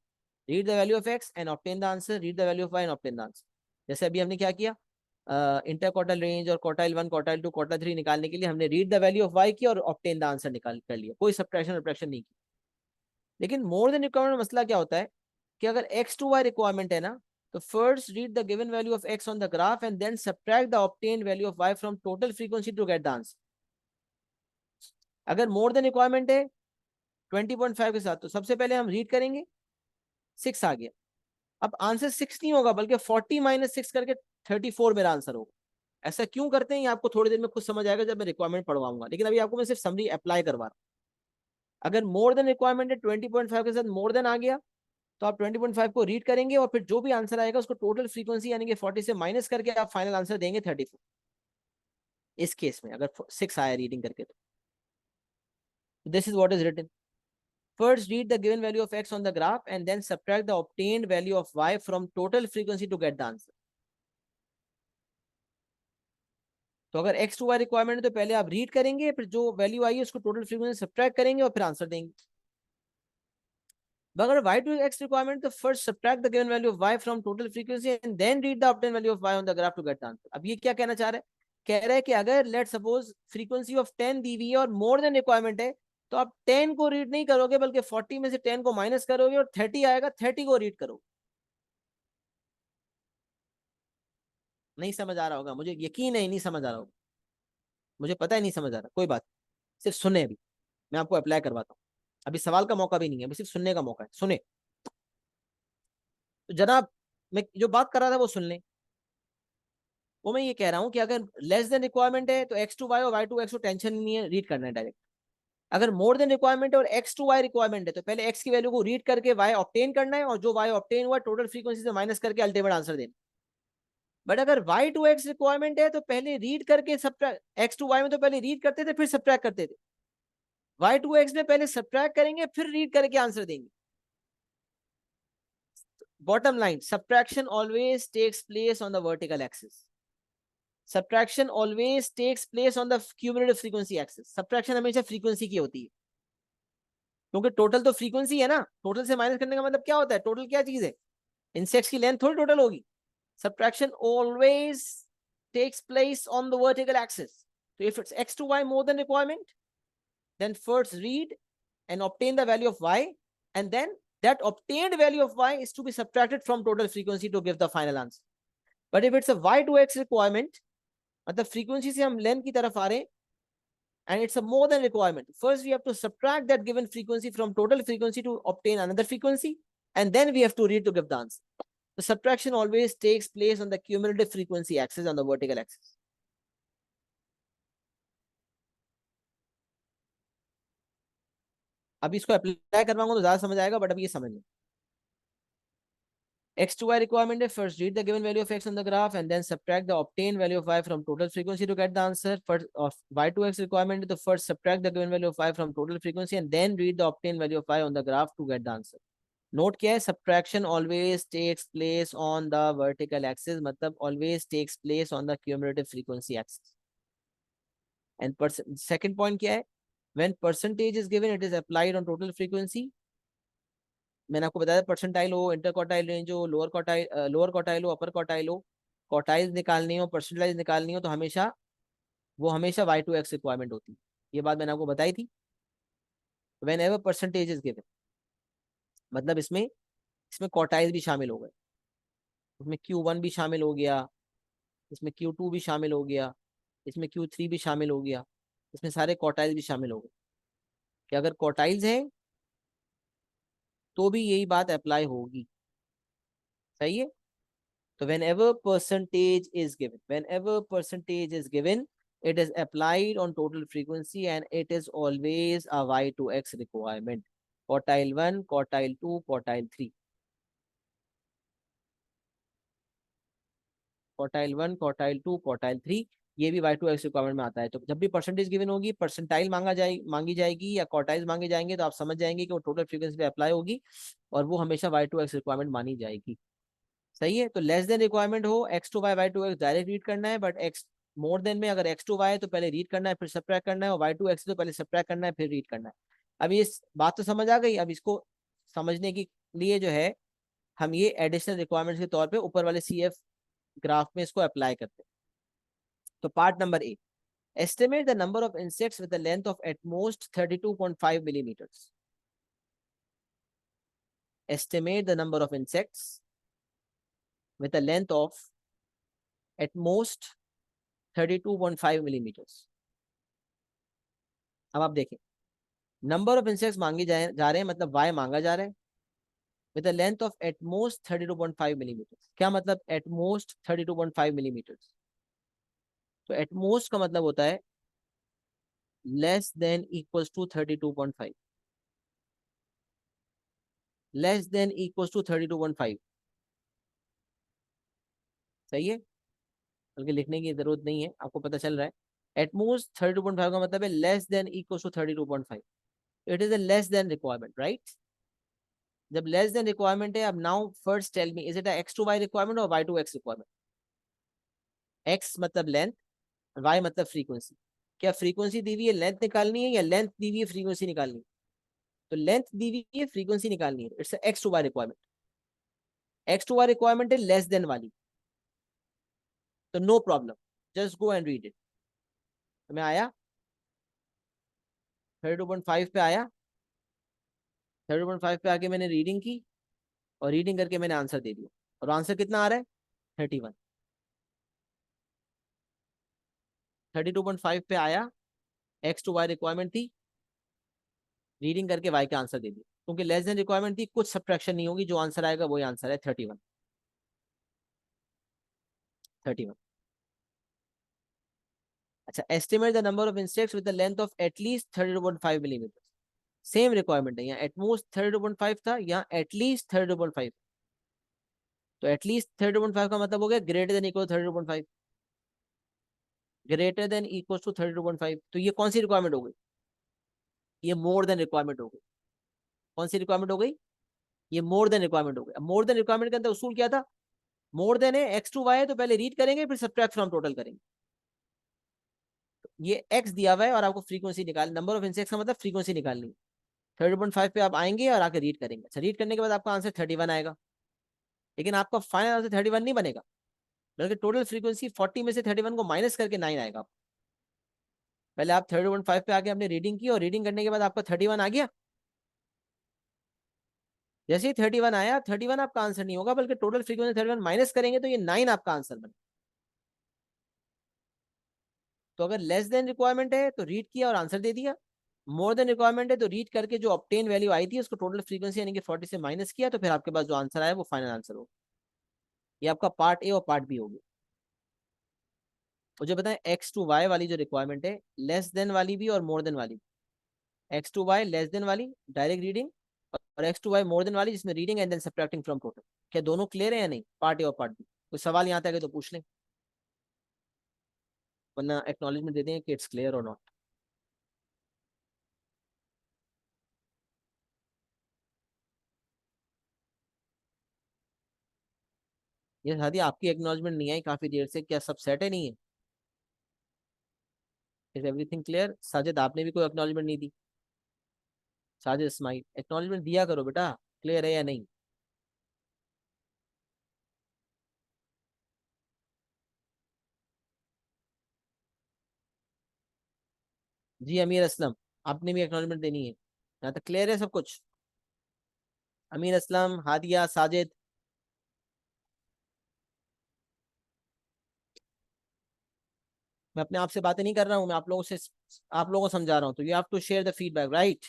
read the value of X and obtain the answer, read the value of Y and obtain the answer. जैसे अभी हमने क्या किया, इंटर क्वार्टाइल रेंज और क्वार्टाइल 1 क्वार्टाइल 2 क्वार्टाइल 3 निकालने के लिए हमने read the value of Y किया और ऑब्टेन द आंसर निकाल कर लिया, कोई सब्ट्रैक्शन वब्ट्रैक्शन नहीं की। लेकिन मोर देन रिक्वायरमेंट में मसला क्या होता है, कि अगर एक्स टू वाई रिक्वायरमेंट है ना, तो first read the given value of X on the graph and then subtract the obtain value of Y from total frequency to get the answer. अगर मोर देन रिक्वायरमेंट है 20.5 के साथ, तो सबसे पहले हम रीड करेंगे, 6 आ गया। अब आंसर 6 नहीं होगा, बल्कि 40 - 6 करके 34 मेरा आंसर होगा। ऐसा क्यों करते हैं ये आपको थोड़ी देर में खुद समझ आएगा जब मैं रिक्वायरमेंट पढ़वाऊंगा, लेकिन अभी आपको मैं सिर्फ समरी अप्लाई करवा रहा हूँ। अगर मोर देन रिक्वायरमेंट है 20.5 के साथ मोर देन आ गया, तो आप 20.5 को रीड करेंगे और फिर जो भी आंसर आएगा उसको टोटल फ्रीक्वेंसी यानी कि 40 से माइनस करके आप फाइनल आंसर देंगे 34। इस केस में अगर 6 आया रीडिंग करके, तो this is what is written. First, read the given value of x on the graph and then subtract the obtained value of y from total frequency to get the answer. तो अगर x to y requirement है तो पहले आप read करेंगे, फिर जो value आई है उसको टोटल फ्रीक्वेंसी सब्ट्रैक्ट करेंगे और फिर आंसर देंगे। अगर y टू x रिक्वायरमेंट, तो first subtract the given value of y from total frequency and then read the obtain value of y on the graph to get the answer. अब ये क्या कहना चाह रहा है, कह रहा है कि अगर लेट सपोज फ्रीक्वेंसी ऑफ 10 दी हुई है और मोर देन रिक्वायरमेंट है, तो आप 10 को रीड नहीं करोगे, बल्कि 40 में से 10 को माइनस करोगे और 30 आएगा, 30 को रीड करोगे। नहीं समझ आ रहा होगा, मुझे यकीन है नहीं समझ आ रहा होगा, मुझे पता है नहीं समझ आ रहा, कोई बात, सिर्फ सुने अभी, मैं आपको अप्लाई करवाता हूँ। अभी सवाल का मौका भी नहीं है, अभी सिर्फ सुनने का मौका है, सुने। तो जनाब, मैं जो बात कर रहा था वो सुन लें। वो मैं ये कह रहा हूँ कि अगर लेस देन रिक्वायरमेंट है तो एक्स टू वाई और वाई टू एक्स को टेंशन नहीं है, रीड करना है डायरेक्ट। अगर मोर देन रिक्वायरमेंट है और एक्स टू वाई रिक्वायरमेंट है, तो पहले एक्स की वैल्यू को रीड करके वाई ऑब्टेन करना है, और जो वाई ऑब्टेन हुआ टोटल फ्रीक्वेंसी से माइनस करके अल्टीमेट आंसर देना। बट अगर वाई टू एक्स रिक्वायरमेंट है तो पहले रीड करके सब्ट्रैक्ट, एक्स टू वाई में तो पहले रीड करते थे फिर सब्ट्रैक्ट करते थे, वाई टू एक्स में पहले सब्ट्रैक्ट करेंगे फिर रीड करके आंसर देंगे। Bottom line, subtraction always takes place on the vertical axis. Subtraction always takes place on the cumulative frequency axis. Subtraction हमेशा फ्रीक्वेंसी की होती है, क्योंकि टोटल तो फ्रीक्वेंसी है ना, टोटल से माइनस करने का मतलब क्या होता है, टोटल क्या चीज है, इंसेक्ट्स की लेंथ थोड़ी टोटल होगी। Subtraction always takes place on the vertical axis. So if it's x to y more than requirement, then first read and obtain the value of y, and then that obtained value of y is to be subtracted from total frequency to give the final answer. But if it's a y to x requirement, मतलब frequency से हम length की तरफ आ रहे हैं, and it's a more than requirement, first we have to subtract that given frequency from total frequency to obtain another frequency, and then we have to read to give the answer. The subtraction always takes place on the cumulative frequency axis, on the vertical axis. अब इसको apply करवाऊंगा तो ज्यादा समझ आएगा, but अभी ये समझ लो। X to Y requirement is first read the given value of X on the graph and then subtract the obtained value of Y from total frequency to get the answer. First of Y to X requirement is to first subtract the given value of Y from total frequency and then read the obtained value of Y on the graph to get the answer. Note क्या है, subtraction always takes place on the vertical axis, मतलब always takes place on the cumulative frequency axis. And second point क्या है, when percentage is given it is applied on total frequency. मैंने आपको बताया percentile हो, inter quartile range हो, lower quartile हो, अपर quartile हो, क्वार्टाइल्स निकालनी हो, परसेंटाइज निकालनी हो, तो हमेशा वो हमेशा वाई टू एक्स रिक्वायरमेंट होती है। ये बात मैंने आपको बताई थी। When ever percentage is given, मतलब इसमें इसमें क्वार्टाइल भी शामिल हो गए, इसमें Q1 भी शामिल हो गया, इसमें Q2 भी शामिल हो गया, इसमें Q3 भी शामिल हो गया, इसमें सारे क्वार्टाइल भी शामिल हो गए, कि अगर क्वार्टाइल्स हैं तो भी यही बात अप्लाई होगी। सही है। So whenever percentage is given, it is applied on total frequency and it is always a y to x requirement. Quartile 1, quartile 2, quartile 3. Quartile 1, quartile 2, quartile 3, ये भी y to x रिक्वायरमेंट में आता है। तो जब भी परसेंटेज गिवन होगी, percentile मांगी जाएगी या क्वार्टाइल्स मांगे जाएंगे, तो आप समझ जाएंगे कि वो टोटल फ्रीक्वेंसी पे अप्लाई होगी और वो हमेशा y to x रिक्वायरमेंट मानी जाएगी। सही है। तो लेस देन रिक्वायरमेंट हो, X to Y Y to X direct read करना है, बट एक्स मोर देन में अगर एक्स टू वाई है तो पहले रीड करना है फिर सब्ट्रैक्ट करना है, और वाई टू एक्स तो पहले सब्ट्रैक्ट करना है फिर रीड करना है। अब ये बात तो समझ आ गई। अब इसको समझने के लिए जो है, हम ये एडिशनल रिक्वायरमेंट्स के तौर पे ऊपर वाले सी एफ ग्राफ में इसको अप्लाई करते हैं। तो part number A, estimate the number of insects with a length of at most 32.5 millimeters. Estimate the number of insects with a length of at most 32.5 millimeters. अब आप देखें, number of insects मांगी जा रहे हैं, मतलब वाई मांगा जा रहा है with a length of at most 32.5 millimetre. क्या मतलब एट मोस्ट 32.5 मिलीमीटर? तो एट मोस्ट का मतलब होता है less than equals to 32.5, less than equals to 32.5। सही है, बल्कि लिखने की जरूरत नहीं है, आपको पता चल रहा है। एट मोस्ट 32.5 का मतलब है less than equals to 32.5। It is a less than requirement, right. जब लेस देन रिक्वायरमेंट है, अब now first tell me, is it x to Y requirement और y to x requirement? X मतलब length, y मतलब frequency. क्या frequency दी हुई है, लेंथ निकालनी है, या लेंथ दी हुई है, फ्रीक्वेंसी निकालनी है? तो लेंथ दी हुई है, फ्रीक्वेंसी निकालनी है। It's x to Y requirement. X to Y requirement है लेस देन वाली, तो no problem. Just go and read it. तो मैं आया 32.5 पे आया, 32.5 पे आके मैंने रीडिंग की, और रीडिंग करके मैंने आंसर दे दिया। और आंसर कितना आ रहा है? 31। 32.5 पे आया, एक्स टू वाई रिक्वायरमेंट थी, रीडिंग करके वाई का आंसर दे दिया। क्योंकि लेस देन रिक्वायरमेंट थी, कुछ सब्ट्रैक्शन नहीं होगी, जो आंसर आएगा वही आंसर है, 31। 31। अच्छा, estimate the number of insects with the length of at least 32.5 millimetre. Same requirement है, यहाँ एटमोस्ट 32.5 था, यहाँ एटलीस्ट 32.5। तो एटलीस्ट 32.5 का मतलब हो गया greater than equal 32.5, greater than equal to 32.5। तो ये कौन सी रिक्वायरमेंट हो गई? ये मोर देन रिक्वायरमेंट हो गई। कौन सी रिक्वायरमेंट हो गई? ये मोर देन रिक्वायरमेंट हो गई। अब मोर देन रिक्वायरमेंट के अंदर उसूल क्या था? मोर देन है, एक्स टू वाई है, तो पहले रीड करेंगे, फिर सब्ट्रैक्ट फ्रॉम टोटल करेंगे। ये एक्स दिया हुआ है और आपको फ्रीक्वेंसी निकाल, नंबर ऑफ इंसेक्ट्स का मतलब फ्रीक्वेंसी निकालनी है। 30.5 पे आप आएंगे और आके रीड करेंगे। अच्छा, रीड करने के बाद आपका आंसर 31 आएगा, लेकिन आपका फाइनल आंसर 31 नहीं बनेगा, बल्कि टोटल फ्रीक्वेंसी 40 में से 31 को माइनस करके 9 आएगा। पहले आप 30.5 पे आके आपने रीडिंग की, और रीडिंग करने के बाद आपका 31 आ गया। जैसे ही 31 आया, 31 आपका आंसर नहीं होगा, बल्कि टोटल फ्रीक्वेंसी 31 माइनस करेंगे तो ये 9 आपका आंसर बने। तो अगर लेस देन रिक्वायरमेंट है तो रीड किया और आंसर दे दिया, मोर देन रिक्वायरमेंट है तो रीड करके जो ऑब्टेन वैल्यू आई थी उसको टोटल फ्रीक्वेंसी यानी कि 40 से माइनस किया, तो फिर आपके पास जो आंसर आया वो फाइनल आंसर हो। ये आपका पार्ट ए और पार्ट बी होगी। मुझे बताएं, एक्स टू वाई वाली जो रिक्वायरमेंट है, लेस देन वाली भी और मोर देन वाली भी। X to y less than वाली डायरेक्ट रीडिंग, और x to y more than वाली जिसमें reading and then subtracting from total. क्या दोनों क्लियर है या नहीं, पार्ट ए और पार्ट बी? कोई सवाल यहाँ तक है तो पूछ लें, वरना एक्नॉलेजमेंट दे दें कि इट्स क्लियर और नॉट। ये शादी आपकी एक्नॉलेजमेंट नहीं आई काफी देर से, क्या सब सेट है? नहीं है? Is everything clear? साजिद आपने भी कोई एक्नॉलेजमेंट नहीं दी। साजिद इस्माइल, एक्नॉलेजमेंट दिया करो बेटा, क्लियर है या नहीं? जी अमीर असलम, आपने भी एक्नॉलेजमेंट देनी है। यहाँ तक क्लियर है सब कुछ? अमीर असलम, हादिया, साजिद। मैं अपने आप से बातें नहीं कर रहा हूँ, मैं आप लोगों को समझा रहा हूँ। तो you have to share the feedback, right?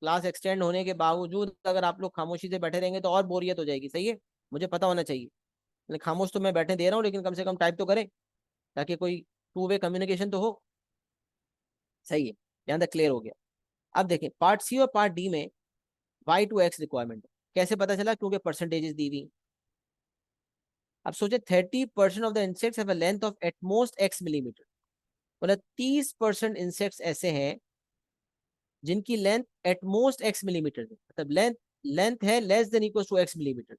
Class extend होने के बावजूद अगर आप लोग खामोशी से बैठे रहेंगे तो और बोरियत हो जाएगी, सही है? मुझे पता होना चाहिए। मतलब खामोश तो मैं बैठने दे रहा हूँ, लेकिन कम से कम टाइप तो करें, ताकि कोई टू वे कम्युनिकेशन तो हो। सही है, यहाँ तक क्लियर हो गया। अब देखें पार्ट सी और पार्ट डी में वाई टू एक्स रिक्वायरमेंट कैसे पता चला? क्योंकि परसेंटेजेस दी हुई। अब सोचे 30% of the insects have a length of at most x millimetre. मतलब 30% इंसेक्ट्स ऐसे हैं जिनकी लेंथ एटमोस्ट एक्स मिलीमीटर है, मतलब लेंथ लेंथ है less than equal to x millimetre.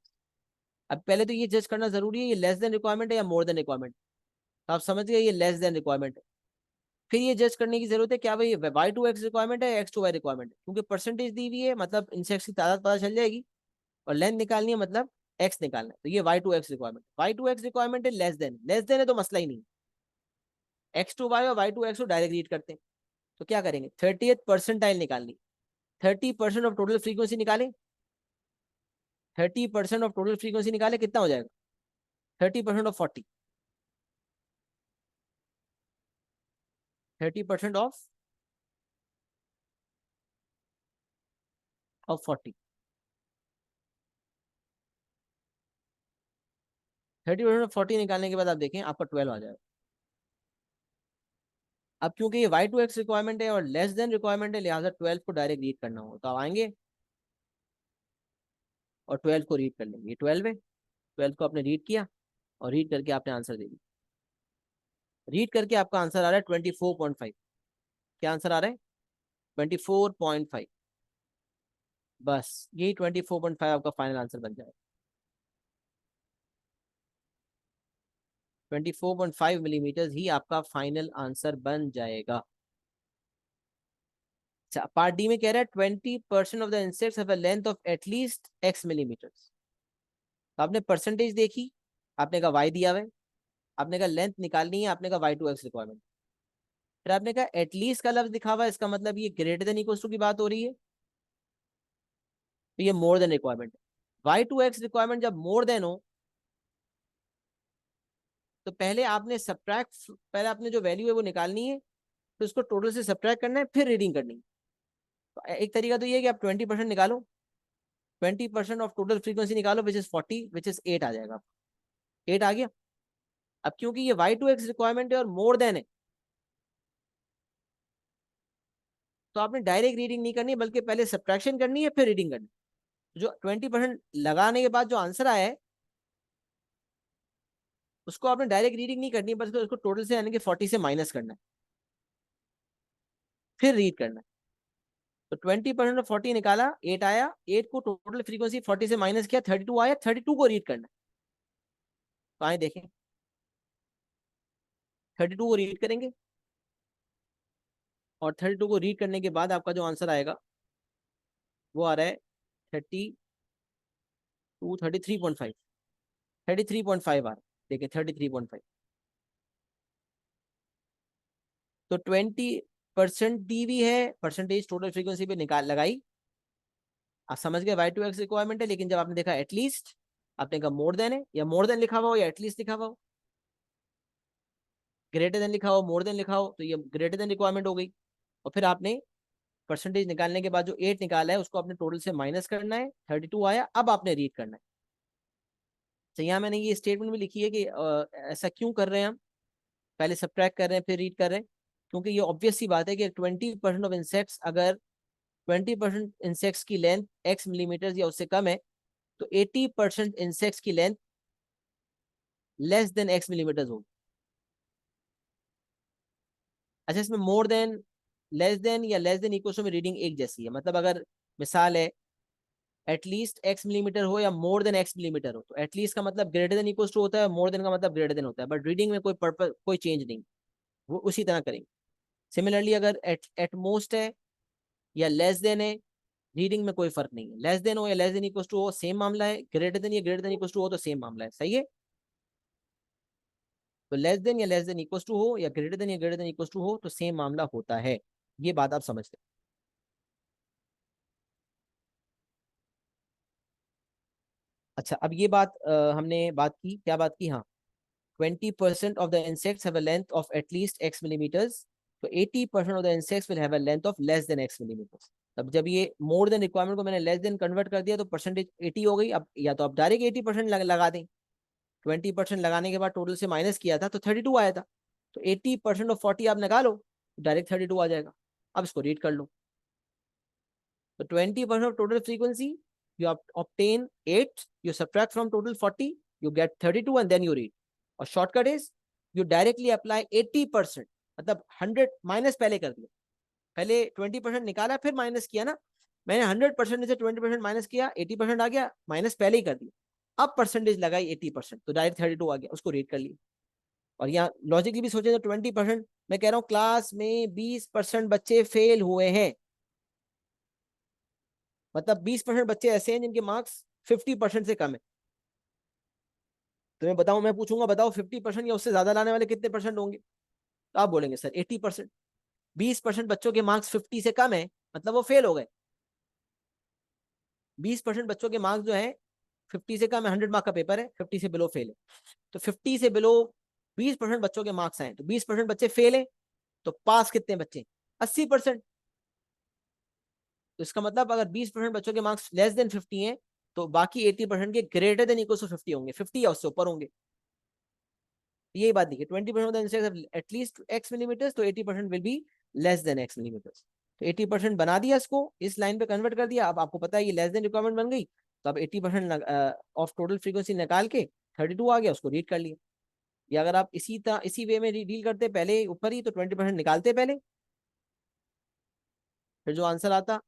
अब पहले तो ये जज करना जरूरी है ये लेस देन रिक्वायरमेंट है या मोर देन रिक्वायरमेंट। तो आप समझ गए ये लेस देन रिक्वायरमेंट है। फिर ये जज करने की जरूरत है क्या भाई वाई टू एक्स रिक्वायरमेंट है या एक्स टू वाई रिक्वायरमेंट है, क्योंकि परसेंटेज दी हुई है मतलब इंसेक्ट्स की तादाद पता चल जाएगी, और लेंथ निकालनी है मतलब एक्स निकालना है। तो ये y to x requirement, y to x requirement है लेस देन है तो मसला ही नहीं। एक्स टू वाई और वाई टू एक्स को डायरेक्ट रीड करते हैं। तो क्या करेंगे, 30th परसेंटाइल निकालनी। 30% ऑफ टोटल फ्रीक्वेंसी निकाले, 30% ऑफ टोटल फ्रीक्वेंसी निकाले, कितना हो जाएगा? 30% ऑफ 40, 30% ऑफ 40, 30% ऑफ 40 निकालने के बाद आप देखें आपका 12 आ जाएगा। अब क्योंकि ये वाई टू एक्स रिक्वायरमेंट है और लेस देन रिक्वायरमेंट है, लिहाजा 12 को डायरेक्ट रीड करना होगा। तो आप आएंगे और 12 को रीड कर लेंगे। ये 12 है, 12 को आपने रीड किया, और रीड करके आपने आंसर दे दिया। रीड करके आपका आंसर आ रहा है 24.5। क्या आंसर आ रहा है? 24.5। बस यही 24.5 आपका फाइनल आंसर बन जाएगा। 24.5 मिलीमीटर ही आपका फाइनल आंसर बन जाएगा। अच्छा, पार्ट डी में कह रहा है 20% of the insects have a length of at least x millimetre. तो आपने परसेंटेज देखी, आपने कहा वाई दिया हुआ है, आपने कहा लेंथ निकालनी है, आपने कहा y2x रिक्वायरमेंट। फिर आपने कहा एटलीस्ट का लफ्ज लिखा हुआ है, इसका मतलब ये ग्रेटर देन इक्वल टू की बात हो रही है, तो ये more than requirement. y2x requirement जब मोर देन हो तो पहले आपने सब्ट्रैक्ट, पहले आपने जो वैल्यू है वो निकालनी है, फिर उसको टोटल से सब्ट्रैक्ट करना है, फिर रीडिंग करनी है। तो एक तरीका तो ये है कि आप 20% निकालो, 20% ऑफ टोटल फ्रीक्वेंसी निकालो विच इज 40, विच इज 8 आ जाएगा। 8 आ गया। अब क्योंकि ये y2x रिक्वायरमेंट है और मोर देन है, तो आपने डायरेक्ट रीडिंग नहीं करनी, बल्कि पहले सब्ट्रैक्शन करनी है फिर रीडिंग करनी है। जो 20% लगाने के बाद जो आंसर आया है उसको आपने डायरेक्ट रीडिंग नहीं करनी, बस उसको टोटल से यानी कि 40 से माइनस करना है, फिर रीड करना है। तो 20% ऑफ 40 निकाला, 8 आया, 8 को टोटल फ्रीक्वेंसी 40 से माइनस किया, 32 आया, 32 को रीड करना है। तो आए देखें, 32 को रीड करेंगे और 32 को रीड करने के बाद आपका जो आंसर आएगा वो आ रहा है 32, 33.5, 33.5 आ रहा है। देखिए 33.5। तो 20% दी हुई है, परसेंटेज टोटल फ्रीक्वेंसी पे निकाल लगाई, आप समझ गए y2x रिक्वायरमेंट है। लेकिन जब आपने देखा एटलीस्ट, आपने कहा मोर देन है, या मोर देन लिखा हुआ हो या एटलीस्ट लिखा हुआ हो, ग्रेटर देन लिखा हो मोर देन लिखा हो, तो ये ग्रेटर देन रिक्वायरमेंट हो गई। और फिर आपने परसेंटेज निकालने के बाद जो 8 निकाला है उसको अपने टोटल से माइनस करना है, 32 आया, अब आपने रीड करना है। तो यहाँ मैंने ये स्टेटमेंट में लिखी है कि ऐसा क्यों कर रहे हैं हम, पहले सब्ट्रैक्ट कर रहे हैं फिर रीड कर रहे हैं, क्योंकि ये ऑब्वियस सी बात है कि 20% ऑफ इंसेक्ट्स, अगर 20% इंसेक्ट्स की लेंथ x मिलीमीटर या उससे कम है, तो 80% इंसेक्ट्स की length less than x millimetre होगी। अच्छा, इसमें मोर देन, लेस देन या लेस देन इक्वल टू में रीडिंग एक जैसी है। मतलब अगर मिसाल है एटलीस्ट x मिलीमीटर हो या मोर देन x मिलीमीटर हो, तो एटलीस्ट का मतलब ग्रेटर देन इक्वल टू होता है, मोर देन का मतलब ग्रेटर देन होता है, बट रीडिंग में कोई पर्पस, कोई चेंज नहीं, वो उसी तरह करेंगे। सिमिलरली अगर एट मोस्ट है या लेस देन है, रीडिंग में कोई फर्क नहीं है, लेस देन हो या लेस देन इक्वल टू हो सेम मामला है, ग्रेटर देन या ग्रेटर देन इक्वल टू हो तो सेम मामला है। सही है। तो लेस देन या लेस देन इक्वल टू हो या ग्रेटर देन या ग्रेटर देन इक्वल टू हो तो सेम मामला होता है। ये बात आप समझते हैं। अच्छा, अब ये बात हमने बात की, क्या बात की, हाँ, 20% of the insects have a length of at least x millimeters, तो 80% of the insects will have a length of less than x millimeters। तब जब ये मोर देन रिक्वायरमेंट को मैंने लेस देन कन्वर्ट कर दिया तो परसेंटेज 80 हो गई। अब या तो आप डायरेक्ट 80% लगा दें, 20% लगाने के बाद टोटल से माइनस किया था तो 32 आया था, तो 80% ऑफ 40 आप निकालो, डायरेक्ट 32 आ जाएगा। अब इसको रीड कर लो, तो 20% of total frequency, you obtain 8, you subtract from total 40, you get 32 and then you read। और shortcut is you directly apply 80%, मतलब 100 माइनस पहले कर दिया, पहले 20% निकाला फिर माइनस किया ना, मैंने 100% में से 20% माइनस किया, 80% आ गया, माइनस पहले ही कर दिया, अब परसेंटेज लगाई 80%, तो डायरेक्ट 32 आ गया, उसको रीड कर लिया। और यहाँ लॉजिकली भी सोचे तो 20%, मैं कह रहा हूँ क्लास में 20% बच्चे फेल हुए हैं, मतलब 20% बच्चे ऐसे हैं जिनके मार्क्स 50% से कम है। तो मैं बताऊं, मैं पूछूंगा बताओ 50% या उससे ज्यादा लाने वाले कितने परसेंट होंगे, तो आप बोलेंगे सर 80%। 20% बच्चों के मार्क्स 50 से कम है, मतलब वो फेल हो गए। 20% बच्चों के मार्क्स जो है 50 से कम है, 100 मार्क का पेपर है, 50 से बिलो फेल है, तो 50 से बिलो 20% बच्चों के मार्क्स आए तो 20% बच्चे फेल है, तो पास कितने बच्चे, 80%। तो इसका मतलब अगर 20% बच्चों के मार्क्स लेस देन 50 हैं तो बाकी 80% के ग्रेटर देन इक्वल टू 50 होंगे, 50 या उससे ऊपर होंगे। यही बात देखिए, 20% एटलीस्ट एक्स मिलीमीटर, तो 80% will be less than x millimetre. तो 80% बना दिया, इसको इस लाइन पे कन्वर्ट कर दिया। अब आपको पता है ये लेस देन रिक्वायरमेंट बन गई, तो अब 80% ऑफ टोटल फ्रीक्वेंसी निकाल के 32 आ गया, उसको रीड कर लिया। या अगर आप इसी वे में डील करते पहले ऊपर ही, तो 20% निकालते पहले, फिर जो आंसर आता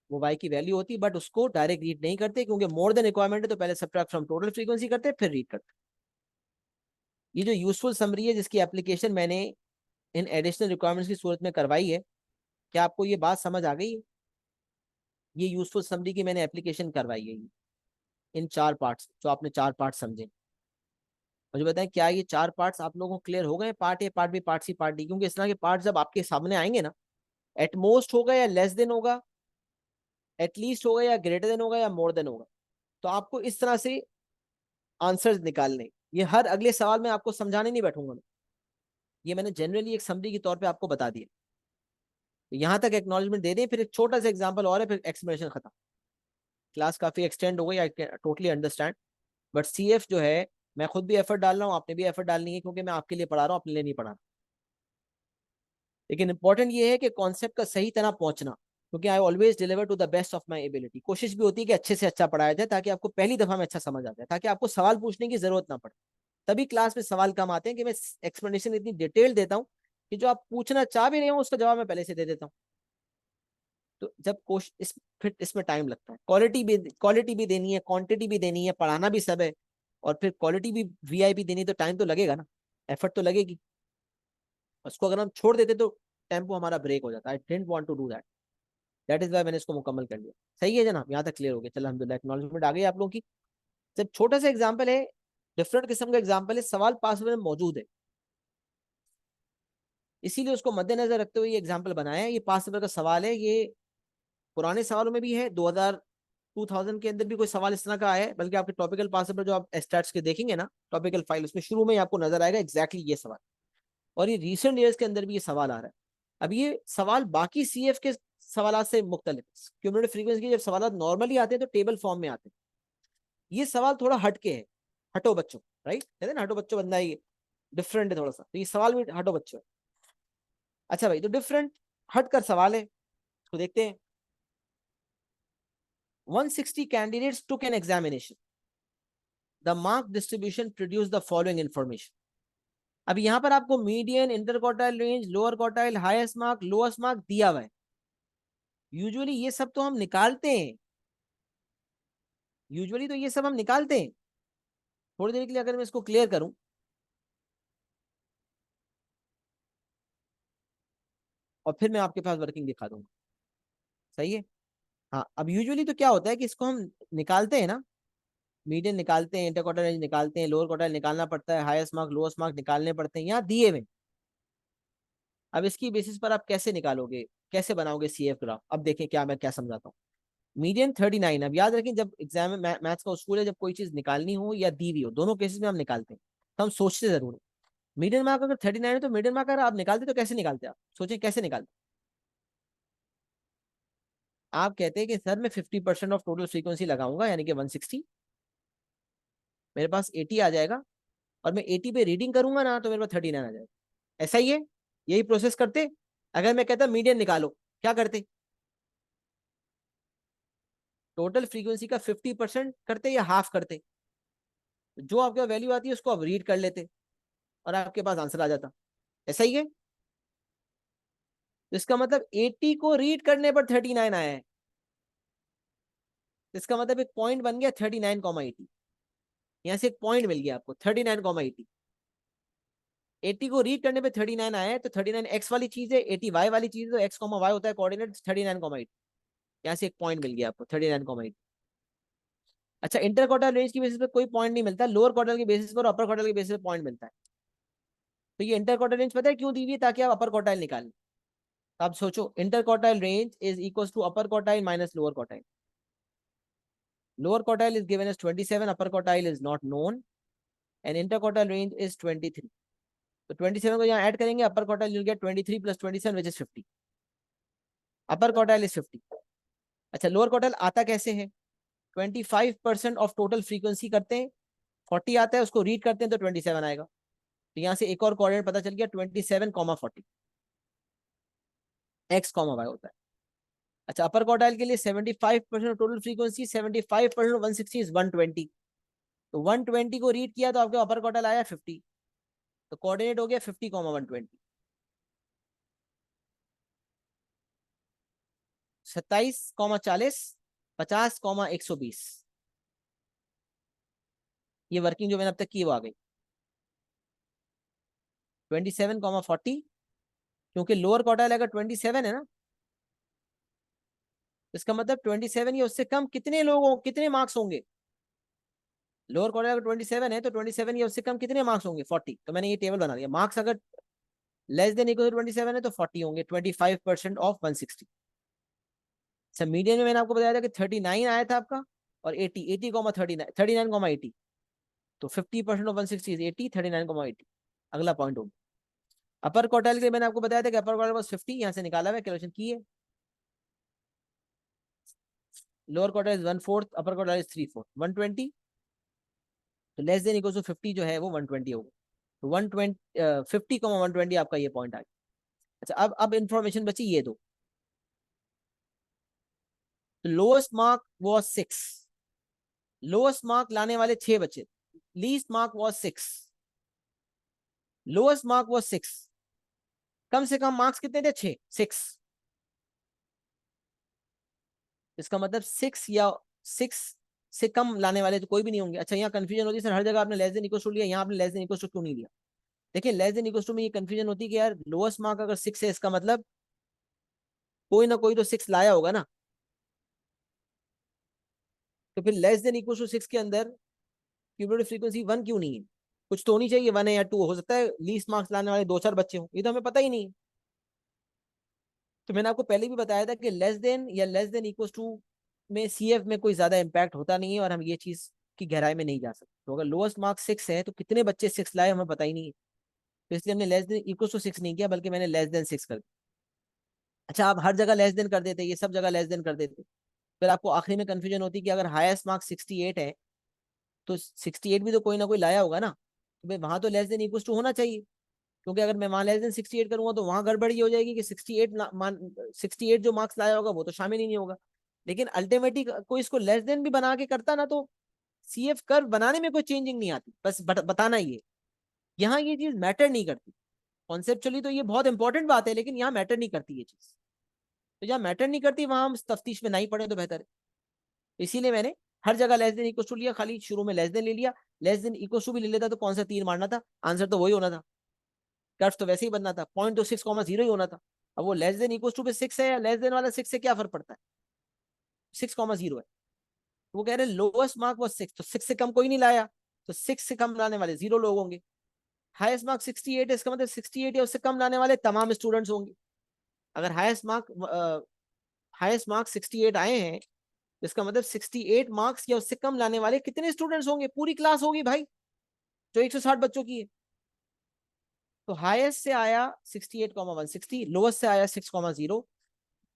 वो वाई की वैल्यू होती, बट उसको डायरेक्ट रीड नहीं करते क्योंकि मोर देन रिक्वायरमेंट है, तो पहले सब्ट्रैक्ट फ्रॉम टोटल फ्रीक्वेंसी करते फिर रीड करते। ये जो यूजफुल समरी है जिसकी एप्लीकेशन मैंने इन एडिशनल रिक्वायरमेंट्स की सूरत में करवाई है, क्या आपको ये बात समझ आ गई है? ये यूजफुल समरी की मैंने एप्लीकेशन करवाई है इन 4 पार्ट्स, जो आपने 4 पार्ट समझे। मुझे बताएं क्या ये 4 पार्ट्स आप लोगों को क्लियर हो गए? Part A, part B, part C, part D. क्योंकि इस तरह के पार्ट जब आपके सामने आएंगे ना, एट मोस्ट होगा या लेस देन होगा, एटलीस्ट होगा या ग्रेटर देन होगा या मोर देन होगा, तो आपको इस तरह से आंसर्स निकालने। ये हर अगले सवाल में आपको समझाने नहीं बैठूंगा मैं, ये मैंने जनरली एक समरी के तौर पे आपको बता दिया। तो यहाँ तक एक्नॉलेजमेंट दे दें, फिर एक छोटा सा एग्जांपल और है, फिर एक्सप्लेनेशन खत्म। क्लास काफी एक्सटेंड हो गई, I can totally understand, but CF जो है, मैं खुद भी एफर्ट डाल रहा हूँ, आपने भी एफर्ट डालनी है, क्योंकि मैं आपके लिए पढ़ा रहा हूँ, अपने लिए नहीं पढ़ा रहा। लेकिन इंपॉर्टेंट ये है कि कॉन्सेप्ट का सही तरह पहुंचना, क्योंकि I always deliver to the best of my ability. कोशिश भी होती है कि अच्छे से अच्छा पढ़ाया जाए, ताकि आपको पहली दफा में अच्छा समझ आ जाए, ताकि आपको सवाल पूछने की जरूरत ना पड़े। तभी क्लास में सवाल कम आते हैं कि मैं एक्सप्लेनेशन इतनी डिटेल देता हूँ कि जो आप पूछना चाह भी रहे हो उसका जवाब मैं पहले से दे देता हूँ। तो जब कोश इस फिर इसमें टाइम लगता है, क्वालिटी भी देनी है, क्वांटिटी भी देनी है, पढ़ाना भी सब है, और फिर क्वालिटी भी वीआईपी देनी, तो टाइम तो लगेगा ना, एफर्ट तो लगेगी। उसको अगर हम छोड़ देते तो टेम्पो हमारा ब्रेक हो जाता है। I didn't want to do that, that is why मैंने इसको मुकम्मल कर लिया। सही है जनाब, यहाँ तक क्लियर हो गया? चलो अलहमदुलिल्लाह, एक्नॉलेजमेंट आ गई आप लोगों की। जब छोटा सा एग्जाम्पल है, डिफरेंट किस्म का एग्जाम्पल है, सवाल पास में मौजूद है, इसीलिए उसको मद्देनजर रखते हुए ये एग्जाम्पल बनाया है। ये पास पेपर का सवाल है, ये पुराने सवालों में भी है, 2000 के अंदर भी कोई सवाल इस तरह का आया है, बल्कि आपके टॉपिकल पास पेपर जो आप स्टैट्स के देखेंगे ना, टॉपिकल फाइल, उसमें शुरू में ही आपको नजर आएगा एग्जैक्टली ये सवाल। और ये रिसेंट ईयर्स के अंदर भी ये सवाल आ रहा है। अब ये सवाल बाकी सीएफ के सवाल से मुख्तलिफ, क्यूमुलेटिव फ्रीक्वेंसी के जब सवाल नॉर्मली आते हैं तो टेबल फॉर्म में आते हैं, ये सवाल थोड़ा हटके है। हटो बच्चों, राइट, कहते हैं ना हटो बच्चों, बंदा ये डिफरेंट है थोड़ा सा, तो ये सवाल भी हटो बच्चों है। अच्छा भाई, तो डिफरेंट हटकर सवाल है, तो देखते हैं। 160 candidates took an examination. The mark distribution produced the following information. अब यहां पर आपको median, interquartile range, lower quartile, highest mark, lowest mark दिया हुआ है। यूजुअली ये सब तो हम निकालते हैं, यूजुअली तो ये सब हम निकालते हैं। थोड़ी देर के लिए अगर मैं इसको क्लियर करूं, और फिर मैं आपके पास वर्किंग दिखा दूंगा। सही है? हाँ, अब यूजुअली तो क्या होता है कि इसको हम निकालते हैं ना, मीडियन निकालते हैं, इंटरक्वार्टाइल रेंज निकालते हैं, लोअर क्वार्टाइल निकालना पड़ता है, हाईएस्ट मार्क, लोएस्ट मार्क निकालने पड़ते हैं, यहाँ दिए हुए। अब इसकी बेसिस पर आप कैसे निकालोगे, कैसे बनाओगे सीएफ ग्राफ? अब देखें क्या मैं क्या समझाता हूँ। मीडियन 39, अब याद रखें, जब एग्जाम में मैथ्स का उसूल है, जब कोई चीज निकालनी हो या दी हुई हो, दोनों केसेस में हम निकालते हैं, तो हम सोचते जरूर हैं। मीडियन मार्क अगर 39 है, तो मीडियन मार्क अगर आप निकालते तो कैसे निकालते? आप सोचें कैसे निकालते? आप कहते हैं कि सर मैं 50% ऑफ टोटल फ्रीक्वेंसी लगाऊंगा, यानी कि 160, मेरे पास 80 आ जाएगा, और मैं 80 पे रीडिंग करूंगा ना, तो मेरे पास 39 आ जाएगा। ऐसा ही है, यही प्रोसेस करते। अगर मैं कहता मीडियन निकालो, क्या करते? टोटल फ्रीक्वेंसी का 50% करते या हाफ करते? जो आपके वैल्यू आती है उसको आप रीड कर लेते, और आपके पास आंसर आ जाता। ऐसा ही है। तो इसका मतलब 80 को रीड करने पर 39 आया है, तो इसका मतलब एक पॉइंट बन गया 39,80। यहाँ से एक पॉइंट मिल गया आपको 39,80। 80 को रीड करने पे 39 आया है, तो 39 एक्स वाली चीज है, 80 वाई वाली चीज है, तो एक्स कॉमा वाई होता है कोऑर्डिनेट 39,80। यहाँ से एक पॉइंट मिल गया आपको 39,80। अच्छा, इंटर क्वार्टर रेंज की बेसिस पे कोई पॉइंट नहीं मिलता, लोअर क्वार्टर की बेसिस पर, अपर क्वार्टर की बेसिस पे पॉइंट मिलता है। तो ये इंटर क्वार्टर रेंज पता है क्यों दी हुई है? ताकि आप अपर क्वार्टाइल निकालें। तो आप सोचो, inter quartile range is equal to upper quartile minus lower quartile. Lower quartile is given as 27, upper quartile is not known, and interquartile range is 23. तो 27 को यहाँ ऐड करेंगे, अपर quartile you'll get 23 plus 27 which is 50. Upper quartile is 50. अच्छा, lower quartile आता कैसे है? 25% of total frequency करते हैं, 40 आता है, उसको रीड करते हैं तो 27 आएगा। तो यहाँ से एक और कोऑर्डिनेट पता चल गया, 27,40 एक्स कॉमा वाई होता है। अच्छा, अपर क्वार्टाइल के लिए 75% ऑफ टोटल फ्रीक्वेंसी, 75% 160 इज 120। तो 120 को रीड किया तो आपके अपर क्वार्टाइल आया 50, तो कोऑर्डिनेट हो गया 50,120। 27,40, 50,120। ये वर्किंग जो मैंने अब तक की वो आ गई। 27,40, क्योंकि लोअर क्वार्टाइल अगर 27 है ना, इसका मतलब 27 या उससे कम कितने लोग, कितने मार्क्स होंगे? लोअर क्वार्टाइल अगर 27 है तो 27 या उससे कम कितने मार्क्स होंगे? 40। तो मैंने ये टेबल बना दिया, मार्क्स अगर लेस देन इक्वल टू 27 है तो 40 होंगे, 25% ऑफ 160। अच्छा, मीडियन में मैंने आपको बताया था कि 39 आया था आपका, और 80, 80,39, 39,80। तो 50% ऑफ 160 इज 80, 39,80 अगला पॉइंट होगा। अपर क्वार्टाइल के लिए मैंने आपको बताया था कि अपर क्वार्टाइल बस 50, यहाँ से निकाला हुआ कैलकुलेशन की है। Lower quartile is 1/4, upper quartile is 3/4, 120। तो लेस देन इक्वल टू 50 जो है वो 120 होगा। तो 120, 50,120 आपका ये पॉइंट आ गया। अच्छा, अब इंफॉर्मेशन बची ये दो। तो lowest mark was 6, lowest mark लाने वाले 6 बच्चे, least mark was 6, lowest mark was 6, कम से कम मार्क्स कितने थे? 6, 6। इसका मतलब 6 या 6 से कम लाने वाले तो कोई भी नहीं होंगे। अच्छा, यहाँ कंफ्यूजन होती है सर, हर जगह आपने लेस देन इक्वल टू लिया, यहाँ आपने लेस देन इक्वल टू क्यों नहीं लिया? देखिए, लेस देन इक्वल टू में ये कंफ्यूजन होती है कि यार लोएस्ट मार्क अगर 6 है, इसका मतलब कोई ना कोई तो 6 लाया होगा ना। तो फिर लेस देन इक्वल टू 6 के अंदर क्यूमुलेटिव फ्रीक्वेंसी 1 क्यों नहीं है? कुछ तो होनी चाहिए, 1 है या 2, हो सकता है लीस्ट मार्क्स लाने वाले 2-4 बच्चे हो, ये तो हमें पता ही नहीं है। तो मैंने आपको पहले भी बताया था कि लेस देन या लेस देन इक्वल टू में सीएफ में कोई ज्यादा इंपैक्ट होता नहीं है, और हम ये चीज की गहराई में नहीं जा सकते। तो अगर लोएस्ट मार्क 6 है तो कितने बच्चे 6 लाए हमें पता ही नहीं है, तो इसलिए हमने लेस देन इक्वल टू 6 नहीं किया, बल्कि मैंने लेस देन 6 कर दिया। अच्छा, आप हर जगह लेस देन कर देते, ये सब जगह लेस देन कर देते, फिर आपको आखिरी में कंफ्यूजन होती कि अगर हाईएस्ट मार्क 68 है तो 68 भी तो कोई ना कोई लाया होगा ना, तो भाई वहां तो लेस देन इक्वल टू होना चाहिए। क्योंकि अगर मैं वहां लेस देन 68 करूंगा तो वहां गड़बड़ी हो जाएगी कि 68 जो मार्क्स लाया होगा वो तो शामिल ही नहीं होगा। लेकिन अल्टीमेटली कोई इसको लेस देन भी बना के करता ना, तो सीएफ कर्व बनाने में कोई चेंजिंग नहीं आती, बस बताना ही है। यहाँ ये चीज मैटर नहीं करती। कॉन्सेप्चुअली तो ये बहुत इंपॉर्टेंट बात है, लेकिन यहाँ मैटर नहीं करती ये चीज। तो जहाँ मैटर नहीं करती वहां हम तफ्तीश में नहीं पड़े तो बेहतर है। इसीलिए मैंने हर जगह लेस देन इक्वल टू लिया, खाली शुरू में लेस देन ले लिया। लेस देन इक्वल टू भी ले लेता तो कौन सा तीर मारना था, आंसर तो वही होना था, कर्व तो वैसे ही बनना था, पॉइंट तो 6,0 ही होना था। अब वो लेस देन इक्वल टू पे 6 है या लेस देन वाला 6 से क्या फर्क पड़ता है? 6,0 है। वो कह रहे लोएस्ट मार्क वो 6, तो 6 से कम कोई नहीं लाया, तो 6 से कम लाने वाले 0 लोग होंगे। हाईएस्ट मार्क 68 है, इसका मतलब 68 या उससे कम लाने वाले तमाम स्टूडेंट्स होंगे। अगर हाईएस्ट मार्क 68 आए हैं, तो इसका मतलब 68 मार्क्स या उससे कम लाने वाले कितने स्टूडेंट्स होंगे? पूरी क्लास होगी भाई, जो 160 बच्चों की है। तो हाईएस्ट से आया 68,160, लोएस्ट से आया 6,0,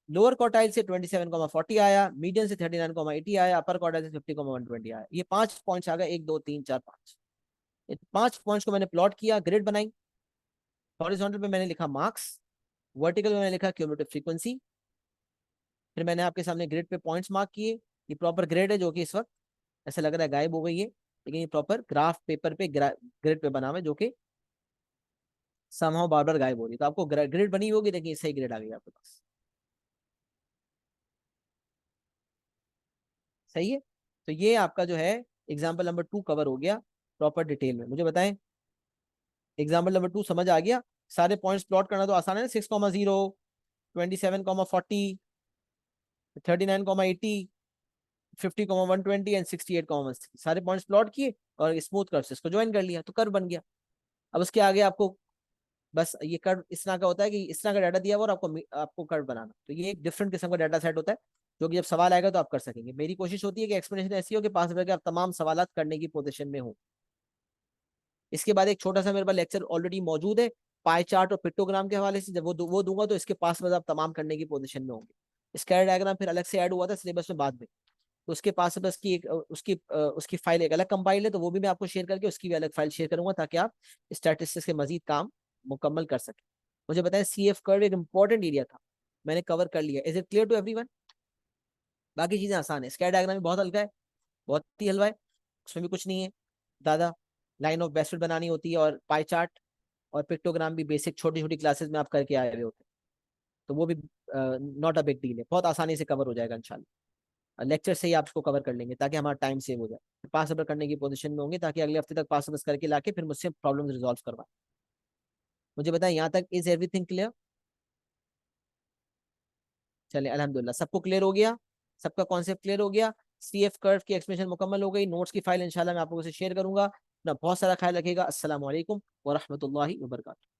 लोअर क्वार्टाइल से 27,40 आया, मीडियम से 39,80 आया, अपर क्वार्टाइल से 50,120 आया। ये 5 पॉइंट्स आ गए, 1 2 3 4 5। ये 5 पॉइंट्स को मैंने प्लॉट किया, ग्रिड बनाई। हॉरिजॉन्टल पे मैंने लिखा मार्क्स, वर्टिकल में मैंने लिखा क्यूमुलेटिव फ्रीक्वेंसी। फिर मैंने आपके सामने ग्रिड पे पॉइंट्स मार्क किए। ये प्रॉपर ग्रिड है, जो कि इस वक्त ऐसा लग रहा है गायब हो गई है, लेकिन ये प्रॉपर ग्राफ पेपर पे ग्रिड पे बना हुआ है, जो कि समहाउ बार बार गायब हो रही है। तो आपको ग्रिड बनी होगी, लेकिन सही ग्रिड आ गई आपके पास। सही है। तो ये आपका जो है एग्जाम्पल नंबर 2 कवर हो गया प्रॉपर डिटेल में। मुझे बताएं, एग्जाम्पल नंबर 2 समझ आ गया? सारे पॉइंट्स प्लॉट करना तो आसान है ना, 6,0, 27,40, 39,80, 50,120 एंड 68,160, सारे पॉइंट्स प्लॉट किए और स्मूथ कर्व से इसको ज्वाइन कर लिया तो कर्व बन गया। अब उसके आगे आपको बस ये कर्व इस तरह का होता है कि इस तरह का डाटा दिया हुआ और आपको आपको कर्व बनाना, तो ये एक डिफरेंट किस्म का डाटा सेट होता है, जो कि जब सवाल आएगा तो आप कर सकेंगे। मेरी कोशिश होती है कि एक्सप्लेनेशन ऐसी हो कि पास करके आप तमाम सवाल करने की पोजीशन में हो। इसके बाद एक छोटा सा मेरे पास लेक्चर ऑलरेडी मौजूद है पाई चार्ट और पिक्टोग्राम के हवाले से, जब वो दूंगा तो इसके पास में आप तमाम करने की पोजीशन में होंगे। स्कैटर डायग्राम फिर अलग से ऐड हुआ था सिलेबस में बाद में, तो उसके पास बस की एक उसकी फाइल एक अलग कंपाइल है, तो वो भी मैं आपको शेयर करके उसकी भी अलग फाइल शेयर करूंगा, ताकि आप स्टैटिस्टिक्स के मजीद काम मुकम्मल कर सकें। मुझे बताएं, सीएफ कर्व एक इंपॉर्टेंट एरिया था, मैंने कवर कर लिया। Is it clear to everyone? बाकी चीजें आसान है, स्कैटर डायग्राम भी बहुत हल्का है, बहुत ही हलवा है, उसमें भी कुछ नहीं है दादा। लाइन ऑफ बेस्ट बनानी होती है, और पाई चार्ट और पिक्टोग्राम भी बेसिक छोटी छोटी क्लासेस में आप करके आए हुए होते हैं, तो वो भी नॉट अ बिग डील है, बहुत आसानी से कवर हो जाएगा इंशाल्लाह। लेक्चर से ही आप इसको कवर कर लेंगे ताकि हमारा टाइम सेव हो जाए। पास ओवर करने की पोजीशन में होंगे, ताकि अगले हफ्ते तक पास ओवर करके लाके फिर मुझसे प्रॉब्लम रिजॉल्व करवाएं। मुझे बताएं, यहाँ तक इज एवरीथिंग क्लियर? चले अल्हम्दुलिल्लाह, सबको क्लियर हो गया, सबका कॉन्सेप्ट क्लियर हो गया। CF कर्व की एक्सप्लेनेशन मुकम्मल हो गई। नोट्स की फाइल इंशाल्लाह मैं आप लोगों से शेयर करूंगा। अपना बहुत सारा ख्याल रखिएगा। अस्सलाम वालेकुम व रहमतुल्लाहि व बरकातुहू।